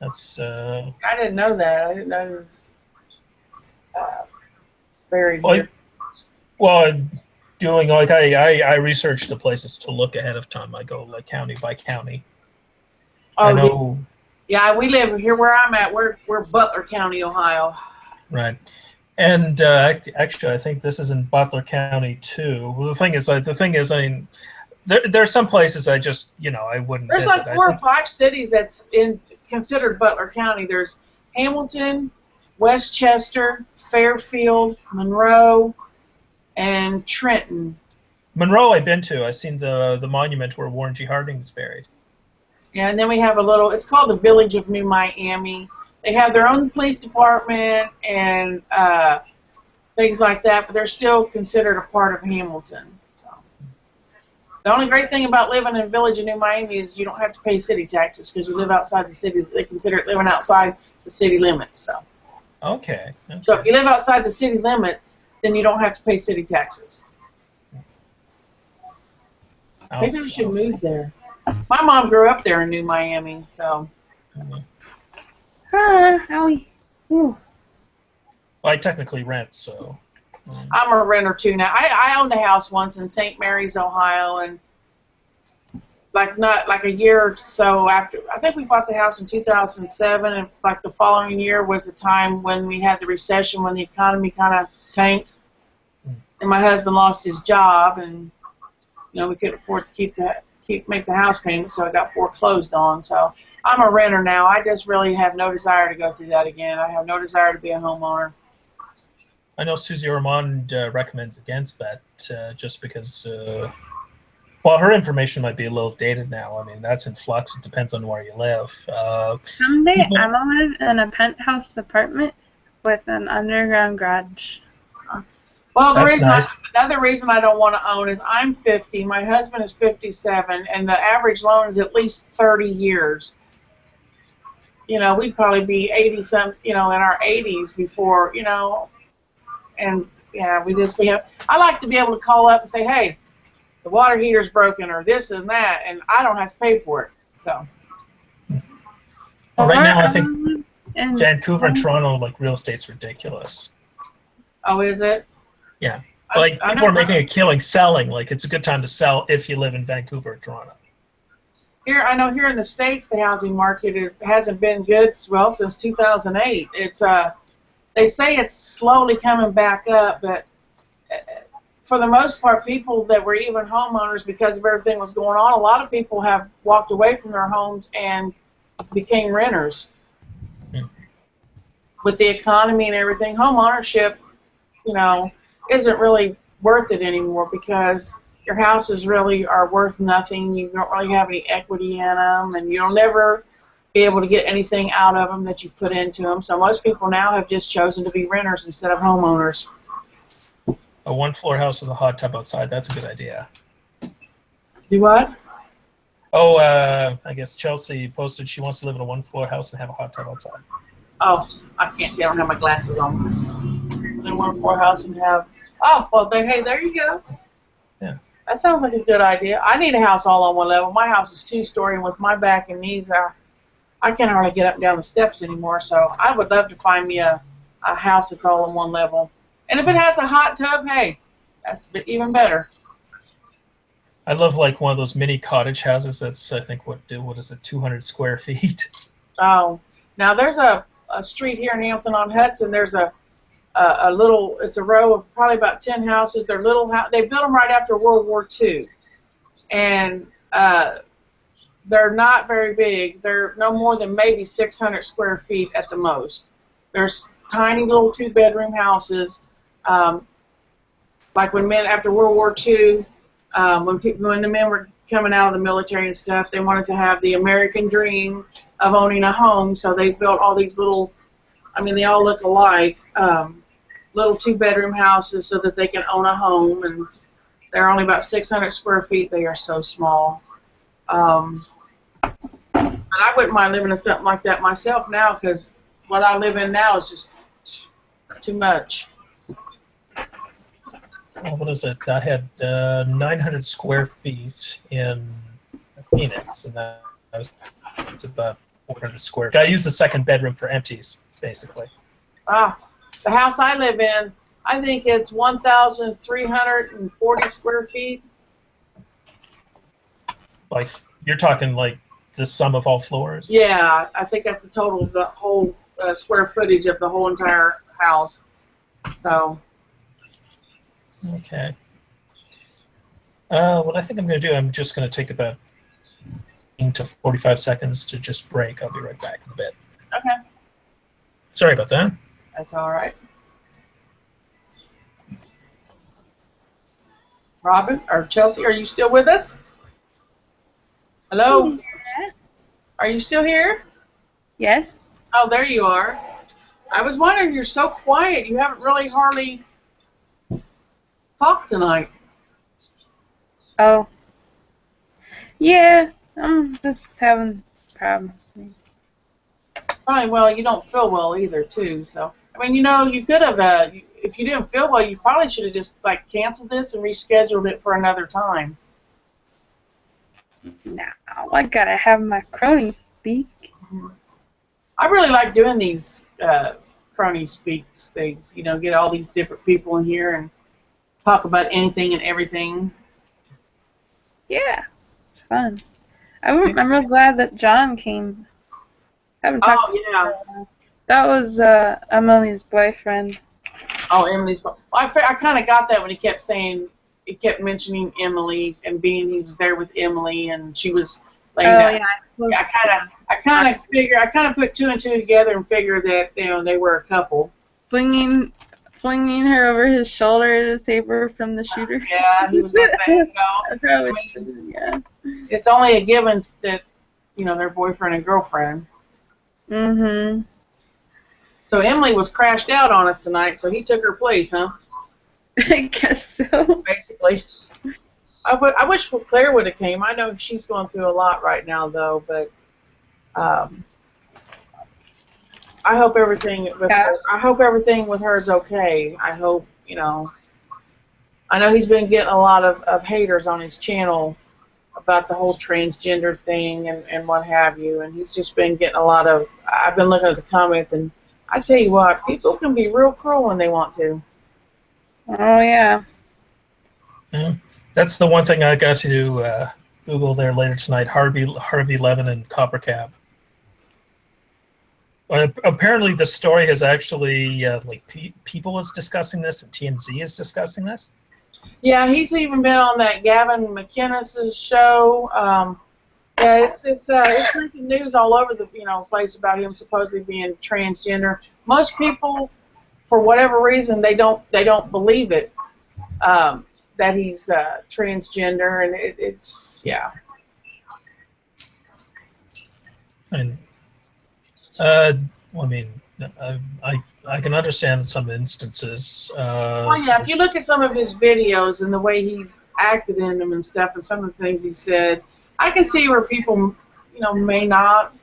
That's. I didn't know that. I didn't know it was buried Well, here. well, doing like I research the places to look ahead of time. I go like county by county. Oh, I know. yeah, we live here where I'm at. We're Butler County, Ohio. Right. And actually, I think this is in Butler County too. Well, the thing is, I mean, there are some places I just, I wouldn't There's visit. like 4 or 5 cities that's considered Butler County. There's Hamilton, Westchester, Fairfield, Monroe, and Trenton. Monroe, I've been to. I've seen the monument where Warren G. Harding is buried. Yeah, and then we have it's called the Village of New Miami. They have their own police department and things like that, but they're still considered a part of Hamilton. So. The only great thing about living in the Village of New Miami is you don't have to pay city taxes because you live outside the city. They consider it living outside the city limits. So. Okay. So if you live outside the city limits, then you don't have to pay city taxes. Maybe we should move there. My mom grew up there in New Miami, so. Howie. Ooh. Well, I technically rent, so. I'm a renter too now. I owned a house once in St. Mary's, Ohio, and not a year or so after. I think we bought the house in 2007, and like the following year was the time when we had the recession, when the economy kind of tanked, and my husband lost his job, and we couldn't afford to make the house payment, so it got foreclosed on. So I'm a renter now. I just really have no desire to go through that again. I have no desire to be a homeowner. I know Susie Ormond recommends against that just because, well, her information might be a little dated now. I mean, that's in flux. It depends on where you live. Someday I'm gonna live in a penthouse apartment with an underground garage. Well, Nice. Another reason I don't want to own is I'm 50, my husband is 57, and the average loan is at least 30 years. We'd probably be 80 in our 80s before, and yeah, I like to be able to call up and say, hey, the water heater's broken or this and that, and I don't have to pay for it. So. Well, right now, I think Vancouver and Toronto, like, real estate's ridiculous. Oh, is it? Yeah. Like, people are making a killing selling. Like, it's a good time to sell if you live in Vancouver or Toronto. I know here in the States, the housing market hasn't been good, since 2008. They say it's slowly coming back up, but for the most part, people that were even homeowners because of everything was going on, a lot of people have walked away from their homes and became renters. With the economy and everything, home ownership, isn't really worth it anymore because your houses really are worth nothing. You don't really have any equity in them, and you'll never be able to get anything out of them that you put into them. So most people now have just chosen to be renters instead of homeowners. A one-floor house with a hot tub outside, that's a good idea. Do what? Oh, I guess Chelsea posted she wants to live in a one-floor house and have a hot tub outside. Oh, I can't see. I don't have my glasses on. In one-floor house and have... Oh, well, hey, there you go. Yeah. That sounds like a good idea. I need a house all on one level. My house is 2-story, and with my back and knees, I can't hardly get up and down the steps anymore, so I would love to find me a house that's all on one level. And if it has a hot tub, hey, that's even better. I love like one of those mini cottage houses that's, I think, what is it, 200 square feet? Oh, now there's a street here in Hampton on Hudson. There's a a little. It's a row of probably about 10 houses. They're little. They built them right after World War II, and they're not very big. They're no more than maybe 600 square feet at the most. There's tiny little 2-bedroom houses. Like when men after World War II, when the men were coming out of the military and stuff, they wanted to have the American dream of owning a home, so they built all these little. I mean, they all look alike. Little 2-bedroom houses so that they can own a home, and they're only about 600 square feet. They are so small. But I wouldn't mind living in something like that myself now, because what I live in now is just too much. Well, what is it? I had 900 square feet in Phoenix, and that was about 400 square. I used the second bedroom for empties, basically. The house I live in, I think it's 1,340 square feet. Like, you're talking like the sum of all floors? Yeah, I think that's the total of the whole square footage of the whole entire house. So. Okay. What I think I'm going to do, I'm just going to take about 15 to 45 seconds to just break. I'll be right back in a bit. Okay. Sorry about that. That's all right. Robin or Chelsea, are you still with us? Hello? Are you still here? Yes. Oh, there you are. I was wondering, you're so quiet. You haven't really hardly talked tonight. Oh. Yeah, I'm just having problems. Probably, well, you don't feel well either, too. So, I mean, you know, you could have, if you didn't feel well, you probably should have just, like, canceled this and rescheduled it for another time. Now I gotta have my cronies speak. I really like doing these Cronies Speaks things. You know, get all these different people in here and talk about anything and everything. Yeah, it's fun. I'm real glad that John came. Haven't talked to yeah. him. That was Emily's boyfriend. Oh, Emily's. Well, I kind of got that when he kept saying, he kept mentioning Emily and he was there with Emily and she was laying down. Yeah, I kind of put 2 and 2 together and figured that they were a couple. Flinging her over his shoulder to save her from the shooter. Yeah, he was gonna say no. I probably should, yeah. It's only a given that they're boyfriend and girlfriend. Mhm. So Emily was crashed out on us tonight, so he took her place, huh? I guess so. Basically. I wish Claire would have came. I know she's going through a lot right now, though, but I hope everything with her. I hope everything with her is okay. I hope I know he's been getting a lot of haters on his channel about the whole transgender thing and what have you, and he's just been getting a lot of. I've been looking at the comments, and I tell you what, people can be real cruel when they want to. Oh yeah. Yeah. That's the one thing I got to Google there later tonight. Harvey Levin and Copper Cab. Apparently, the story has actually People is discussing this, and TMZ is discussing this. Yeah, he's even been on that Gavin McInnes's show. Yeah, it's making news all over the place about him supposedly being transgender. Most people, for whatever reason, they don't believe it. That he's transgender, and it's yeah. And I mean, I can understand in some instances. Well, yeah, if you look at some of his videos and the way he's acted in them and stuff, and some of the things he said, I can see where people, may not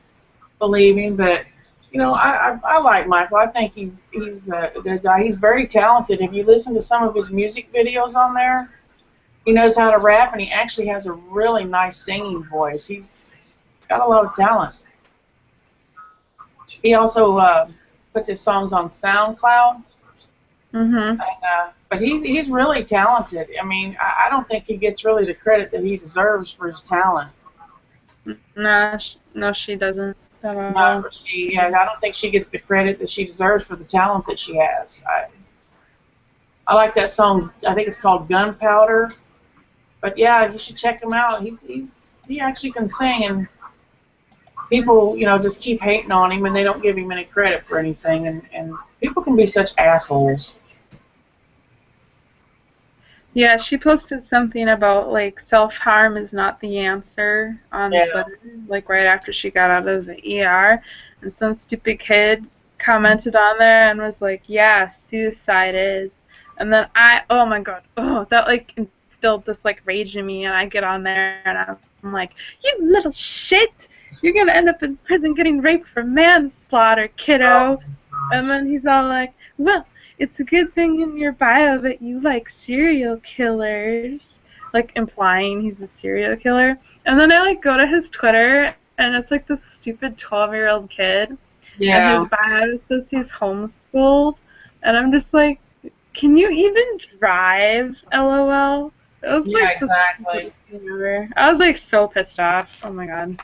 believe him. But I like Michael. I think he's a good guy. He's very talented. If you listen to some of his music videos on there, he knows how to rap, and he actually has a really nice singing voice. He's got a lot of talent. He also puts his songs on SoundCloud. Mhm. But he's really talented. I mean, I don't think he gets really the credit that he deserves for his talent. No, she doesn't. No, I don't think she gets the credit that she deserves for the talent that she has. I like that song. I think it's called Gunpowder. But yeah, you should check him out. He actually can sing, and people, just keep hating on him, and they don't give him any credit for anything. And people can be such assholes. Yeah, she posted something about like self-harm is not the answer on Twitter, like right after she got out of the ER, and some stupid kid commented on there and was like, "Yeah, suicide is," and then oh my god, that like instilled this like rage in me, and I get on there and I'm like, "You little shit, you're gonna end up in prison getting raped for manslaughter, kiddo," and then he's all like, "Well, it's a good thing in your bio that you like serial killers," like implying he's a serial killer. And then I like go to his Twitter, and it's like this stupid 12-year-old kid. Yeah. And his bio says he's homeschooled, and I'm just like, can you even drive? LOL. It was Yeah, like exactly. I was like so pissed off. Oh my god.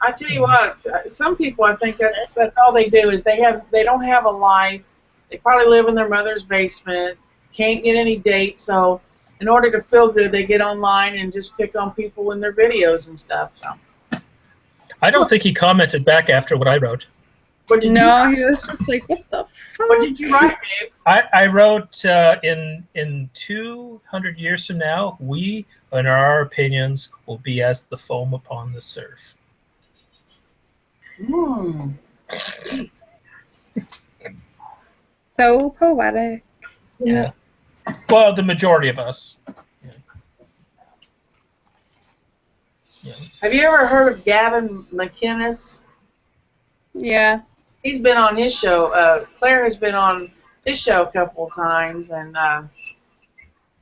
I tell you what, some people, I think that's all they do is they don't have a life. They probably live in their mother's basement, can't get any dates, so in order to feel good, they get online and just pick on people in their videos and stuff. So. I don't think he commented back after what I wrote. He was just like, what the fuck? What did you write, babe? I wrote, in 200 years from now, we, in our opinions, will be as the foam upon the surf. So poetic. Yeah. Well, the majority of us. Yeah. Have you ever heard of Gavin McInnes? Yeah. He's been on his show. Claire has been on his show a couple of times, and I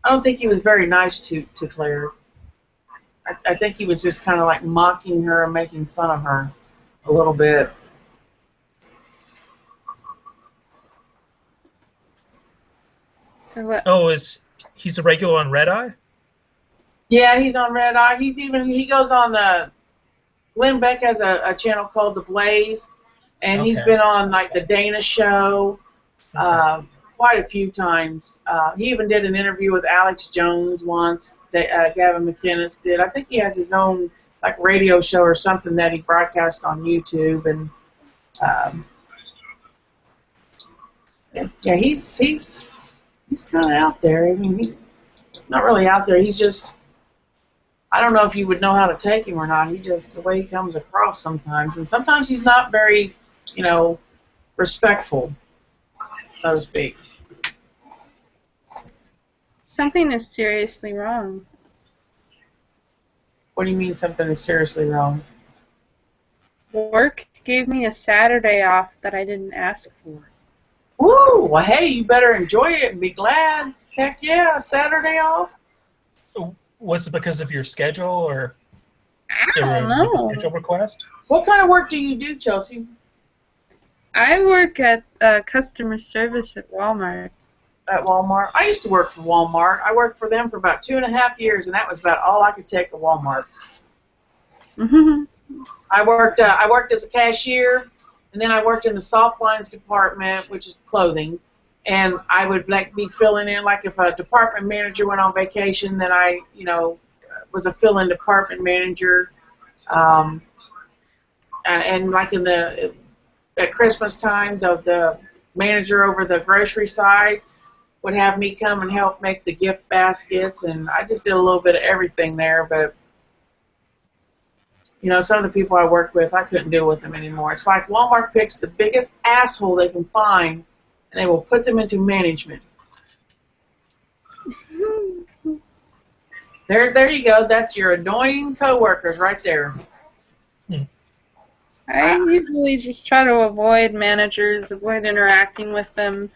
don't think he was very nice to Claire. I think he was just kind of like mocking her and making fun of her a little bit. So what? Oh, he's a regular on Red Eye? Yeah, he's on Red Eye. He goes on Glenn Beck has a channel called The Blaze, and he's been on like the Dana Show quite a few times. He even did an interview with Alex Jones once that Gavin McInnes did. I think he has his own like radio show or something that he broadcast on YouTube, and yeah, he's kind of out there. I mean, he's not really out there. He's just, I don't know if you would know how to take him or not. He just, the way he comes across sometimes. And sometimes he's not very, respectful, so to speak. Something is seriously wrong. What do you mean something is seriously wrong? Work gave me a Saturday off that I didn't ask for. Woo! Well, hey, you better enjoy it and be glad. Heck yeah, Saturday off. Was it because of your schedule or I don't know. a schedule request? What kind of work do you do, Chelsea? I work at customer service at Walmart. At Walmart? I used to work for Walmart. I worked for them for about 2.5 years, and that was about all I could take at Walmart. I worked as a cashier, and then I worked in the soft lines department, which is clothing. And I would be filling in, like if a department manager went on vacation, then I, was a fill-in department manager. And like at Christmas time, the manager over the grocery side would have me come and help make the gift baskets, and I just did a little bit of everything there. But some of the people I worked with, I couldn't deal with them anymore. It's like Walmart picks the biggest asshole they can find, and they will put them into management. There you go. That's your annoying coworkers right there. I usually just try to avoid managers, avoid interacting with them.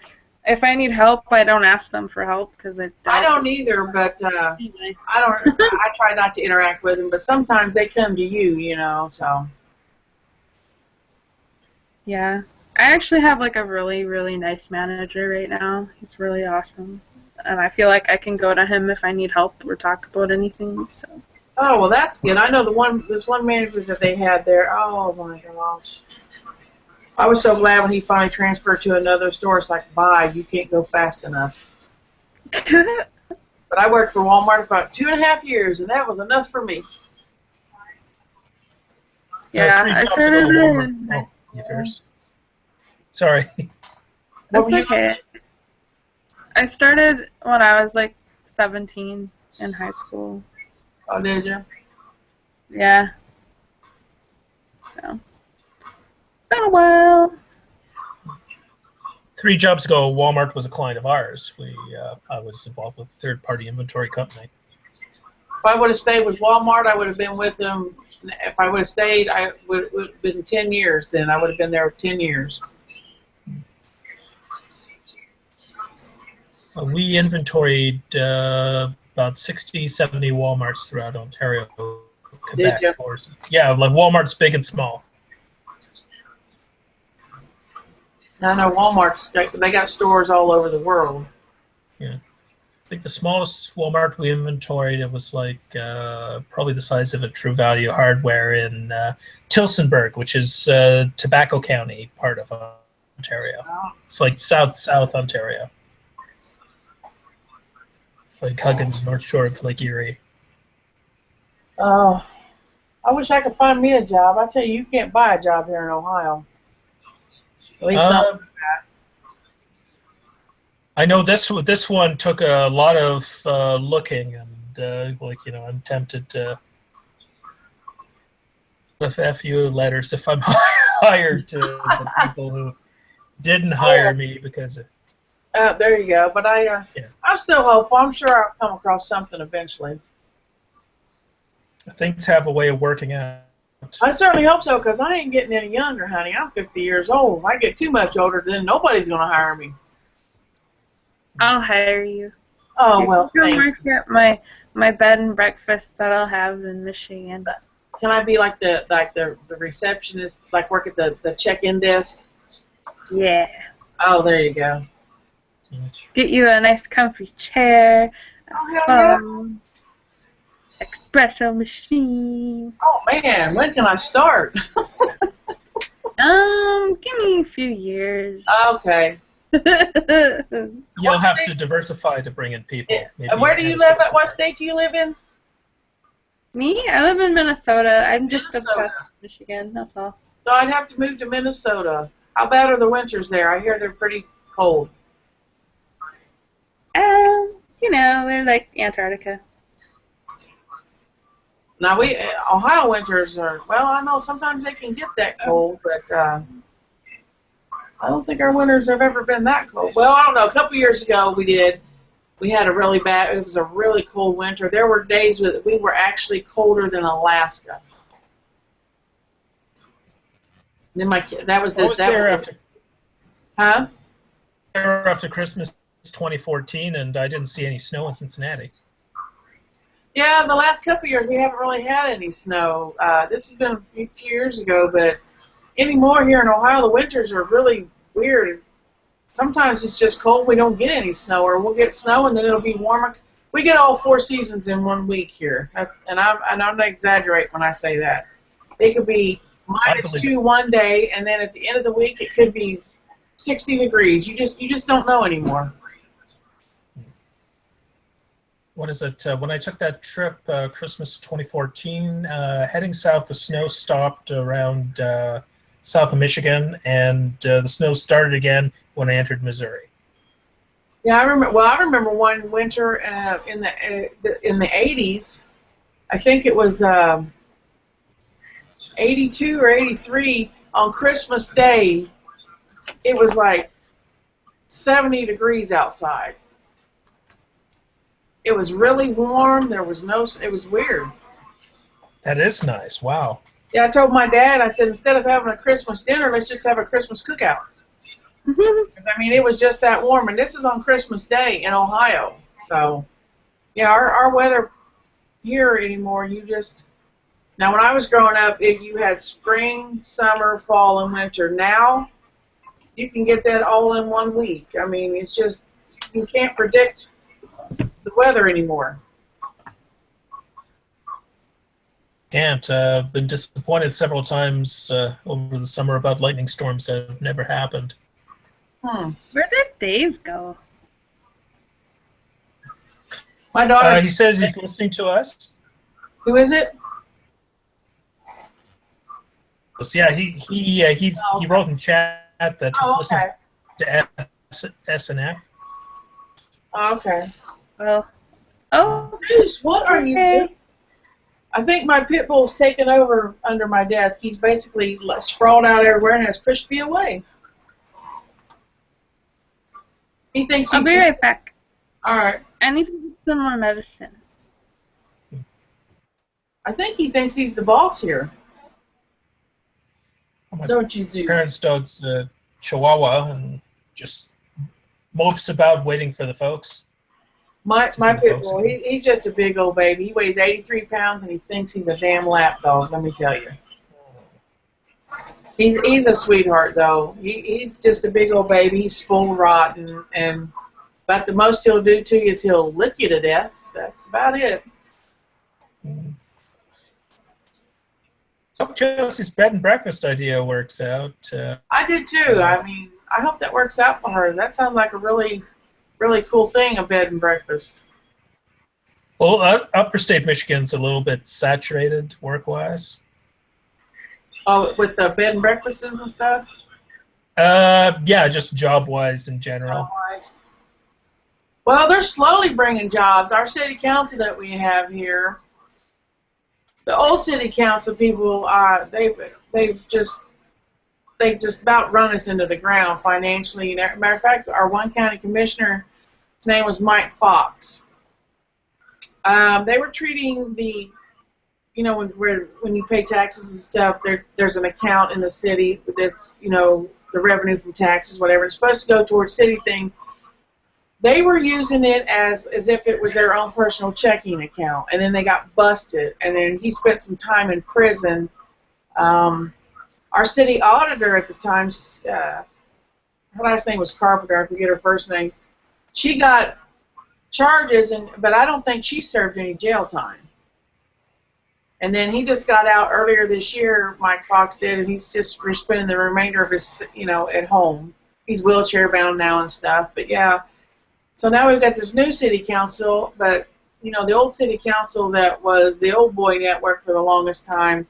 If I need help, I don't ask them for help because I don't either, but anyway. I try not to interact with them, but sometimes they come to you, so. Yeah. I actually have like a really, really nice manager right now. He's really awesome. And I feel like I can go to him if I need help or talk about anything. So. Oh, well, that's good. I know this one manager that they had there. Oh my gosh. I was so glad when he finally transferred to another store. It's like, bye, you can't go fast enough. But I worked for Walmart for about 2.5 years, and that was enough for me. Yeah, 3 I jobs started ago, Walmart. in Oh, you first. Sorry. What was That's you okay. I started when I was like 17 in high school. Oh, did you? Yeah. So, been a while. 3 jobs ago, Walmart was a client of ours. I was involved with a third-party inventory company. If I would have stayed with Walmart, I would have been with them. If I would have stayed, I would have been 10 years then. I would have been there 10 years. We inventoried about 60, 70 Walmarts throughout Ontario, Did Quebec. you? Yeah, like Walmart's big and small. I know Walmart's, they got stores all over the world. Yeah. I think the smallest Walmart we inventoried, it was like probably the size of a True Value Hardware in Tillsonburg, which is Tobacco County, part of Ontario. Oh. It's like South Ontario. Like hugging North Shore of Lake Erie. Oh, I wish I could find me a job. I tell you, you can't buy a job here in Ohio. At least not. I know this one took a lot of looking, and I'm tempted to with a few letters if I'm hired to the people who didn't hire me because of, There you go. But I'm still hopeful. I'm sure I'll come across something eventually. things have a way of working out. I certainly hope so, because I ain't getting any younger, honey. I'm 50 years old. If I get too much older, then nobody's going to hire me. I'll hire you. Oh, You well, can come thanks. work at my bed and breakfast that I'll have in Michigan. Can I be like the receptionist, like work at the check-in desk? Yeah. Oh, there you go. Get you a nice comfy chair, Oh, hell yeah. espresso machine. Oh, man, when can I start? Give me a few years. Okay. You'll have to diversify to bring in people. And where do you live at? What state do you live in? Me? I live in Minnesota. I'm just Minnesota. obsessed with Michigan, that's all. So I'd have to move to Minnesota. How bad are the winters there? I hear they're pretty cold. They're like Antarctica. Now, Ohio winters are, well, I know sometimes they can get that cold, but I don't think our winters have ever been that cold. Well, I don't know. A couple years ago we did. We had it was a really cold winter. There were days we were actually colder than Alaska. And then huh? There after Christmas 2014, and I didn't see any snow in Cincinnati. Yeah, the last couple of years we haven't really had any snow. This has been a few years ago, but anymore here in Ohio, the winters are really weird. Sometimes it's just cold. We don't get any snow, or we'll get snow and then it'll be warmer. We get all 4 seasons in 1 week here, and I'm not exaggerating when I say that. It could be -2 one day, and then at the end of the week it could be 60 degrees. You just don't know anymore. What is it? When I took that trip, Christmas 2014, heading south, the snow stopped around south of Michigan, and the snow started again when I entered Missouri. Yeah, I remember. Well, I remember one winter in the 80s. I think it was 82 or 83 on Christmas Day. It was like 70 degrees outside. It was really warm. There was no. It was weird. That is nice. Wow. Yeah, I told my dad. I said, instead of having a Christmas dinner, let's just have a Christmas cookout. I mean, it was just that warm, and this is on Christmas Day in Ohio. So, yeah, our weather here anymore. Now when I was growing up, you had spring, summer, fall, and winter. Now you can get that all in 1 week. I mean, it's just you can't predict the weather anymore. Can't. Been disappointed several times over the summer about lightning storms that have never happened. Where did Dave go? My daughter. He says he's listening to us. Who is it? So, yeah, he wrote in chat that he's listening to SNF. Okay. Well, oh, Goose, what are you doing? I think my pit bull's taken over under my desk. He's basically sprawled out everywhere and has pushed me away. He thinks I'll be right back. All right. I need some more medicine. I think he thinks he's the boss here. My Don't you, Zoo? parents' dog's Chihuahua and just mopes about waiting for the folks. My pit bull, he's just a big old baby. He weighs 83 pounds and he thinks he's a damn lap dog, let me tell you. He's a sweetheart, though. He's just a big old baby. He's spoiled rotten, and about the most he'll do to you is he'll lick you to death. That's about it. Hope Chelsea's bed and breakfast idea works out. I do too. I mean, I hope that works out for her. That sounds like a really, really cool thing, a bed and breakfast. Well, upper state Michigan's a little bit saturated work-wise. Oh, with the bed and breakfasts and stuff? Yeah, just job-wise in general. Job-wise. Well, they're slowly bringing jobs. Our city council that we have here, the old city council people, they've just about run us into the ground financially. Matter of fact, our one county commissioner, his name was Mike Fox. They were treating the, you know, when you pay taxes and stuff, there's an account in the city that's, you know, the revenue from taxes, whatever. It's supposed to go towards city things. They were using it as if it was their own personal checking account, and then they got busted, and then he spent some time in prison. Our city auditor at the time, her last name was Carpenter, I forget her first name, she got charges, but I don't think she served any jail time. And then he just got out earlier this year, Mike Fox did, and he's just spending the remainder of his, you know, at home. He's wheelchair bound now and stuff, but yeah. So now we've got this new city council, but, you know, the old city council that was the old boy network for the longest time,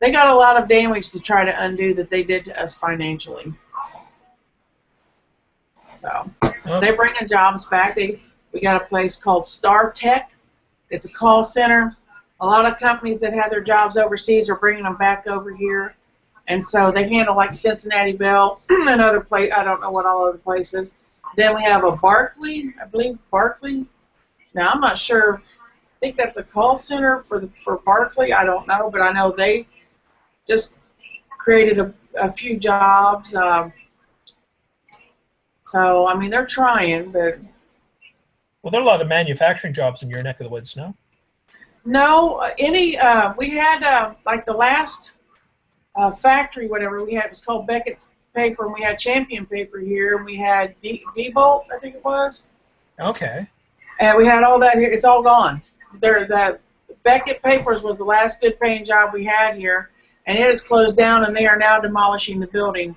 they got a lot of damage to try to undo that they did to us financially. So they're bringing jobs back. We got a place called Star Tech. It's a call center. A lot of companies that had their jobs overseas are bringing them back over here. And so they handle like Cincinnati Bell and other places. I don't know what all other places. Then we have a Barclay, I believe Barclay. Now I'm not sure. I think that's a call center for Barclay. I don't know, but I know they just created a few jobs. So I mean they're trying, but well, there are a lot of manufacturing jobs in your neck of the woods, no? No, we had like the last factory, whatever we had, it was called Beckett's Paper, and we had Champion Paper here, and we had D-Bolt, I think it was. Okay. And we had all that here. It's all gone. The Beckett Papers was the last good-paying job we had here, and it is closed down, and they are now demolishing the building.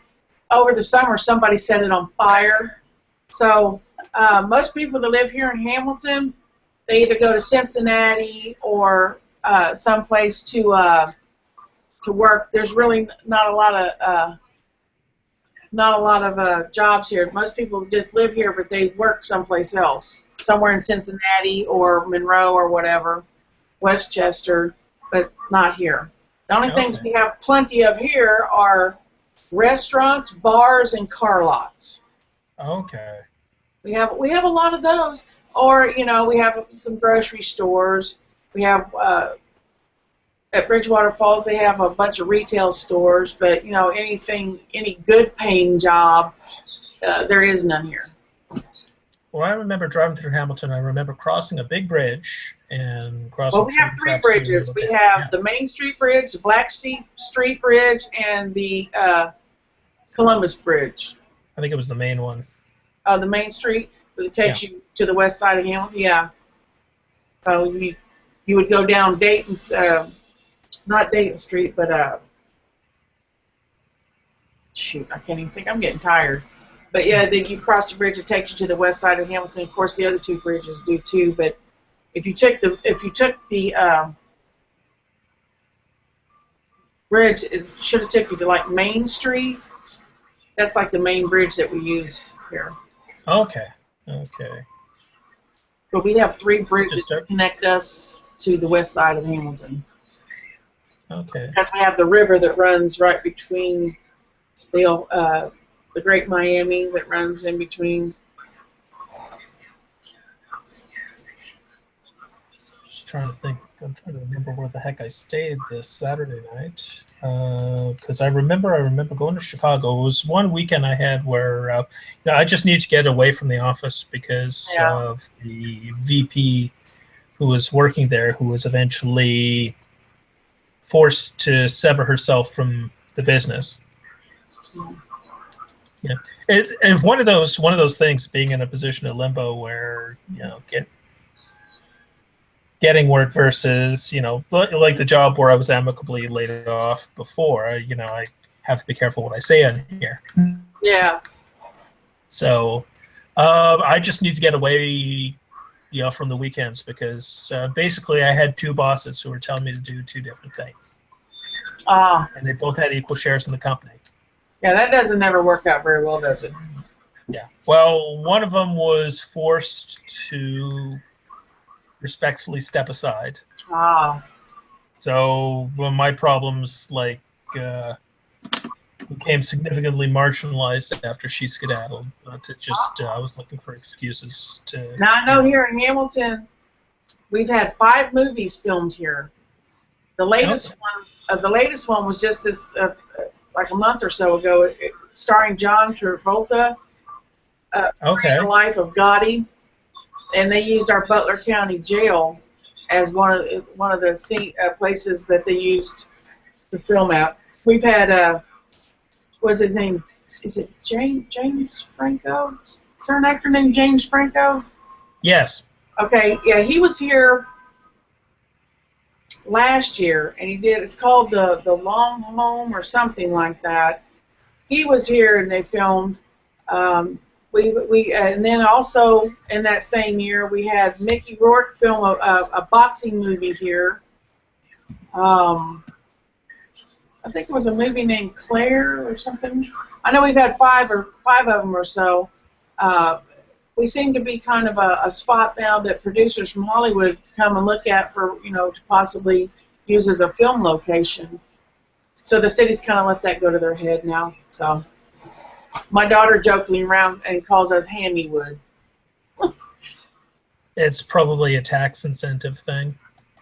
Over the summer, somebody set it on fire. So most people that live here in Hamilton, they either go to Cincinnati or someplace to work. There's really not a lot of jobs here. Most people just live here, but they work someplace else, somewhere in Cincinnati or Monroe or whatever, Westchester, but not here. The only things we have plenty of here are restaurants, bars, and car lots. Okay. We have a lot of those. Or, you know, we have some grocery stores. We have, at Bridgewater Falls, they have a bunch of retail stores, but, you know, any good-paying job, there is none here. Well, I remember driving through Hamilton. I remember crossing a big bridge and crossing. Well, we have three bridges. We have the Main Street Bridge, the Black Street Bridge, and the Columbus Bridge. I think it was the main one. The Main Street that takes you to the west side of Hamilton. Yeah. So you would go down Dayton, not Dayton Street, but shoot, I can't even think. I'm getting tired. But yeah, then you cross the bridge, it takes you to the west side of Hamilton. Of course, the other two bridges do too. But if you took the bridge, it should have took you to like Main Street. That's like the main bridge that we use here. Okay. Okay. But we have 3 bridges that connect us to the west side of Hamilton. Okay. Because we have the river that runs right between the Great Miami that runs in between. Just trying to think. I'm trying to remember where the heck I stayed this Saturday night. Because I remember going to Chicago. It was one weekend I had where I just needed to get away from the office because of the VP who was working there, who was eventually forced to sever herself from the business. Yeah, it's one of those things, being in a position of limbo where getting work versus like the job where I was amicably laid off before. I have to be careful what I say on here. Yeah. So I just need to get away, from the weekends because basically I had 2 bosses who were telling me to do 2 different things. And they both had equal shares in the company. Yeah, that doesn't ever work out very well, does it? Yeah. Well, one of them was forced to respectfully step aside. So my problems became significantly marginalized after she skedaddled. I was looking for excuses to. Now I know here in Hamilton, we've had 5 movies filmed here. The latest one was just this like a month or so ago, starring John Travolta. The Life of Gotti, and they used our Butler County Jail as one of the places that they used to film at. We've had what's his name? Is it James Franco? Is there an actor named James Franco? Yes. Okay, yeah, he was here last year, and it's called the Long Home or something like that. He was here, and they filmed. And then also in that same year we had Mickey Rourke film a boxing movie here. I think it was a movie named Claire or something. I know we've had 5 of them or so. We seem to be kind of a spot now that producers from Hollywood come and look at for, to possibly use as a film location. So the city's kind of let that go to their head now. So my daughter jokingly around and calls us Hammywood. It's probably a tax incentive thing.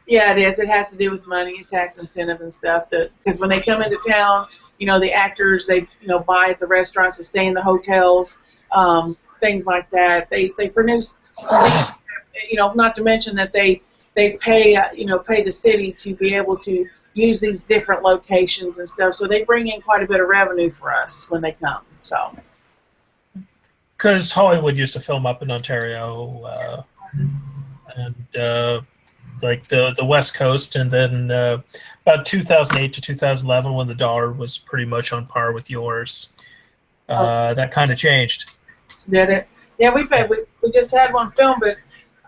Yeah, it is. It has to do with money and tax incentive and stuff. Because when they come into town, the actors, they buy at the restaurants, they stay in the hotels, things like that. They produce, not to mention that they pay pay the city to be able to use these different locations and stuff. So they bring in quite a bit of revenue for us when they come. So. Because Hollywood used to film up in Ontario, and like the West Coast, and then about 2008 to 2011, when the dollar was pretty much on par with yours, that kind of changed. Did it? Yeah, we just had one film, but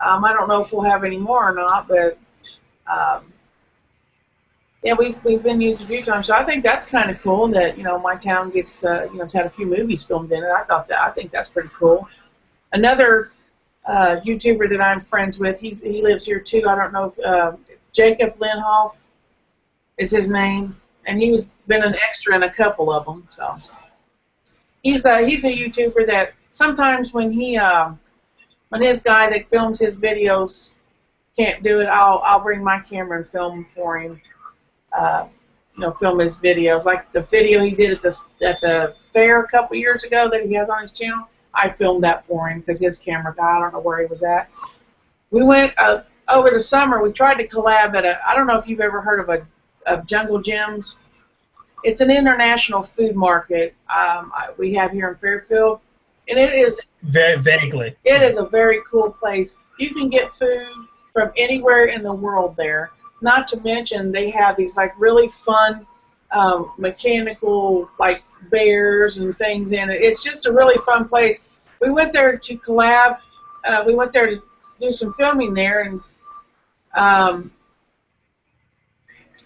I don't know if we'll have any more or not. But yeah, we've been used a few times, so I think that's kind of cool that my town gets it's had a few movies filmed in it. I think that's pretty cool. Another YouTuber that I'm friends with, he lives here too. I don't know if Jacob Lindhoff is his name, and he's been an extra in a couple of them. So he's a YouTuber that sometimes when his guy that films his videos can't do it, I'll bring my camera and film for him. Film his videos. Like the video he did at the fair a couple years ago that he has on his channel, I filmed that for him because his camera guy, I don't know where he was at. We went over the summer. We tried to collab at I don't know if you've ever heard of Jungle Gems. It's an international food market we have here in Fairfield, and it is very vaguely. It is a very cool place. You can get food from anywhere in the world there. not to mention they have these like really fun mechanical like bears and things in it. It's just a really fun place. We went there to collab. We went there to do some filming there, and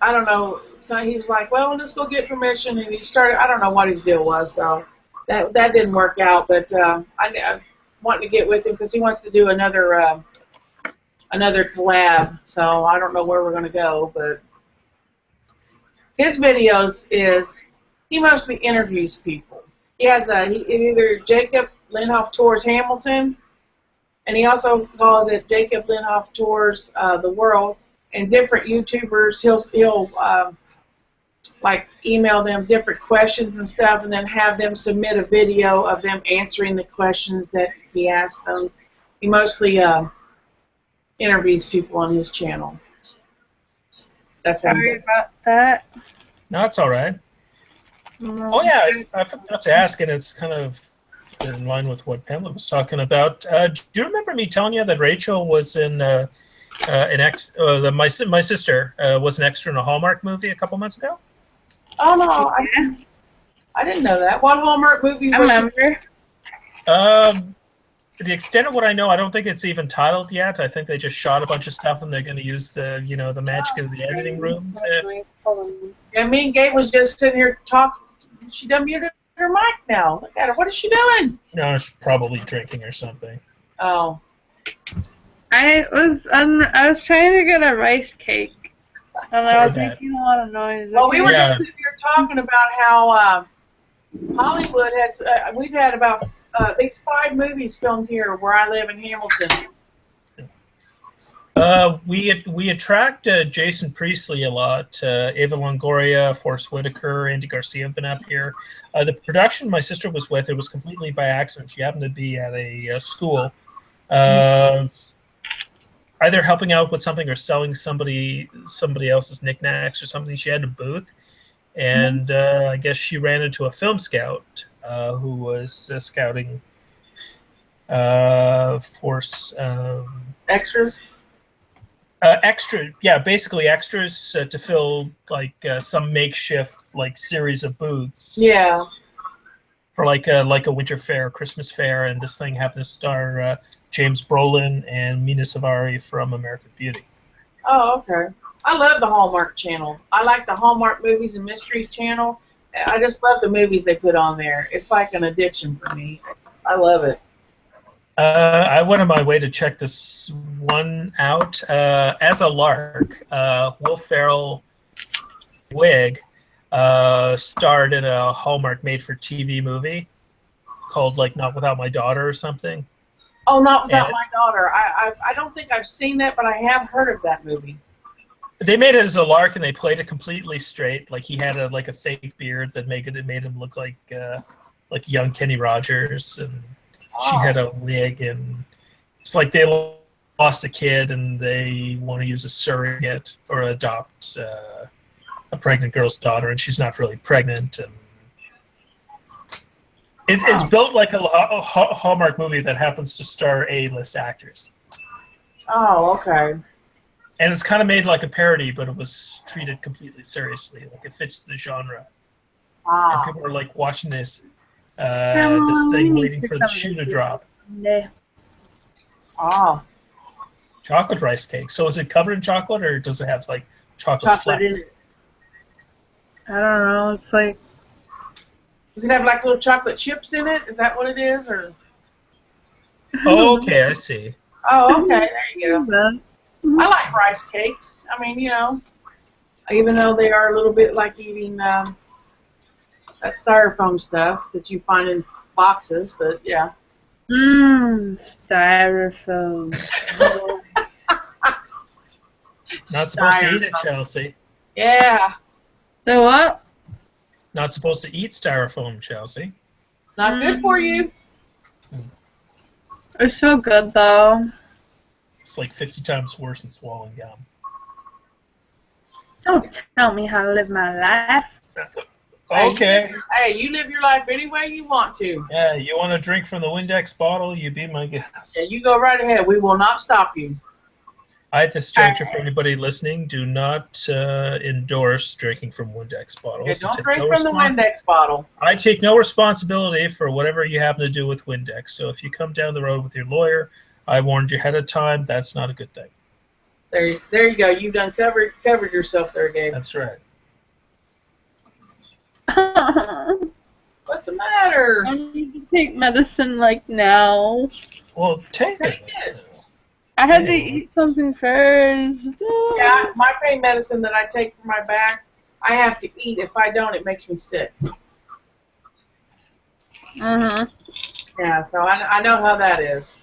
I don't know. So he was like, "Well, let's go get permission," and he started. I don't know what his deal was, so that didn't work out. But I wanted to get with him because he wants to do another collab. So I don't know where we're going to go, but his videos is he mostly interviews people. He has either Jacob Linhoff Tours Hamilton, and he also calls it Jacob Linhoff Tours the World. And different YouTubers, he'll like email them different questions and stuff, and then have them submit a video of them answering the questions that he asked them. He mostly interviews people on his channel. That's what Sorry about that. No, it's all right. Oh yeah, I forgot to ask, and it's kind of in line with what Pamela was talking about. Do you remember me telling you that Rachel was in my sister was an extra in a Hallmark movie a couple months ago? Oh no, I didn't know that. What Hallmark movie I was remember. The extent of what I know, I don't think it's even titled yet. I think they just shot a bunch of stuff, and they're going to use the the magic of the editing room. Yeah, me and Gabe was just sitting here talking. She done muted her mic now. Look at her. What is she doing? No, she's probably drinking or something. Oh. I was trying to get a rice cake, and I was making a lot of noise. Well, we were just sitting here talking about how Hollywood has. We've had about these 5 movies filmed here where I live in Hamilton. We attract Jason Priestley a lot. Ava Longoria, Forrest Whitaker, Andy Garcia have been up here. The production my sister was with, it was completely by accident. She happened to be at a school, either helping out with something or selling somebody else's knickknacks or something. She had a booth, and I guess she ran into a film scout who was scouting force Extras. Basically extras to fill like some makeshift like series of booths. Yeah. For like a winter fair, Christmas fair, and this thing happened to star James Brolin and Mina Savari from American Beauty. Oh, okay. I love the Hallmark channel. I like the Hallmark Movies and Mysteries channel. I just love the movies they put on there. It's like an addiction for me. I love it. I went on my way to check this one out. As a lark, Will Ferrell wig starred in a Hallmark made-for-TV movie called like Not Without My Daughter or something. Oh, Not Without My Daughter. I don't think I've seen that, but I have heard of that movie. They made it as a lark, and they played it completely straight. Like he had a fake beard that made him look like young Kenny Rogers, and she had a wig, and it's like they lost a kid, and they want to use a surrogate or adopt a pregnant girl's daughter, and she's not really pregnant, and it's built like a Hallmark movie that happens to star A-list actors. Oh, okay. And it's kind of made like a parody, but it was treated completely seriously. Like it fits the genre. Wow. And people are like watching this thing, waiting for the shoe to drop. Yeah. Oh. Chocolate rice cake. So is it covered in chocolate, or does it have like chocolate Chocolate flecks? in it. I don't know. It's like. Does it have like little chocolate chips in it? Is that what it is, or? Oh, okay, I see. Oh, okay. There you go. I like rice cakes. I mean, even though they are a little bit like eating that styrofoam stuff that you find in boxes, but yeah. Styrofoam. Not supposed to eat it, Chelsea. Yeah. So what? Not supposed to eat styrofoam, Chelsea. It's not good for you. It's so good, though. It's like 50 times worse than swallowing gum. Don't tell me how to live my life. Okay. Hey, you live your life any way you want to. Yeah, you want to drink from the Windex bottle? You be my guest. Yeah, you go right ahead. We will not stop you. At this juncture, for anybody listening, do not endorse drinking from Windex bottles. Yeah, don't drink from the Windex bottle. I take no responsibility for whatever you happen to do with Windex. So if you come down the road with your lawyer, I warned you ahead of time. That's not a good thing. There you go. You've done covered yourself there, Gabe. That's right. What's the matter? I need to take medicine like now. Well, take it. I had to eat something first. Yeah, my pain medicine that I take for my back, I have to eat. If I don't, it makes me sick. Uh-huh. Yeah, so I know how that is.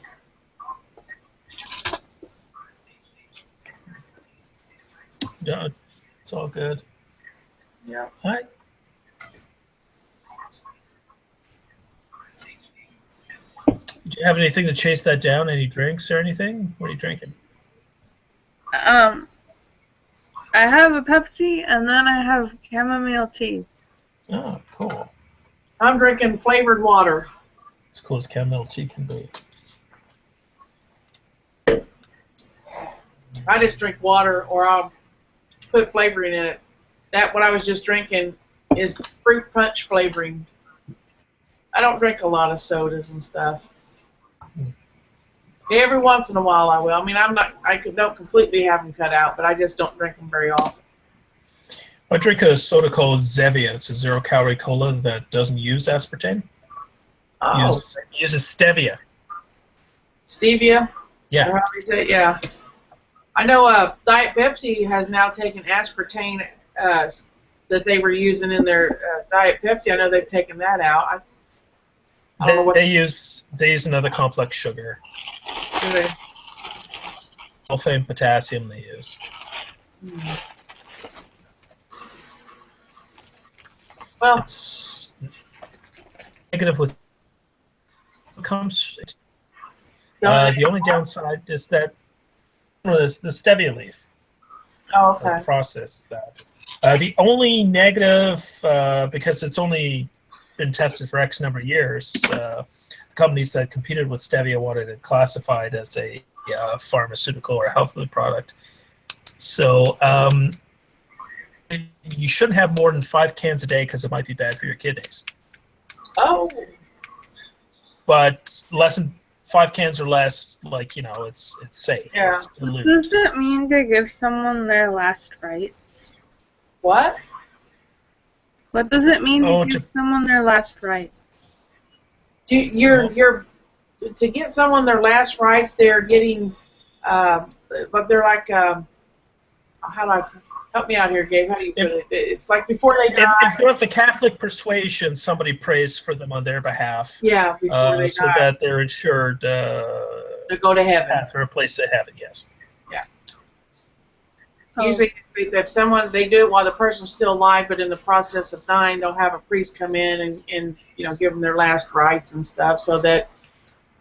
No, it's all good. Yeah. All right. Do you have anything to chase that down? Any drinks or anything? What are you drinking? I have a Pepsi and then I have chamomile tea. Oh, cool. I'm drinking flavored water. As cool as chamomile tea can be. I just drink water, or I'll put flavoring in it. What I was just drinking is fruit punch flavoring. I don't drink a lot of sodas and stuff. Every once in a while I will. I mean, don't completely have them cut out, but I just don't drink them very often. I drink a soda called Zevia. It's a 0-calorie cola that doesn't use aspartame. Oh. Uses stevia. Stevia? Yeah. Or how do you say it? Yeah. I know Diet Pepsi has now taken aspartame that they were using in their Diet Pepsi. I know they've taken that out. I don't know what they use another complex sugar. do they? Sulfate and potassium they use. Well, It's negative with comes. The only downside is that is the stevia leaf. Oh, okay. Process that. The only negative, because it's only been tested for X number of years, companies that competed with stevia wanted it classified as a pharmaceutical or health food product. So you shouldn't have more than 5 cans a day because it might be bad for your kidneys. Oh. But less than 5 cans or less, it's safe. Yeah. It's dilute. Does it mean to give someone their last rites? What? What does it mean to give someone their last rites? To get someone their last rites, they're getting, but they're like, help me out here, Gabe. How do you put it? It's like before they die. If they're of the Catholic persuasion, somebody prays for them on their behalf. Yeah, before they so die. that they're ensured to go to heaven. Path or a place to heaven, yes. Yeah. Oh. Usually, if they do it while the person's still alive, but in the process of dying, they'll have a priest come in and give them their last rites and stuff, so that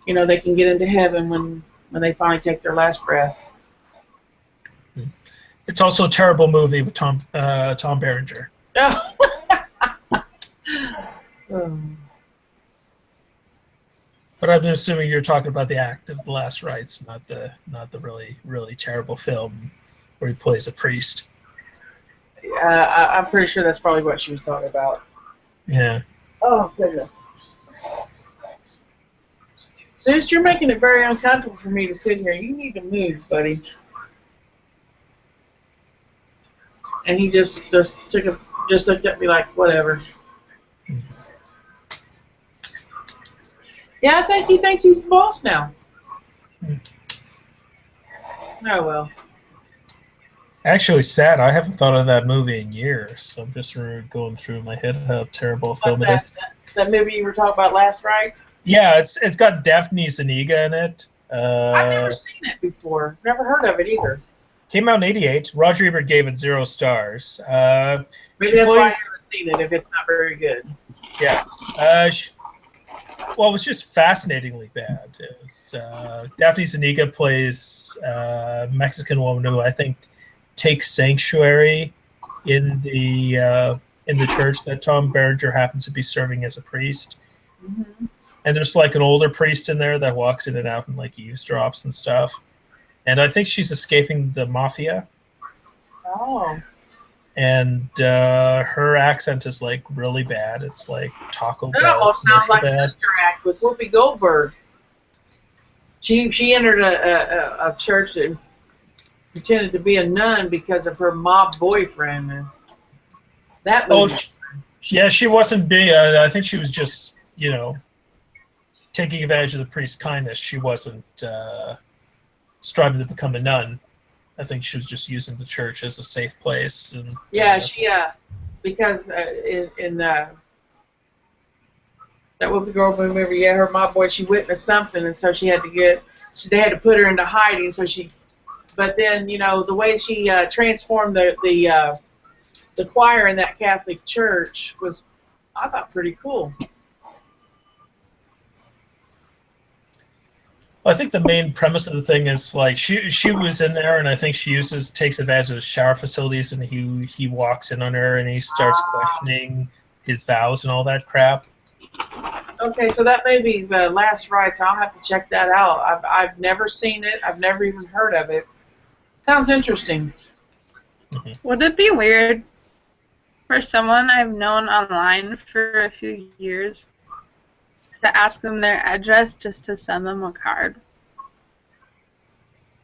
they can get into heaven when they finally take their last breath. It's also a terrible movie with Tom Berenger. Oh. But I'm assuming you're talking about the act of the last rites, not the really, really terrible film where he plays a priest. I'm pretty sure that's probably what she was talking about. Yeah. Oh, goodness. Zeus, you're making it very uncomfortable for me to sit here. You need to move, buddy. And he just looked at me like, whatever. Yeah, I think he thinks he's the boss now. Oh, well. Actually, sad. I haven't thought of that movie in years. I'm just going through my head how terrible a film it is. That movie you were talking about last, right? Yeah, it's got Daphne Zuniga in it. I've never seen it before. Never heard of it either. Came out in '88. Roger Ebert gave it 0 stars. Maybe that's why I haven't seen it, if it's not very good. Yeah. Well, it was just fascinatingly bad. It was, Daphne Zuniga plays a Mexican woman who I think takes sanctuary in the church that Tom Berenger happens to be serving as a priest. Mm-hmm. And there's like an older priest in there that walks in and out and like eavesdrops and stuff. and I think she's escaping the mafia. Oh. And her accent is like really bad. It's like Taco That Bell almost sounds commercial like bad. Sister Act with Whoopi Goldberg. She entered a church and pretended to be a nun because of her mob boyfriend. And that Oh, movie. yeah, she wasn't being. I think she was just, taking advantage of the priest's kindness. She wasn't striving to become a nun. I think she was just using the church as a safe place. And Yeah, she because in that Whoopi Goldberg movie, yeah, her mob boy, she witnessed something, and so they had to put her into hiding. But then the way she transformed the choir in that Catholic church was, I thought, pretty cool. I think the main premise of the thing is like she was in there, and I think she takes advantage of the shower facilities, and he walks in on her, and he starts questioning his vows and all that crap. Okay, so that may be the Last Rites. I'll have to check that out. I've never seen it. I've never even heard of it. Sounds interesting. Mm-hmm. Would it be weird for someone I've known online for a few years to ask them their address just to send them a card?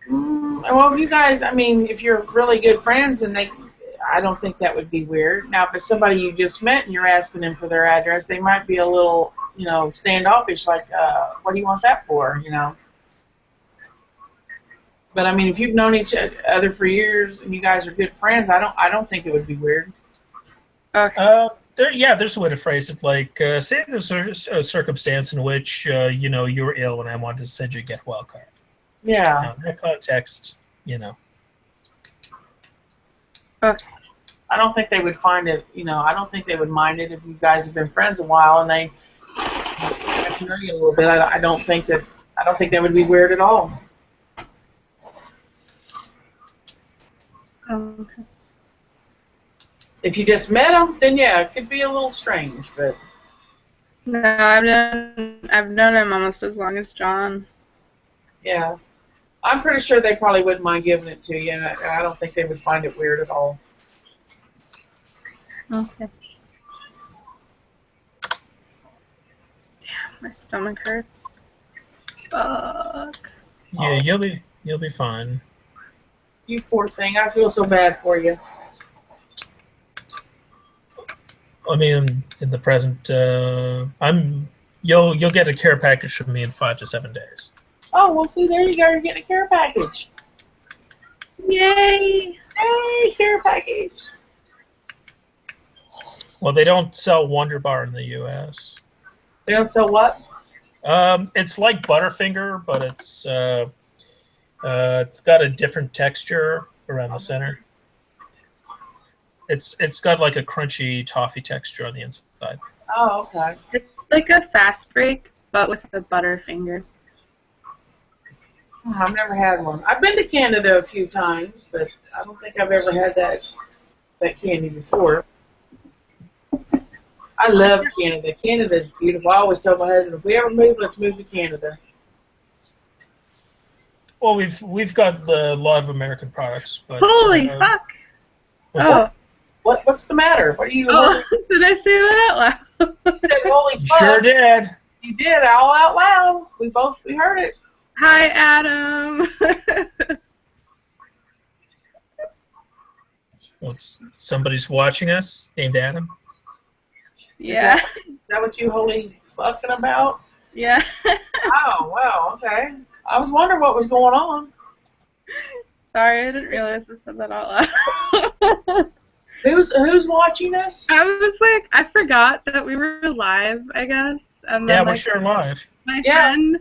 Well, if you guys, if you're really good friends, and I don't think that would be weird. Now, if it's somebody you just met and you're asking them for their address, they might be a little, standoffish, like, what do you want that for, But if you've known each other for years and you guys are good friends, I don't think it would be weird. Okay. There's a way to phrase it. Like, say there's a circumstance in which you were ill and I wanted to send you a get well card. Yeah. Now, in that context, Okay. I don't think they would find it, I don't think they would mind it if you guys have been friends a while and they get to know you a little bit. I don't think that would be weird at all. Okay. If you just met them, then yeah, it could be a little strange, but No, I've known him almost as long as John. yeah. I'm pretty sure they probably wouldn't mind giving it to you, and I don't think they would find it weird at all. Okay. Damn, my stomach hurts. Fuck. yeah, you'll be fine. You poor thing. I feel so bad for you. I mean, in the present, you'll get a care package from me in 5 to 7 days. Oh, well, see, there you go. You're getting a care package. Yay! Hey, care package. Well, they don't sell Wonder Bar in the U.S. They don't sell what? It's like Butterfinger, but it's got a different texture around the center. It's got like a crunchy toffee texture on the inside. Oh, okay. It's like a fast break, but with a Butterfinger. I've never had one. I've been to Canada a few times, but I don't think I've ever had that candy before. I love Canada. Canada's beautiful. I always tell my husband, if we ever move, let's move to Canada. Well, we've got a lot of American products, but Holy fuck! what's Oh, up? What's the matter? What are you? did I say that out loud? You said holy You fuck. sure did. You did, all out loud. We heard it. Hi, Adam. Well, somebody's watching us named Adam. Yeah. Is that what you holy fucking about? Yeah. Oh, wow, okay. I was wondering what was going on. Sorry, I didn't realize I said that out loud. Who's watching us? I was like, I forgot that we were live, I guess. And then, Yeah, we're sure live. my friend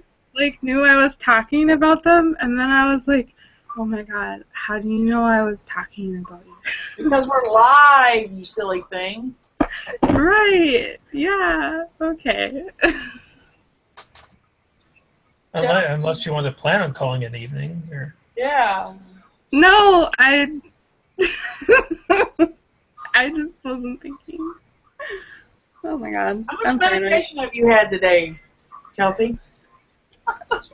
knew I was talking about them, and then I was like, oh my god, how do you know I was talking about you? Because we're live, you silly thing. Right. Yeah. Okay. Unless you want to plan on calling it an evening. Or... Yeah. No, I just wasn't thinking. Oh my god. How much medication have you had today, Chelsea?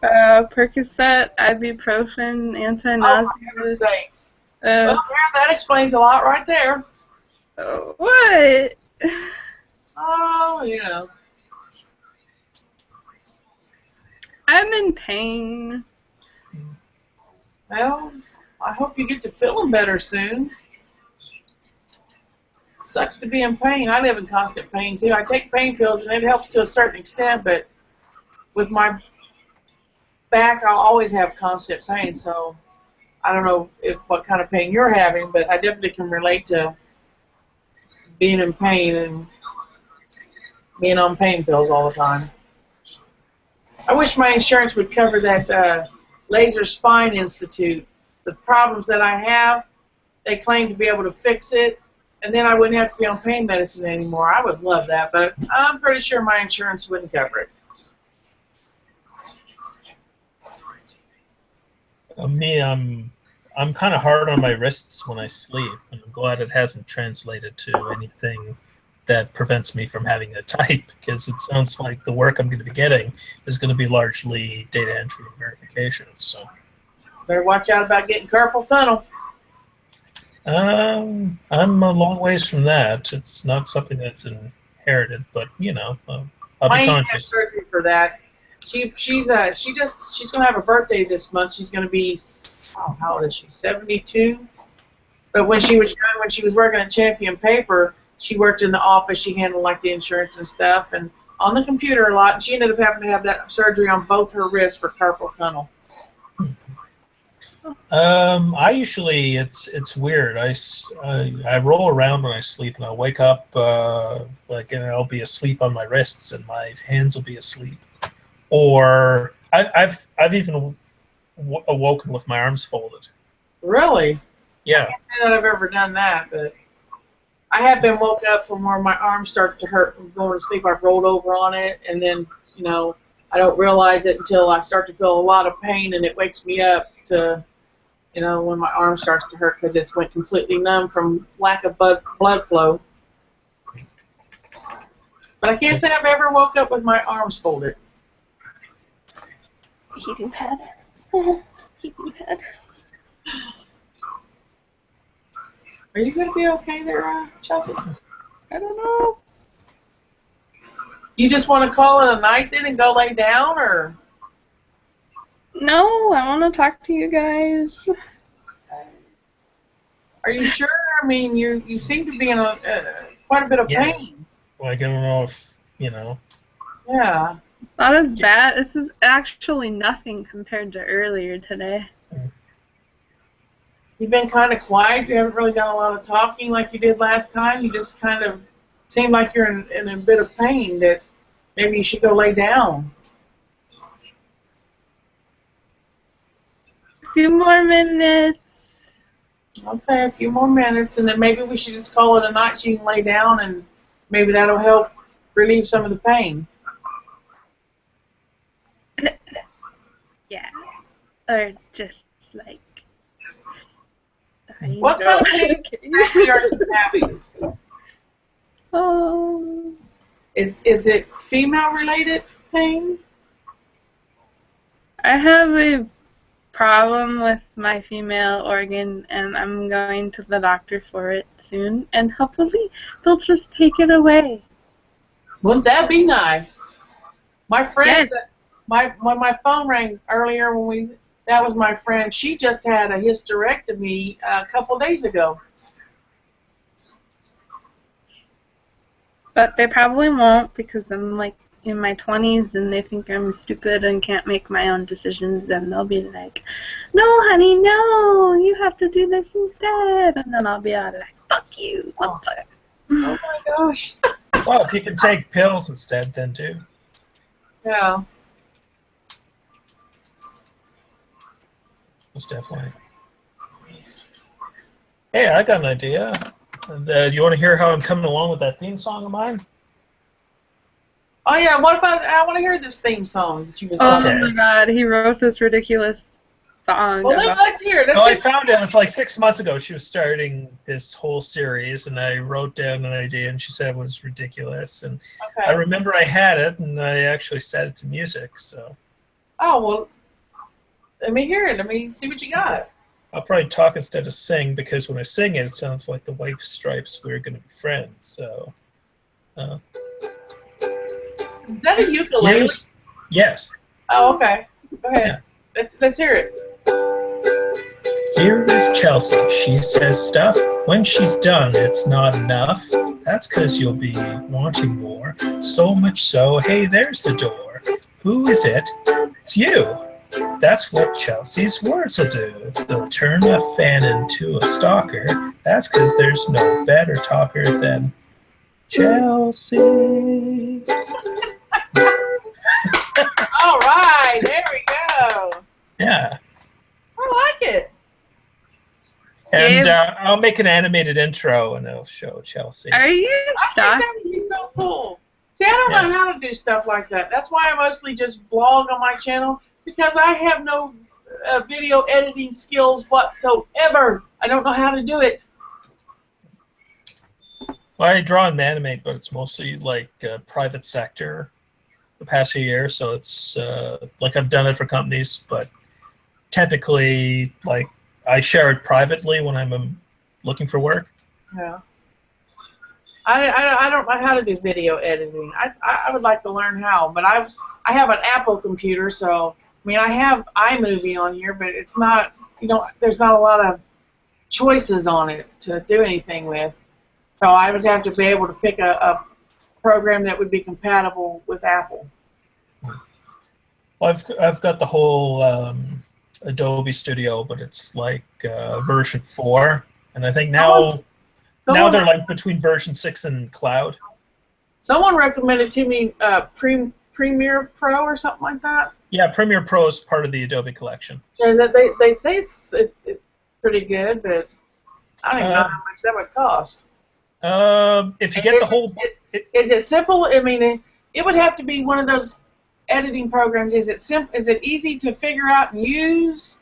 Percocet, ibuprofen, Oh, anti-nausea. for heaven's sakes. Uh, Well, there, that explains a lot right there. what? Oh, you know. I'm in pain. Well, I hope you get to feeling better soon. Sucks to be in pain. I live in constant pain too. I take pain pills and it helps to a certain extent, but with my back, I'll always have constant pain. So I don't know what kind of pain you're having, but I definitely can relate to being in pain and being on pain pills all the time. I wish my insurance would cover that Laser Spine Institute. The problems that I have, they claim to be able to fix it, and then I wouldn't have to be on pain medicine anymore. I would love that, but I'm pretty sure my insurance wouldn't cover it. Me, I'm kind of hard on my wrists when I sleep, and I'm glad it hasn't translated to anything that prevents me from having a type, because it sounds like the work I'm going to be getting is going to be largely data entry and verification. So Better watch out about getting carpal tunnel. I'm a long ways from that. It's not something that's inherited, but you know, I'll I be ain't had conscious. surgery for that. She's gonna have a birthday this month. She's gonna be, how old is she? 72. But when she was young, when she was working at Champion Paper, she worked in the office. She handled like the insurance and stuff, and on the computer a lot. And she ended up having to have that surgery on both her wrists for carpal tunnel. I usually, it's weird. I roll around when I sleep, and I'll wake up and I'll be asleep on my wrists, and my hands will be asleep. Or I've even awoken with my arms folded. Really? Yeah. I can't say that I've ever done that, but I have been woke up from where my arms start to hurt from going to sleep. I've rolled over on it, and then, I don't realize it until I start to feel a lot of pain, and it wakes me up to, when my arm starts to hurt because it's went completely numb from lack of blood flow. But I can't say I've ever woke up with my arms folded. Heating pad. Heating pad. Are you going to be okay there, Chelsea? I don't know. You just want to call it a night then and go lay down, or? No, I want to talk to you guys. Are you sure? I mean, you seem to be in quite a bit of pain. Like, I don't know if, Yeah. Not as bad. This is actually nothing compared to earlier today. You've been kind of quiet. You haven't really done a lot of talking like you did last time. You just kind of seem like you're in a bit of pain that maybe you should go lay down. A few more minutes. Okay, a few more minutes, and then maybe we should just call it a night so you can lay down, and maybe that'll help relieve some of the pain. Yeah. Or just like... What kind of pain exactly are you having? Oh. Is it female-related pain? I have a problem with my female organ, and I'm going to the doctor for it soon, and hopefully they'll just take it away. Wouldn't that be nice? My friend, Yes. when my phone rang earlier, that was my friend. She just had a hysterectomy a couple days ago. But they probably won't, because I'm like in my 20s and they think I'm stupid and can't make my own decisions, and they'll be like, no honey, no, you have to do this instead, and then I'll be out like, fuck you. Oh my gosh. Well, if you can take pills instead, then do. Yeah. Most definitely. Hey, I got an idea. Do you want to hear how I'm coming along with that theme song of mine? Oh yeah, what about, I want to hear this theme song that you was Oh talking my god, he wrote this ridiculous song. Well, about... let's hear it. Oh, I found it was like 6 months ago. She was starting this whole series, and I wrote down an idea, and she said it was ridiculous. And Okay. I remember I had it, and I actually set it to music. So Oh, well, let me hear it. Let me see what you got. I'll probably talk instead of sing, because when I sing it, it sounds like the White Stripes, We're Gonna Be Friends. So, Is that a ukulele? Yes. Oh, okay. Go ahead. Yeah. Let's hear it. Here is Chelsea. She says stuff. When she's done, it's not enough. That's 'cause you'll be wanting more. So much so, hey, there's the door. Who is it? It's you. That's what Chelsea's words will do. They'll turn a fan into a stalker. That's 'cause there's no better talker than Chelsea. All right, there we go. Yeah. I like it. And I'll make an animated intro and it'll show Chelsea. Are you I think stuck? that would be so cool. See, I don't know how to do stuff like that. That's why I mostly just blog on my channel, because I have no video editing skills whatsoever. I don't know how to do it. Well, I draw and animate, but it's mostly like private sector the past few years. So it's like I've done it for companies, but technically, like I share it privately when I'm looking for work. Yeah. I don't know how to do video editing. I would like to learn how, but I have an Apple computer, so I mean I have iMovie on here, but it's not, there's not a lot of choices on it to do anything with. So I would have to be able to pick a program that would be compatible with Apple. Well, I've got the whole Adobe Studio, but it's like version 4, and I think now they're like between version 6 and cloud. Someone recommended to me Premiere Pro or something like that. Yeah, Premiere Pro is part of the Adobe collection. Yeah, they say it's pretty good, but I don't even know how much that would cost. If you get the whole, is it simple? I mean, it would have to be one of those editing programs. Is it simple? Is it easy to figure out and use,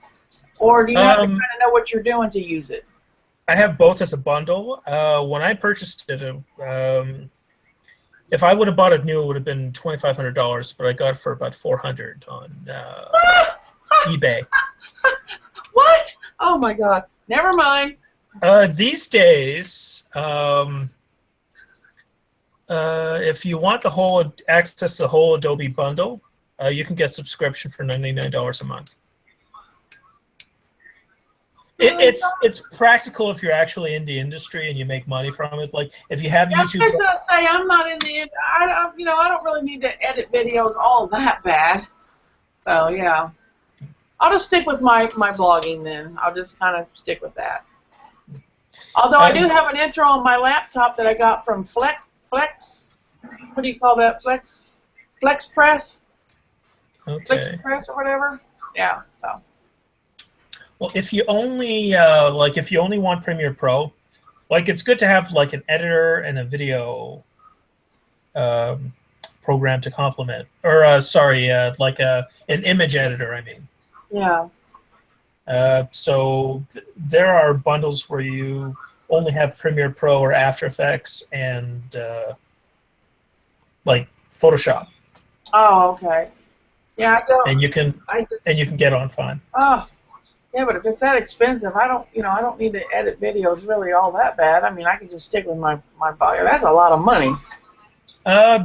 or do you have to kind of know what you're doing to use it? I have both as a bundle. When I purchased it, if I would have bought it new, it would have been $2,500, but I got it for about $400 on eBay. What? Oh my God! Never mind. These days, if you want the whole access to the whole Adobe bundle, you can get subscription for $99 a month. It's practical if you're actually in the industry and you make money from it. Like if you have YouTube. I was going to say I'm not in the. I don't really need to edit videos all that bad. So yeah, I'll just stick with my blogging then. I'll just kind of stick with that. Although I do have an intro on my laptop that I got from Flex. What do you call that? Flex Press. Okay. Flex Press or whatever. Yeah. So. Well, if you only if you only want Premiere Pro, like it's good to have like an editor and a video program to complement, or like an image editor. I mean. Yeah. So there are bundles where you only have Premiere Pro or After Effects and like Photoshop. Oh, okay. Yeah, I don't. And you can get on fine. Oh. Yeah, but if it's that expensive, I don't need to edit videos really all that bad. I mean, I can just stick with my body. That's a lot of money.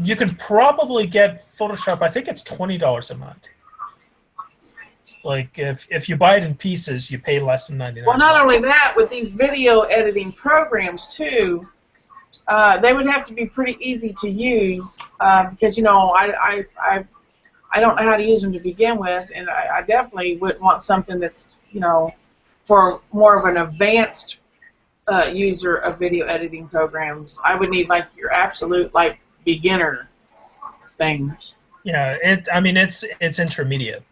You can probably get Photoshop. I think it's $20 a month. Like if you buy it in pieces, you pay less than $99. Well, not only that, with these video editing programs too, they would have to be pretty easy to use because I don't know how to use them to begin with, and I definitely wouldn't want something that's for more of an advanced user of video editing programs. I would need like your absolute like beginner thing. Yeah, it's intermediate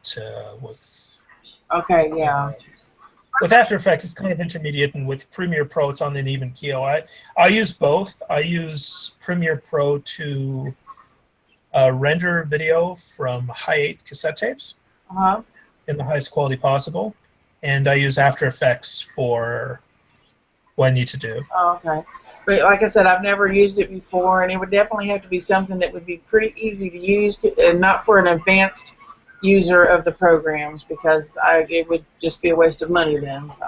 with. Okay, yeah. With After Effects, it's kind of intermediate, and with Premiere Pro, it's on an even keel. I use both. I use Premiere Pro to render video from high-8 cassette tapes in the highest quality possible, and I use After Effects for what I need to do. Oh, okay. But like I said, I've never used it before, and it would definitely have to be something that would be pretty easy to use and not for an advanced user of the programs because it would just be a waste of money then. So.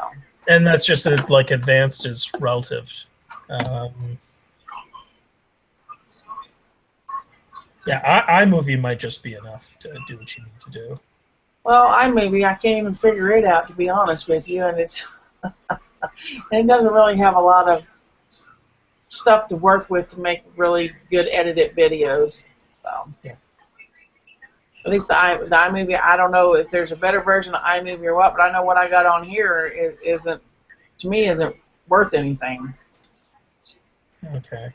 And that's just like advanced is relative. Yeah, iMovie might just be enough to do what you need to do. Well, iMovie, I can't even figure it out, to be honest with you, and it doesn't really have a lot of stuff to work with to make really good edited videos. So. Yeah. At least the iMovie, I don't know if there's a better version of iMovie or what, but I know what I got on here isn't worth anything. Okay.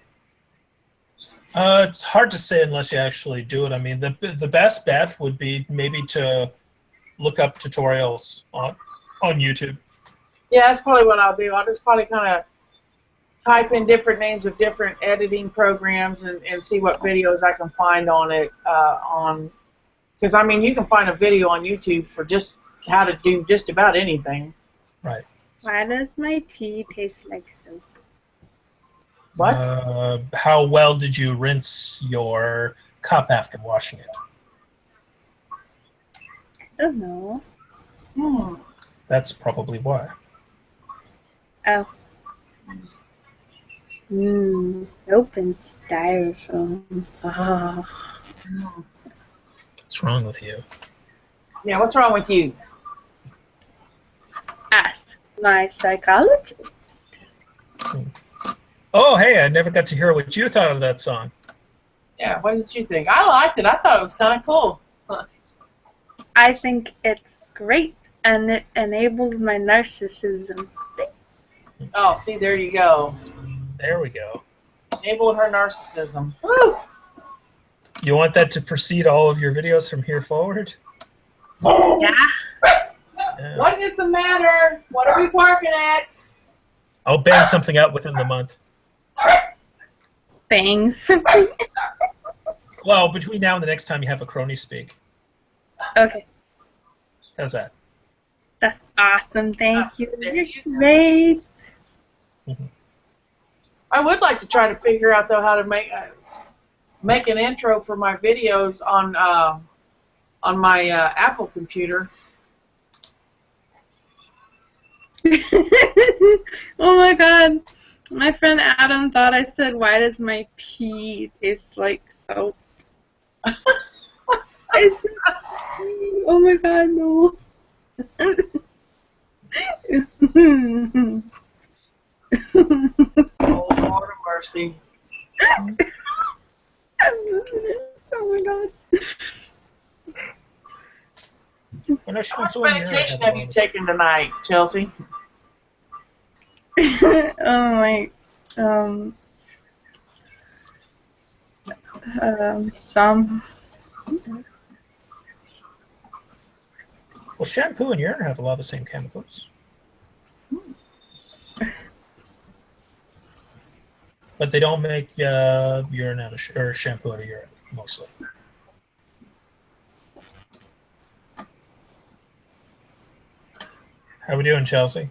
It's hard to say unless you actually do it. I mean, the best bet would be maybe to look up tutorials on YouTube. Yeah, that's probably what I'll do. I'll just probably kind of type in different names of different editing programs and see what videos I can find on it. Because, I mean, you can find a video on YouTube for just how to do just about anything. Right. Why does my tea taste like soap? What? How well did you rinse your cup after washing it? I don't know. That's probably why. Oh. Open styrofoam. Oh. What's wrong with you? Yeah, what's wrong with you? Ask my psychologist. Oh, hey, I never got to hear what you thought of that song. Yeah, what did you think? I liked it. I thought it was kind of cool. I think it's great, and it enables my narcissism. Oh, see, there you go. There we go. Enable her narcissism. Woo! You want that to precede all of your videos from here forward? Yeah. Yeah. What is the matter? What are we barking at? I'll bang something out within the month. Thanks. Well, between now and the next time you have a Cronies Speak. Okay. How's that? That's awesome. Thank you. There You're you go. great. I would like to try to figure out though how to make an intro for my videos on my Apple computer. Oh my god. My friend Adam thought I said, why does my pee taste like soap? I said, oh my god, no. Oh, Lord of mercy. Oh my god. When I How much medication have you taken tonight, Chelsea? Oh my, some. Well, shampoo and urine have a lot of the same chemicals. But they don't make urine out of or shampoo out of urine, mostly. How we doing, Chelsea?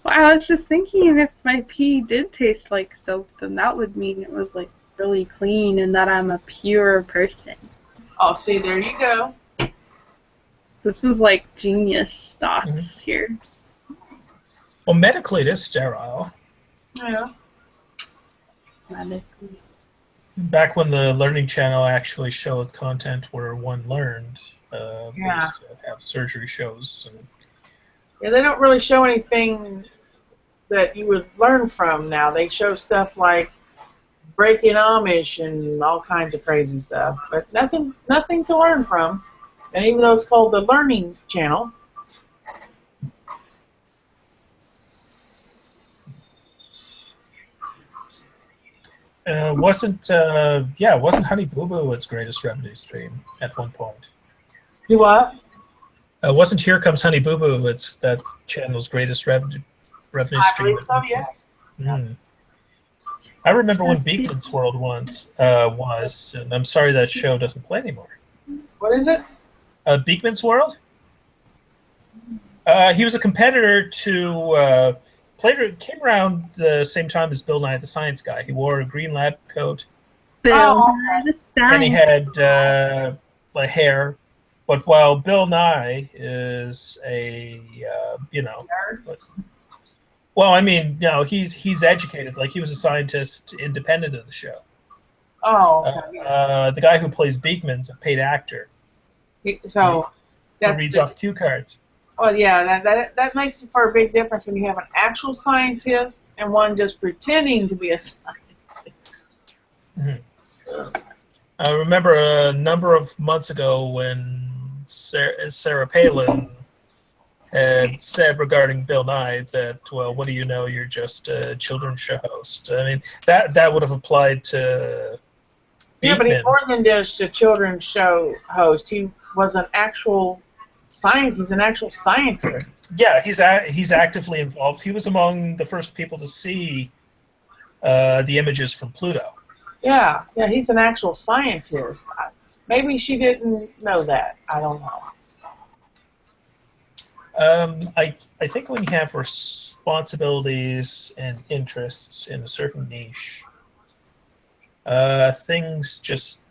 Well, I was just thinking if my pee did taste like soap, then that would mean it was like really clean and that I'm a pure person. Oh, see, there you go. This is like genius thoughts here. Well, medically it is sterile. Yeah. Medically. Back when the Learning Channel actually showed content where one learned, they used to have surgery shows. And Yeah, they don't really show anything that you would learn from now. They show stuff like breaking Amish and all kinds of crazy stuff, but nothing to learn from. And even though it's called the Learning Channel, wasn't Honey Boo Boo its greatest revenue stream at one point? do what? Wasn't Here Comes Honey Boo Boo it's that channel's greatest revenue I stream? believe so, yes. I remember when Beekman's World was, and I'm sorry that show doesn't play anymore. What is it? Beekman's World? He was a competitor to came around the same time as Bill Nye the Science Guy. He wore a green lab coat, Bill, Oh, the and he science. had hair. But while Bill Nye is a well, I mean, he's educated. Like, he was a scientist independent of the show. Oh, okay. The guy who plays Beekman's a paid actor. So He reads off cue cards. well, yeah, that makes for a big difference when you have an actual scientist and one just pretending to be a scientist. Mm-hmm. I remember a number of months ago when Sarah Palin had said regarding Bill Nye that, well, what do you know? You're just a children's show host. I mean, that would have applied to Yeah, but he's Beekman. more than just a children's show host. He was an actual scientist. He's an actual scientist. Yeah, he's actively involved. He was among the first people to see the images from Pluto. Yeah, he's an actual scientist. Maybe she didn't know that. I don't know. I think when you have responsibilities and interests in a certain niche, other things just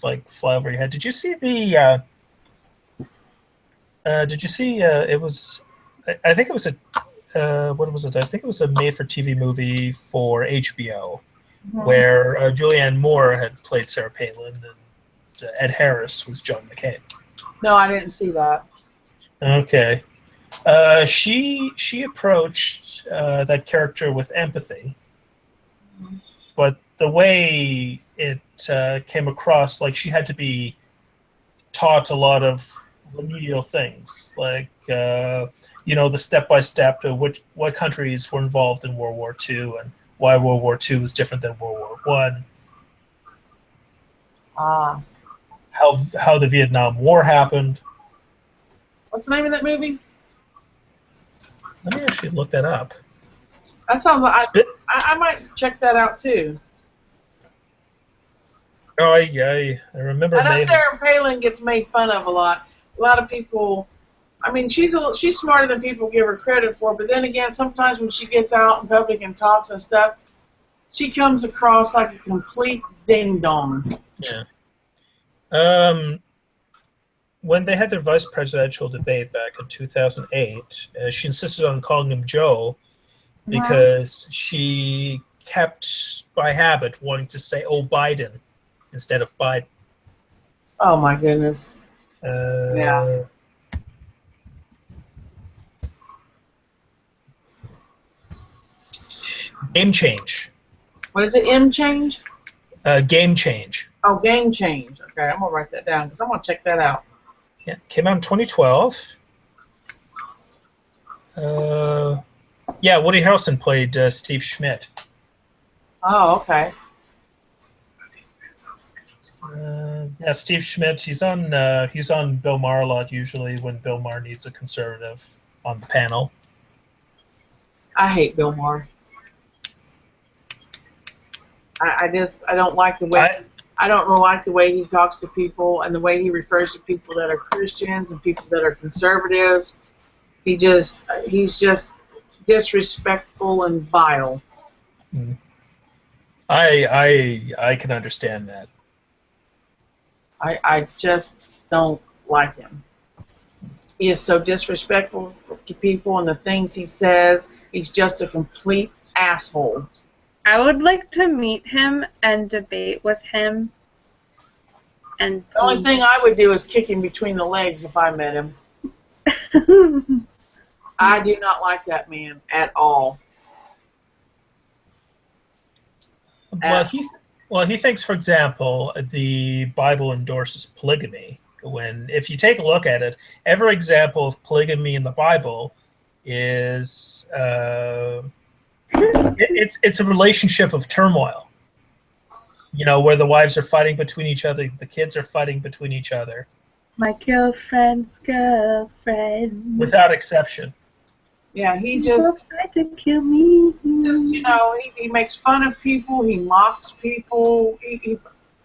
like fly over your head. Did you see the? It was. I think it was a. What was it? I think it was a made-for-TV movie for HBO, where Julianne Moore had played Sarah Palin and Ed Harris was John McCain. No, I didn't see that. Okay. She approached that character with empathy, but the way it came across, like, she had to be taught a lot of remedial things, like the step-by-step to what countries were involved in World War II and why World War II was different than World War One. How the Vietnam War happened. What's the name of that movie? Let me actually look that up. That sounds like I might check that out too. Oh, I remember. I know Sarah Palin gets made fun of a lot. A lot of people. I mean, she's smarter than people give her credit for. But then again, sometimes when she gets out in public and talks and stuff, she comes across like a complete ding dong. Yeah. When they had their vice presidential debate back in 2008, she insisted on calling him Joe because she kept, by habit, wanting to say, "Oh, Biden," instead of Biden. Oh, my goodness. Yeah. Game change. What is it? M change? Game change. Oh, game change. Okay, I'm going to write that down because I'm going to check that out. Yeah, came out in 2012. Woody Harrelson played Steve Schmidt. Oh, okay. Steve Schmidt. He's on Bill Maher a lot usually when Bill Maher needs a conservative on the panel. I hate Bill Maher. I don't like the way I don't like the way he talks to people and the way he refers to people that are Christians and people that are conservatives. He's just disrespectful and vile. I can understand that. I just don't like him. He is so disrespectful to people and the things he says. He's just a complete asshole. I would like to meet him and debate with him. And the only thing I would do is kick him between the legs if I met him. I do not like that man at all. Well, he thinks, for example, the Bible endorses polygamy. If you take a look at it, every example of polygamy in the Bible is it's a relationship of turmoil. Where the wives are fighting between each other, the kids are fighting between each other. My girlfriend's girlfriend. Without exception. Yeah, he just tried to kill me. He makes fun of people. He mocks people. He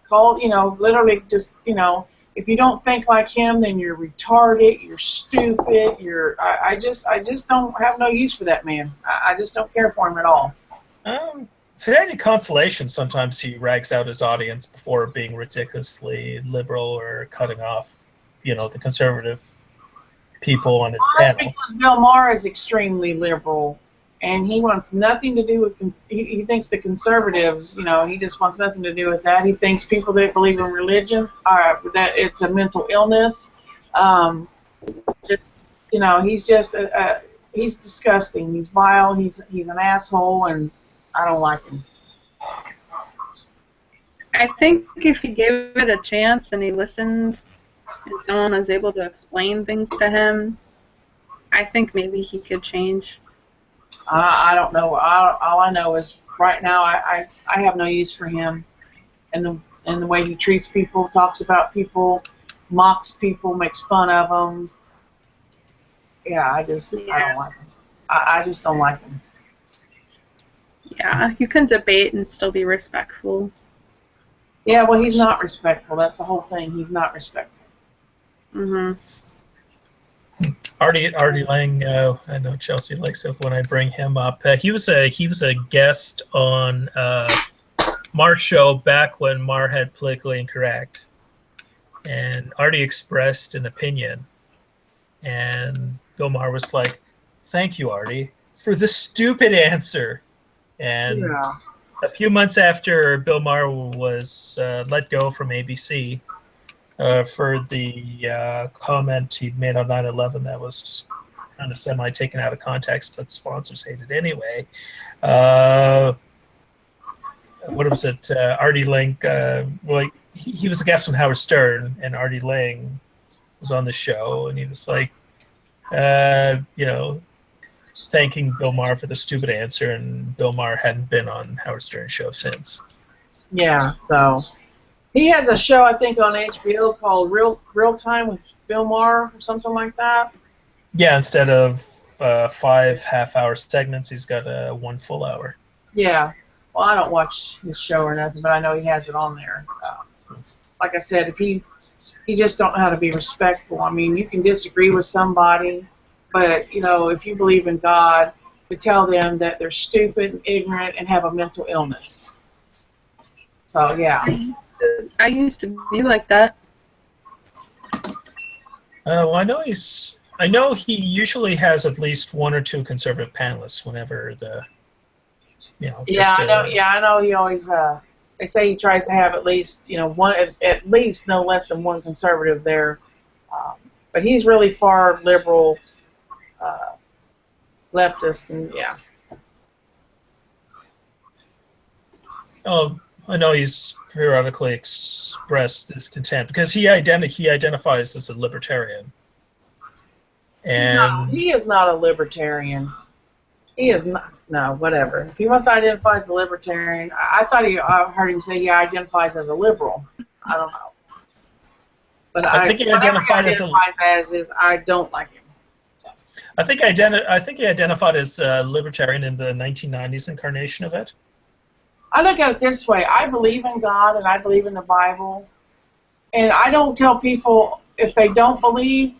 called, literally just, if you don't think like him, then you're retarded. You're stupid. I just don't have no use for that man. I just don't care for him at all. For any consolation, sometimes he rags out his audience before being ridiculously liberal or cutting off, the conservative people on his Well, that's panel. because Bill Maher is extremely liberal, and he wants nothing to do with. He thinks the conservatives, he just wants nothing to do with that. He thinks people that believe in religion are that it's a mental illness. Just he's just he's disgusting. He's vile. He's an asshole, and I don't like him. I think if he gave it a chance and he listened and someone was able to explain things to him, I think maybe he could change. I don't know. All I know is right now I have no use for him, and the way he treats people, talks about people, mocks people, makes fun of them. Yeah, I don't like him. I just don't like him. Yeah, you can debate and still be respectful. Yeah, well, he's not respectful. That's the whole thing. He's not respectful. Mhm. Artie Lang, I know Chelsea likes it when I bring him up. He was a guest on Mar's show back when Mar had Politically Incorrect, and Artie expressed an opinion, and Bill Maher was like, "Thank you, Artie, for the stupid answer." And Yeah. a few months after Bill Maher was let go from ABC for the comment he'd made on 9/11 that was kind of semi-taken out of context, but sponsors hated anyway. What was it? Artie Lang, he was a guest on Howard Stern, and Artie Lang was on the show, and he was like, thanking Bill Maher for the stupid answer, and Bill Maher hadn't been on Howard Stern's show since. Yeah, so he has a show I think on HBO called Real Time with Bill Maher or something like that. Yeah, instead of 5 half-hour segments, he's got one full hour. Yeah. Well, I don't watch his show or nothing, but I know he has it on there. Like I said, if he just don't know how to be respectful. I mean, you can disagree with somebody, but if you believe in God, to tell them that they're stupid and ignorant and have a mental illness. So yeah. I used to be like that. Well, I know he usually has at least one or two conservative panelists whenever the, I know. He always. They say he tries to have at least, one, at least no less than one conservative there. But he's really far liberal, leftist, and yeah. Oh, I know he's periodically expressed discontent because he identifies as a libertarian. And He is not a libertarian. He is not. No, whatever. If he wants to identify as a libertarian, I heard him say he identifies as a liberal. I don't know. But I think he identifies as I don't like him. So. I think he identified as libertarian in the 1990s incarnation of it. I look at it this way. I believe in God and I believe in the Bible. And I don't tell people if they don't believe,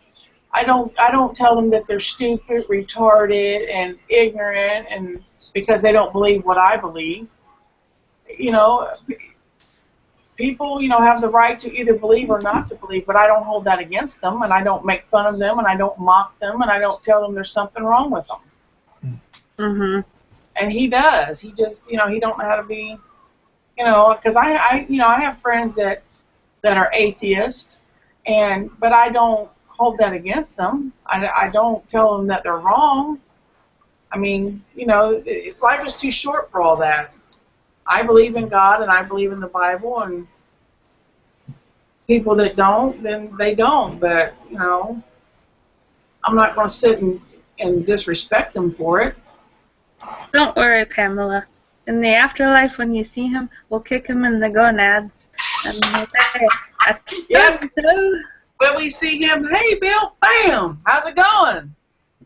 I don't tell them that they're stupid, retarded, and ignorant, and because they don't believe what I believe. People, have the right to either believe or not to believe, but I don't hold that against them, and I don't make fun of them, and I don't mock them, and I don't tell them there's something wrong with them. Mhm. And he does. He just, he don't know how to be, because I have friends that are atheists, but I don't hold that against them. I don't tell them that they're wrong. I mean, life is too short for all that. I believe in God and I believe in the Bible, and people that don't, then they don't. But, I'm not going to sit and disrespect them for it. Don't worry, Pamela. In the afterlife, when you see him, we'll kick him in the gonads. And we'll say, I Yep. told you so. When we see him, hey, Bill, bam, how's it going?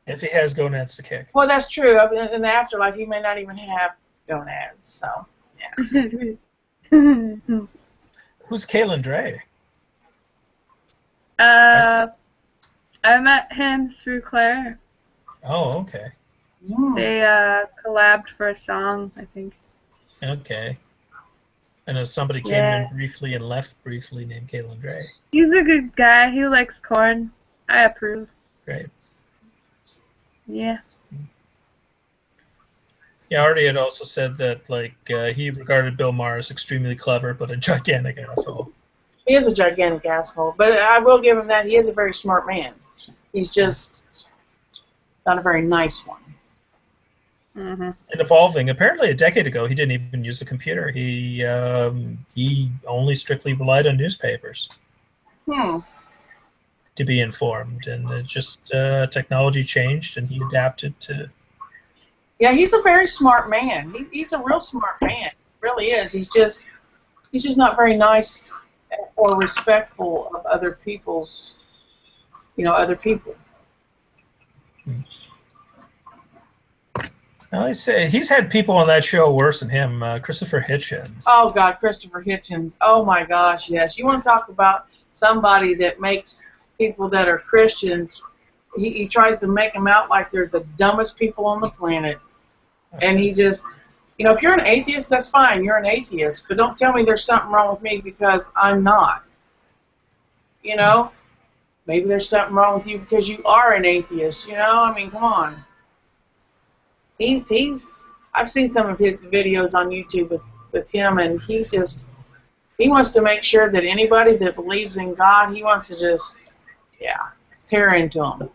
If he has gonads to kick. Well, that's true. I mean, in the afterlife, he may not even have gonads. So, yeah. Who's Kaylin Dre? I met him through Claire. Oh, okay. They collabed for a song, I think. Okay. I know somebody came Yeah. in briefly and left briefly named Caitlin Dre. He's a good guy. He likes corn. I approve. Great. Yeah. Yeah, Artie had also said that he regarded Bill Maher as extremely clever, but a gigantic asshole. He is a gigantic asshole, but I will give him that. He is a very smart man. He's just not a very nice one. Mm-hmm. And evolving. Apparently, a decade ago, he didn't even use the computer. He only strictly relied on newspapers to be informed, and it just technology changed, and he adapted to. Yeah, he's a very smart man. He's a real smart man. He really is. He's just not very nice or respectful of other people's, other people. I say he's had people on that show worse than him. Christopher Hitchens. Oh God, Christopher Hitchens. Oh my gosh, yes. You want to talk about somebody that makes people that are Christians? He tries to make them out like they're the dumbest people on the planet, and he just, if you're an atheist, that's fine. You're an atheist, but don't tell me there's something wrong with me because I'm not. Maybe there's something wrong with you because you are an atheist. I mean, come on. I've seen some of his videos on YouTube with him, and he wants to make sure that anybody that believes in God, he wants to just, tear into them.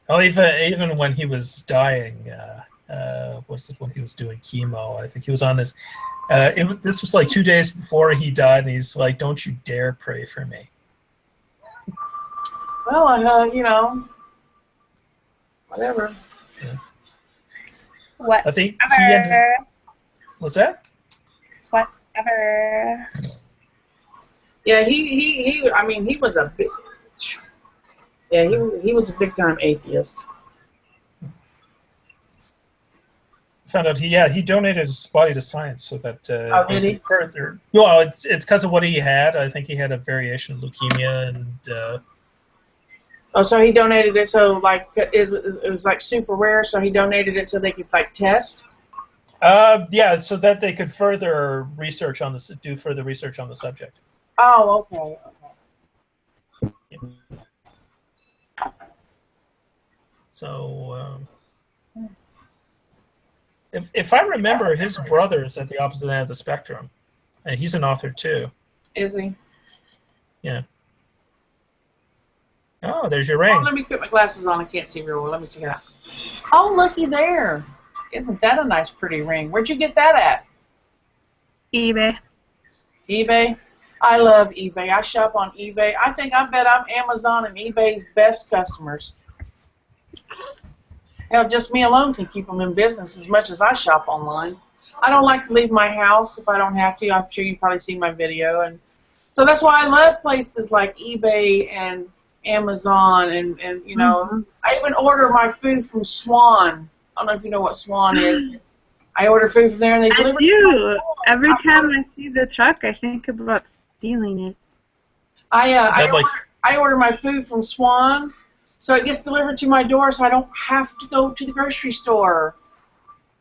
Oh, even when he was dying, when he was doing chemo, I think he was on this. This was like 2 days before he died, and he's like, "Don't you dare pray for me." Well, whatever. Yeah. Whatever. I think he ended. What's that? Whatever. Yeah, he was a big. Yeah, he was a big time atheist. Found out he donated his body to science so that did he? further. Well, it's because of what he had. I think he had a variation of leukemia and. Oh, so he donated it so it was like super rare. So he donated it so they could test. Yeah, so that they could further research on this, do further research on the subject. Oh, okay. Yeah. So, if I remember, his brother is at the opposite end of the spectrum, and he's an author too. Is he? Yeah. Oh, there's your ring. Oh, let me put my glasses on. I can't see real well. Let me see that. Oh, looky there. Isn't that a nice, pretty ring? Where'd you get that at? eBay. eBay? I love eBay. I shop on eBay. I bet I'm Amazon and eBay's best customers. Hell, just me alone can keep them in business as much as I shop online. I don't like to leave my house if I don't have to. I'm sure you've probably seen my video. And so that's why I love places like eBay and Amazon and I even order my food from Swan. I don't know if you know what Swan is. I order food from there and they deliver do. Every time I see the truck, I think about stealing it. I order my food from Swan, so it gets delivered to my door, so I don't have to go to the grocery store.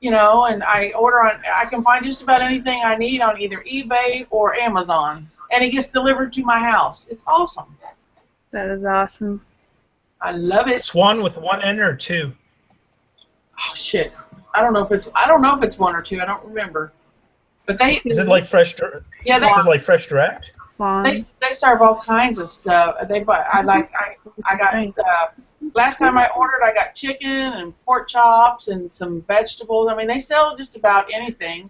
And I can find just about anything I need on either eBay or Amazon, and it gets delivered to my house. It's awesome. That is awesome. I love it. Swan with one N or two? Oh shit! I don't know if it's one or two. I don't remember. But Is it like fresh? Yeah, is it like Fresh Direct? They serve all kinds of stuff. Last time I ordered, I got chicken and pork chops and some vegetables. I mean, they sell just about anything.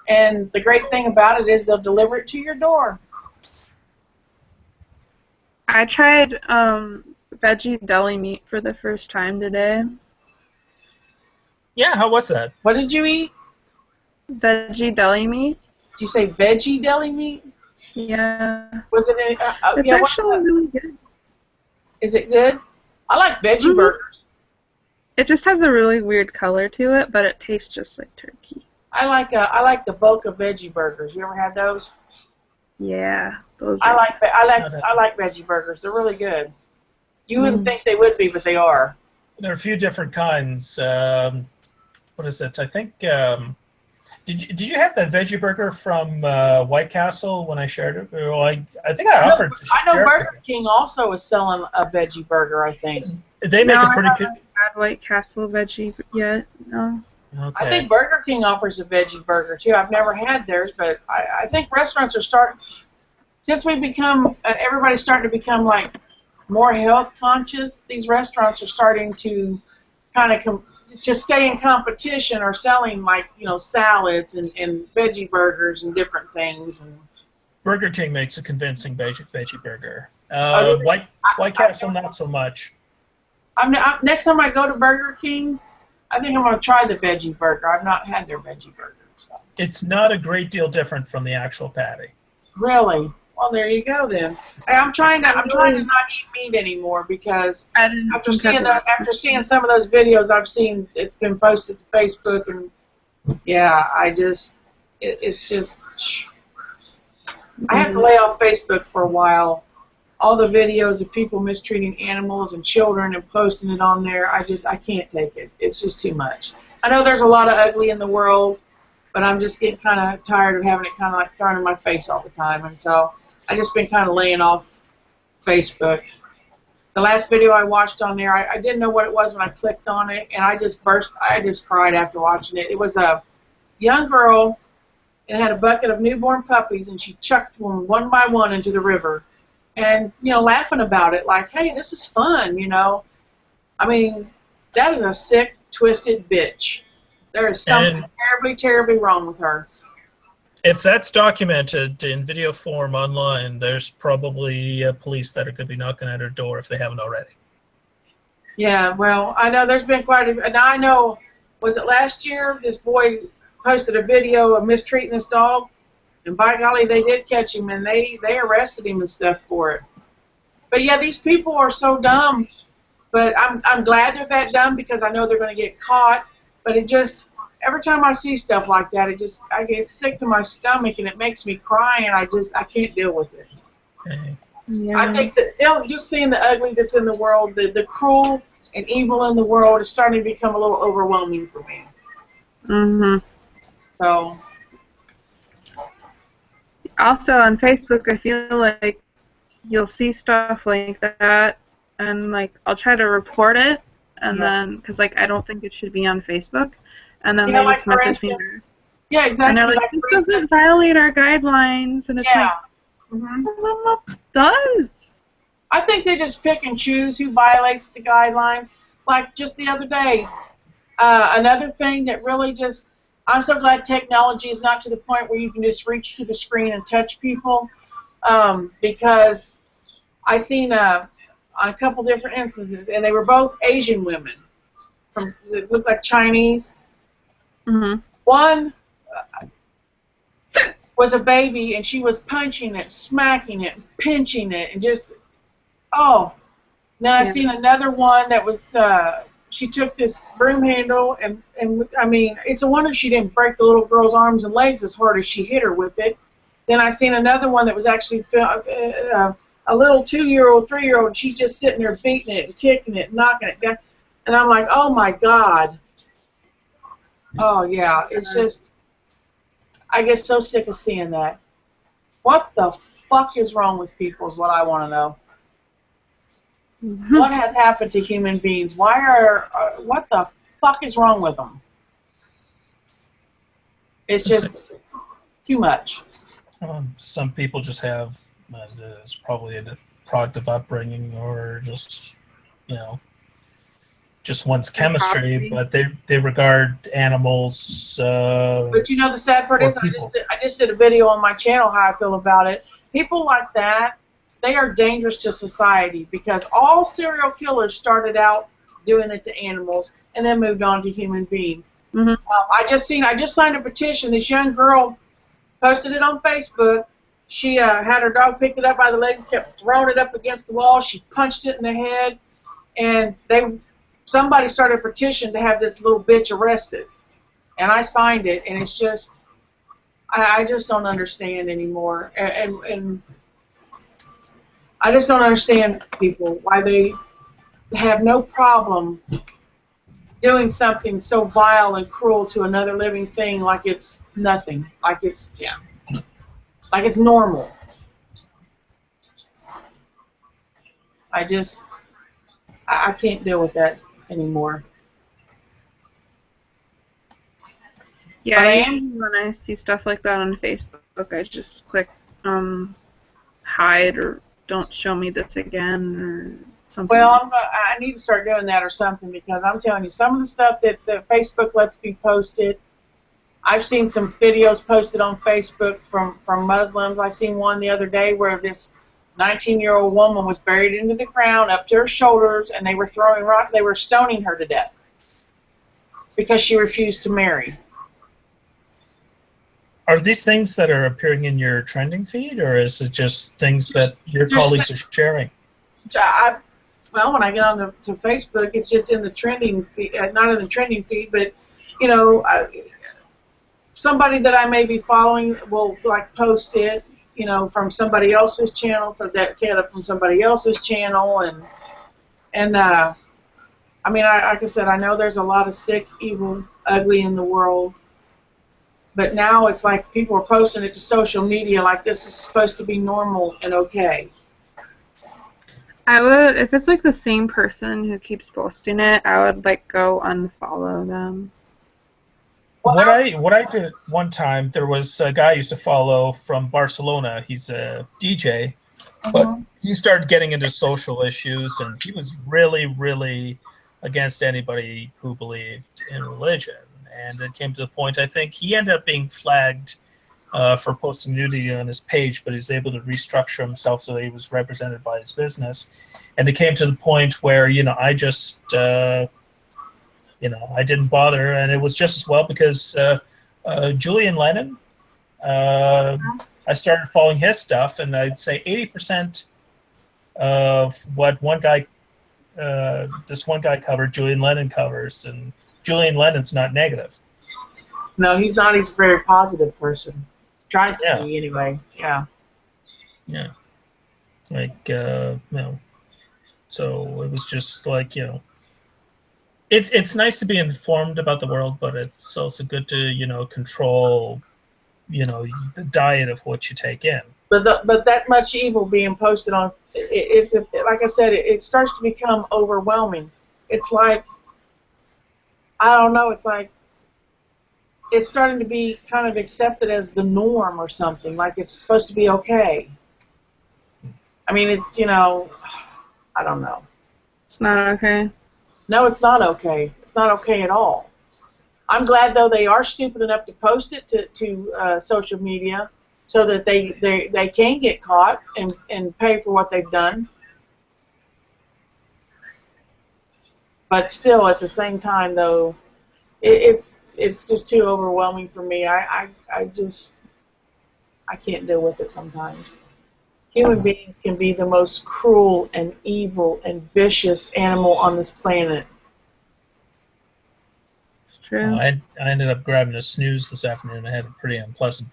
And the great thing about it is they'll deliver it to your door. I tried veggie deli meat for the first time today. Yeah, how was that? What did you eat? Veggie deli meat. Did you say veggie deli meat? Yeah. Was it any? It's actually really good. Is it good? I like veggie burgers. It just has a really weird color to it, but it tastes just like turkey. I like the Boca veggie burgers. You ever had those? Yeah, those. I like veggie burgers. They're really good. You wouldn't think they would be, but they are. There are a few different kinds. What is it? I think Did you have that veggie burger from White Castle when I shared it? Well, I think I offered to share I know it. Burger King also is selling a veggie burger, I think. They make No, a pretty I good. haven't had White Castle veggie yet. No. Okay. I think Burger King offers a veggie burger too. I've never had theirs, but I think restaurants are starting, since we've become, everybody's starting to become like more health conscious, these restaurants are starting to kind of to stay in competition or selling like, you know, salads and veggie burgers and different things. And Burger King makes a convincing veggie burger. Oh, White Castle, not so much. next time I go to Burger King, I think I'm going to try the veggie burger. I've not had their veggie burger. So. It's not a great deal different from the actual patty. Really? Well, there you go then. I'm trying to not eat meat anymore because after seeing some of those videos I've seen, it's been posted to Facebook, and yeah, it's just I have to lay off Facebook for a while. All the videos of people mistreating animals and children and posting it on there, I can't take it. It's just too much. I know there's a lot of ugly in the world, but I'm just getting kind of tired of having it kind of like thrown in my face all the time, and so I just been kind of laying off Facebook. The last video I watched on there, I didn't know what it was when I clicked on it, and I just cried after watching it. It was a young girl, and had a bucket of newborn puppies, and she chucked them one by one into the river. And, you know, laughing about it, like, hey, this is fun, you know. I mean, that is a sick, twisted bitch. There is something terribly, terribly wrong with her. If that's documented in video form online, there's probably police that are going to be knocking at her door if they haven't already. Yeah, well, I know there's been quite a... And I know, was it last year, this boy posted a video of mistreating this dog? And by golly, they did catch him, and they arrested him and stuff for it. But yeah, these people are so dumb. But I'm glad they're that dumb because I know they're going to get caught. But it just, every time I see stuff like that, I get sick to my stomach, and it makes me cry, and I can't deal with it. Okay. Yeah. I think that just seeing the ugly that's in the world, the cruel and evil in the world is starting to become a little overwhelming for me. Mhm. So. Also on Facebook, I feel like you'll see stuff like that, and like I'll try to report it, and then because like I don't think it should be on Facebook, and then they just message me. Yeah, exactly. And they're like, this doesn't violate our guidelines, and it's like, it does. I think they just pick and choose who violates the guidelines. Like just the other day, another thing that really just, I'm so glad technology is not to the point where you can just reach to the screen and touch people, because I seen on a couple different instances, and they were both Asian women, that looked like Chinese. Mm-hmm. One was a baby, and she was punching it, smacking it, pinching it, and just, oh. Then I seen another one that was, she took this broom handle, and I mean, it's a wonder she didn't break the little girl's arms and legs as hard as she hit her with it. Then I seen another one that was actually a little 2-year-old, 3-year-old, and she's just sitting there beating it and kicking it and knocking it down. And I'm like, oh my God. Oh yeah, it's just, I get so sick of seeing that. What the fuck is wrong with people is what I want to know. What has happened to human beings? Why what the fuck is wrong with them? It's just too much. Some people just have, it's probably a product of upbringing or just, you know, just one's chemistry, but they regard animals. But you know, the sad part is, I just did a video on my channel how I feel about it. People like that, they are dangerous to society because all serial killers started out doing it to animals and then moved on to human beings. Mm-hmm. I just signed a petition. This young girl posted it on Facebook. She had her dog picked it up by the leg, kept throwing it up against the wall. She punched it in the head, and somebody started a petition to have this little bitch arrested, and I signed it. And it's just, I just don't understand anymore, and I just don't understand people why they have no problem doing something so vile and cruel to another living thing like it's nothing, like it's like it's normal. I can't deal with that anymore. Yeah, But I usually am. when I see stuff like that on Facebook, I just click hide or don't show me this again or something. Well, I need to start doing that or something, because I'm telling you, some of the stuff that Facebook lets be posted. I've seen some videos posted on Facebook from Muslims. I seen one the other day where this 19-year-old woman was buried into the ground up to her shoulders, and they were throwing rock. They were stoning her to death because she refused to marry. Are these things that are appearing in your trending feed, or is it just things that your colleagues are sharing? Well, when I get on to Facebook, it's just in the trending feed, not in the trending feed, but, you know, somebody that I may be following will, like, post it, you know, from somebody else's channel, from somebody else's channel, and I mean, like I said, I know there's a lot of sick, evil, ugly in the world. But now it's like people are posting it to social media like this is supposed to be normal and okay. I would, if it's like the same person who keeps posting it, I would like go unfollow them. Well, What I did one time, there was a guy I used to follow from Barcelona. He's a DJ, but he started getting into social issues, and he was really, really against anybody who believed in religion. And it came to the point, I think he ended up being flagged for posting nudity on his page, but he was able to restructure himself so that he was represented by his business. And it came to the point where, you know, I just, you know, I didn't bother. And it was just as well because Julian Lennon, I started following his stuff, and I'd say 80% of what this one guy covered, Julian Lennon covers, and Julian Lennon's not negative. no, he's not. He's a very positive person. Tries to be anyway. Yeah. Yeah. Like, you know, so it was just like, you know, it's nice to be informed about the world, but it's also good to, you know, control, you know, the diet of what you take in. But that much evil being posted on, it's like I said, it starts to become overwhelming. It's like, I don't know, it's like it's starting to be kind of accepted as the norm or something, like it's supposed to be okay. I mean, it's, you know, I don't know. It's not okay. No, it's not okay. It's not okay at all. I'm glad, though, they are stupid enough to post it to social media so that they can get caught and pay for what they've done. But still, at the same time, though, it's just too overwhelming for me. I can't deal with it sometimes. Human beings can be the most cruel and evil and vicious animal on this planet. It's true. I ended up grabbing a snooze this afternoon. I had a pretty unpleasant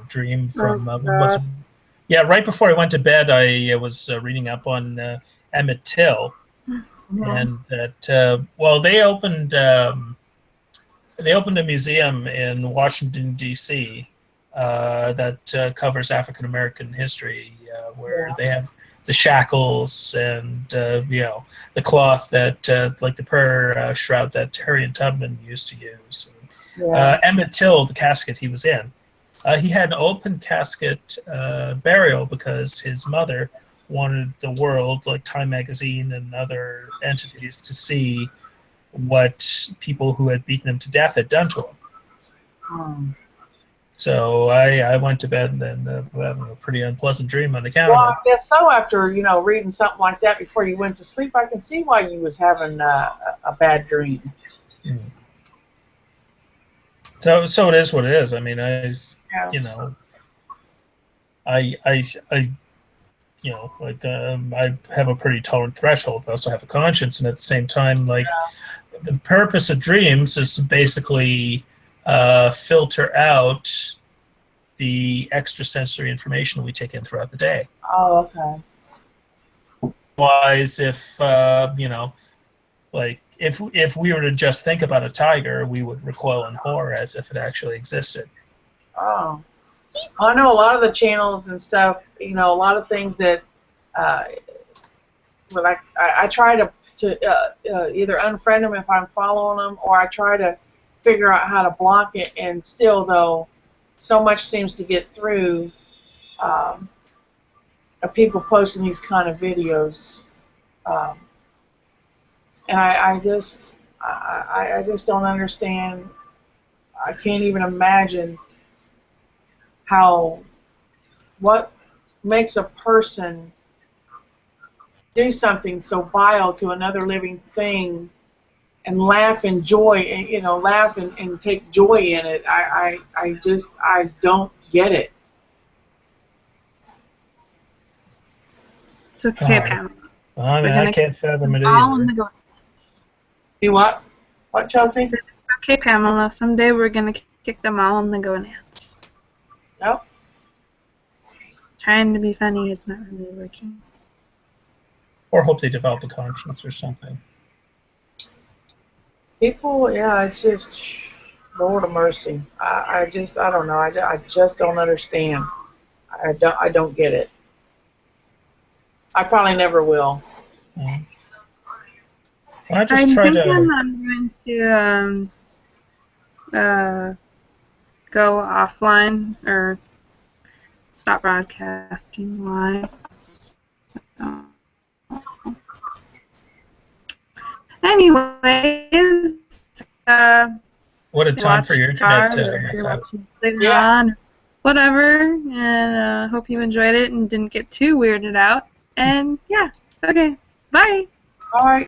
dream from right before I went to bed. I was reading up on Emmett Till, and that they opened a museum in Washington, D.C. That covers African American history, where they have the shackles and you know, the cloth that like the prayer shroud that Harriet Tubman used to use. And, Emmett Till, the casket he was in, he had an open casket burial because his mother wanted the world, like Time magazine and other entities, to see what people who had beaten him to death had done to him. So I went to bed and having a pretty unpleasant dream on account Well, of I guess so. After, you know, reading something like that before you went to sleep, I can see why you was having a bad dream. So it is what it is. I mean, you know, I you know, like I have a pretty tolerant threshold, but I also have a conscience, and at the same time, like the purpose of dreams is to basically filter out the extrasensory information we take in throughout the day. Oh, okay. Otherwise, if you know, like if we were to just think about a tiger, we would recoil in horror as if it actually existed. Oh. Well, I know a lot of the channels and stuff, you know, a lot of things that, but I try to either unfriend them if I'm following them, or I try to figure out how to block it, and still, though, so much seems to get through of people posting these kind of videos. And I just don't understand. I can't even imagine what makes a person do something so vile to another living thing and laugh and joy, you know, laugh and take joy in it. I don't get it. It's okay, Pam. I mean, I can't fathom it All in either. the go- You what? What, Chelsea? Okay, Pamela. Someday we're gonna kick them all in the gonads. Nope. Trying to be funny, it's not really working. Or hope they develop a conscience or something. People, yeah, it's just, Lord of mercy. I don't know. I just don't understand. I don't get it. I probably never will. Yeah. Well, I just try I'm to. going to go offline or stop broadcasting live. So. Anyways, What a time for your internet to mess up. On, whatever, and hope you enjoyed it and didn't get too weirded out. And yeah, okay, bye. All right.